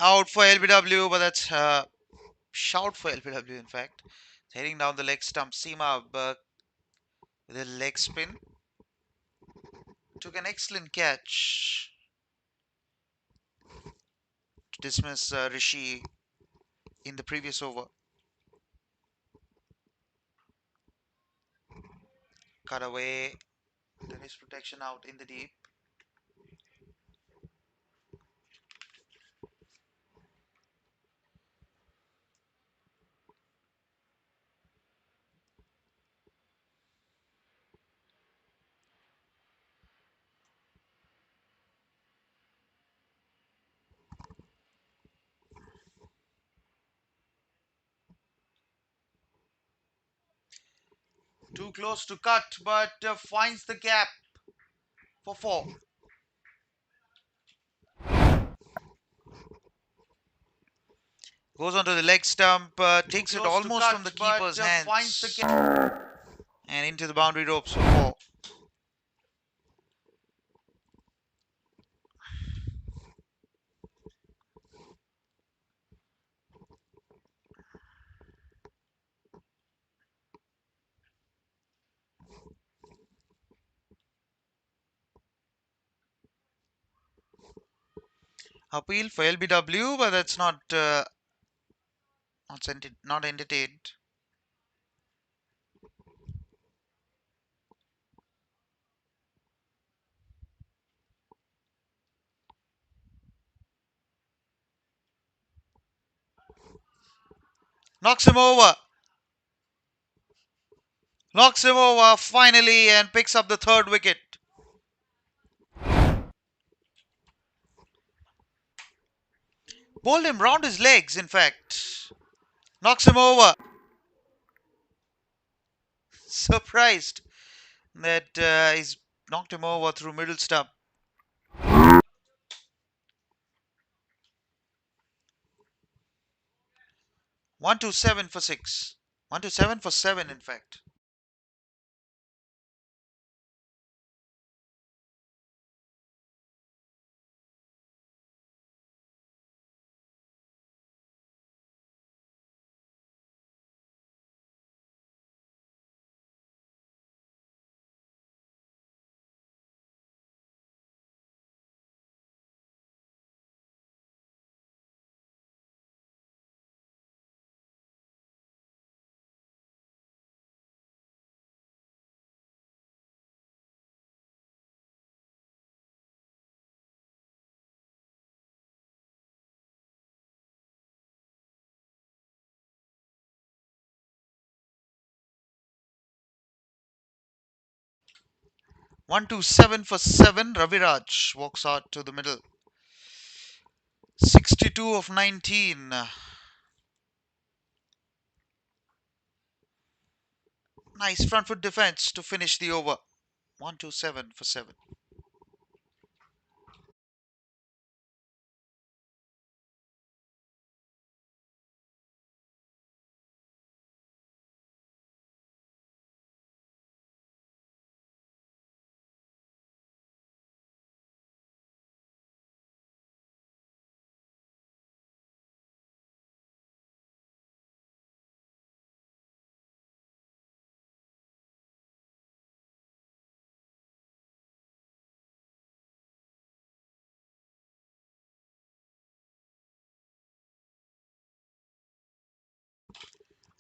Out for LBW, but that's shout for LBW in fact. Heading down the leg stump. Seema with a leg spin. Took an excellent catch to dismiss Rishi in the previous over. Cut away. Tennis protection out in the deep. Too close to cut, but finds the gap for 4. Goes onto the leg stump, takes it almost from the keeper's hands and into the boundary ropes for 4. Appeal for LBW, but that's not entertained. Knocks him over. Knocks him over finally and picks up the 3rd wicket. Bowled him round his legs, in fact. Knocks him over. Surprised that he's knocked him over through middle stump. 127 for 6. 127 for 7, in fact. One two seven for 7. Raviraj walks out to the middle. 62 of 19. Nice front foot defense to finish the over. 127 for 7.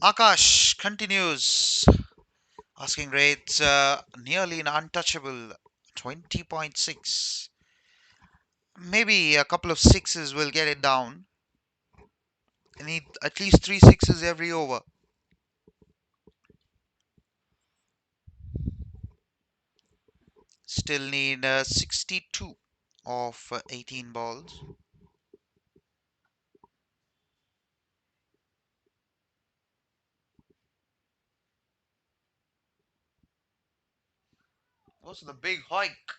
Akash continues. Asking rates nearly an untouchable 20.6. Maybe a couple of sixes will get it down. I need at least 3 sixes every over. Still need 62 of 18 balls. Also the big hike.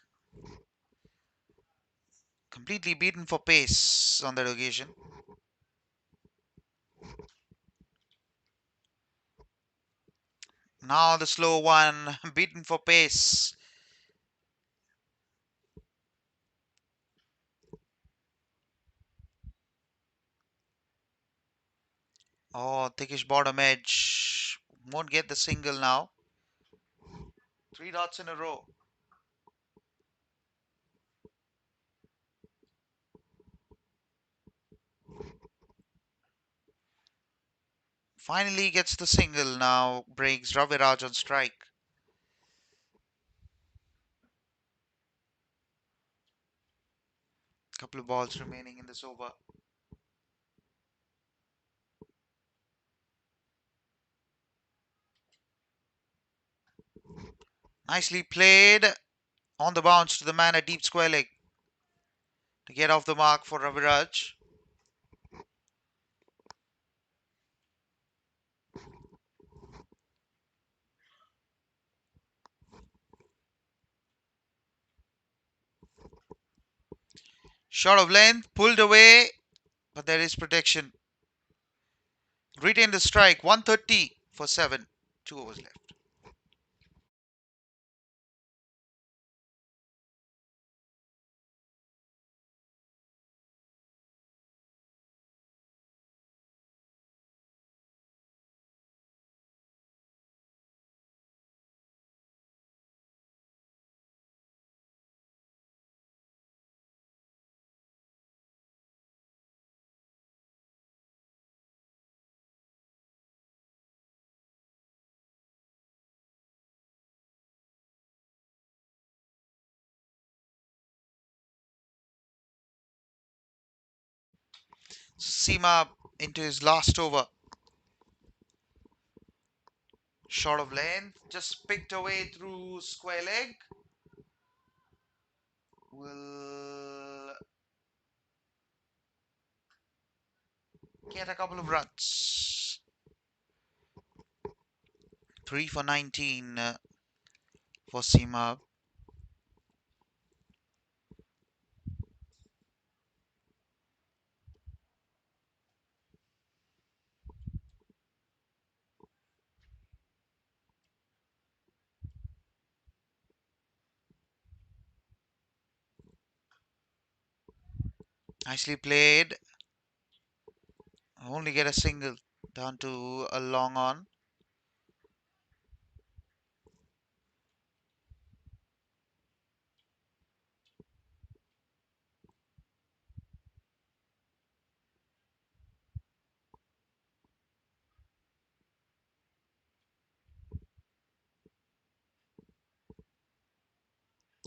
Completely beaten for pace on that occasion. Now the slow one, beaten for pace. Oh, thickish bottom edge. Won't get the single now. 3 dots in a row. Finally gets the single now. Breaks Raviraj on strike. Couple of balls remaining in this over. Nicely played on the bounce to the man at deep square leg to get off the mark for Raviraj. Shot of length, pulled away, but there is protection. Retain the strike, 130 for 7. 2 overs left. Seema into his last over. Shot of length, just picked away through square leg. Will get a couple of runs. 3 for 19 for Seema. Nicely played. Only get a single down to a long on.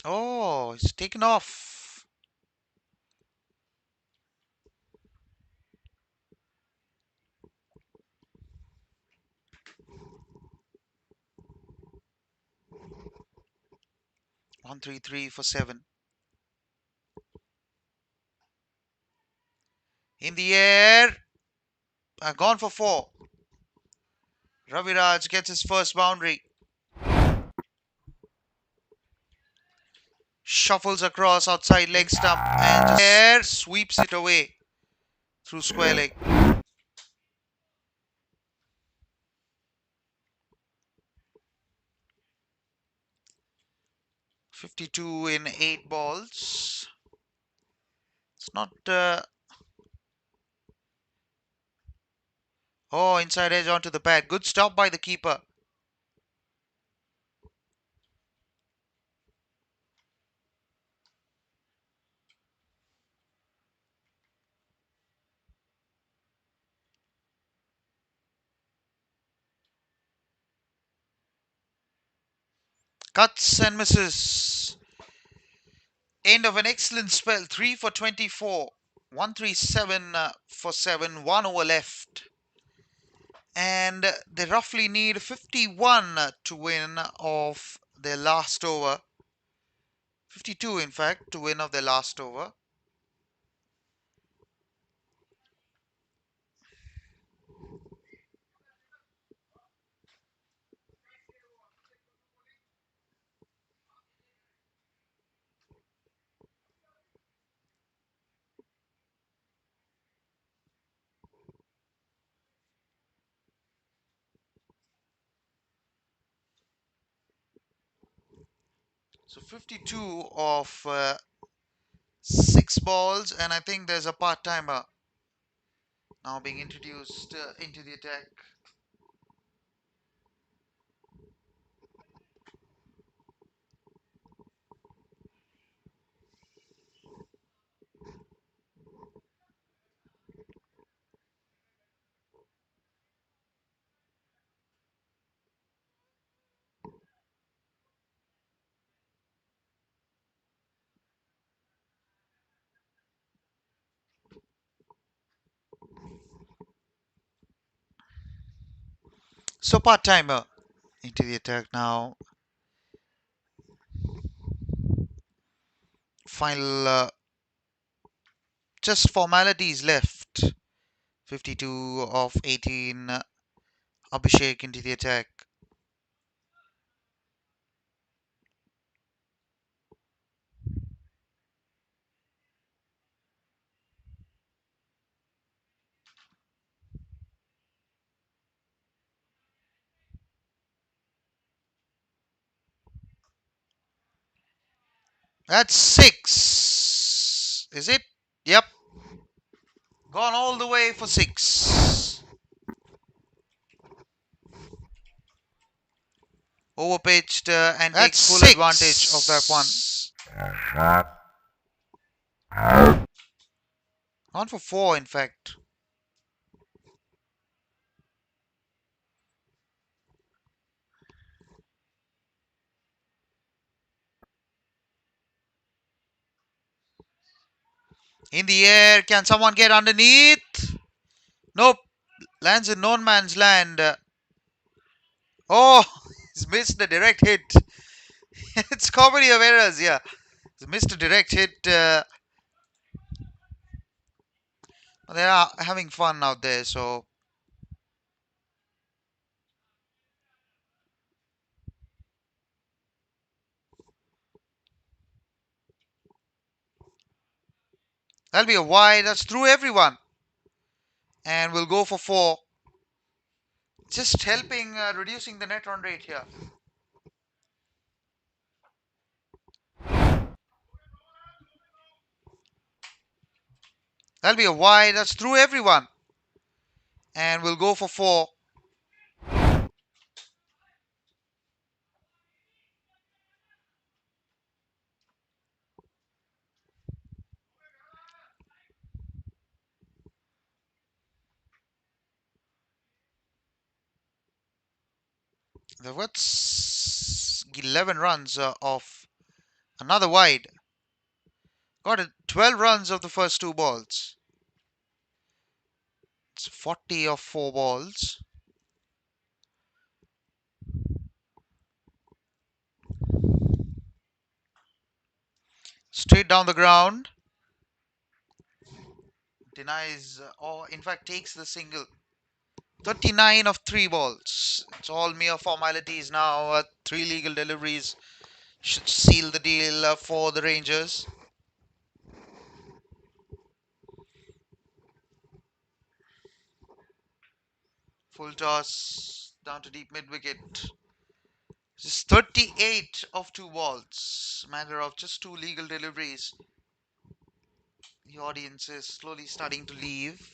Oh, it's taken off. One, three, three for seven. In the air. Gone for four. Raviraj gets his first boundary. Shuffles across outside leg stump and just air sweeps it away through square leg. 52 in 8 balls. It's not. Oh, inside edge onto the pad. Good stop by the keeper. Cuts and misses. End of an excellent spell. 3 for 24. 137 for 7. 1 over left. And they roughly need 51 to win off their last over. 52, in fact, to win off their last over. So 52 of 6 balls, and I think there's a part timer now being introduced into the attack. So part timer into the attack now. Final just formalities left. 52 of 18. Abhishek into the attack. That's 6. Is it? Yep. Gone all the way for 6. Overpitched and That's takes full six. advantage of that one. Gone for 4, in fact. In the air. Can someone get underneath? Nope. Lands in no man's land. Oh, he's missed the direct hit. It's comedy of errors, yeah. He's missed a direct hit. They are having fun out there, so that'll be a wide. That's through everyone. And we'll go for 4. Just helping reducing the net run rate here. That'll be a wide. That's through everyone. And we'll go for 4. There was 11 runs of another wide. Got it. 12 runs of the first 2 balls. It's 40 of 4 balls. Straight down the ground. Denies, or in fact takes the single. 39 of 3 balls. It's all mere formalities now. 3 legal deliveries should seal the deal for the Rangers. Full toss down to deep mid wicket. This is 38 of 2 balls. Matter of just 2 legal deliveries. The audience is slowly starting to leave.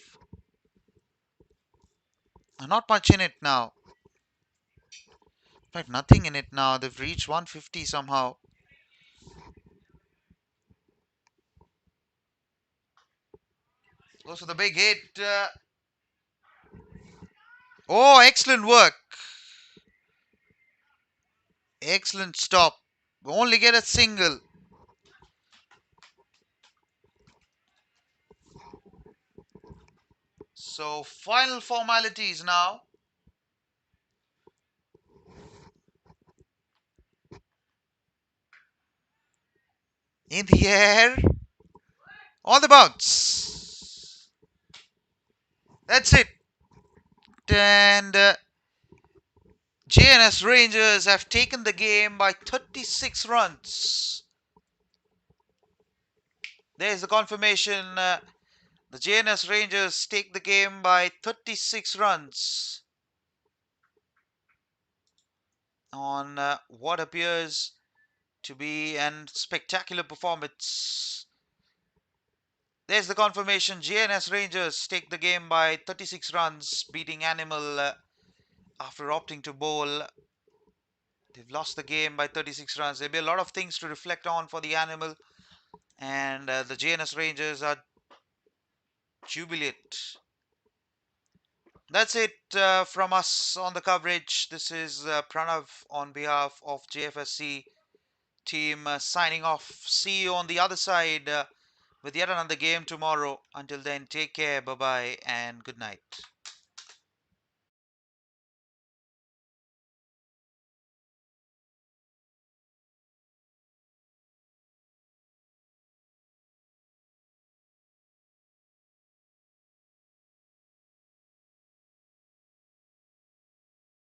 Not much in it now. In fact, nothing in it now. They've reached 150 somehow. Goes for the big hit. Oh, excellent work. Excellent stop. We only get a single. So, final formalities now. In the air. On the bounce. That's it. And JNS Rangers have taken the game by 36 runs. There's the confirmation. The JNS Rangers take the game by 36 runs on what appears to be an spectacular performance. There's the confirmation. JNS Rangers take the game by 36 runs, beating Animal after opting to bowl. They've lost the game by 36 runs. There'll be a lot of things to reflect on for the Animal. And the JNS Rangers are jubilant. That's it from us on the coverage. This is Pranav on behalf of JFSC team signing off. See you on the other side with yet another game tomorrow. Until then, take care, bye bye, and good night.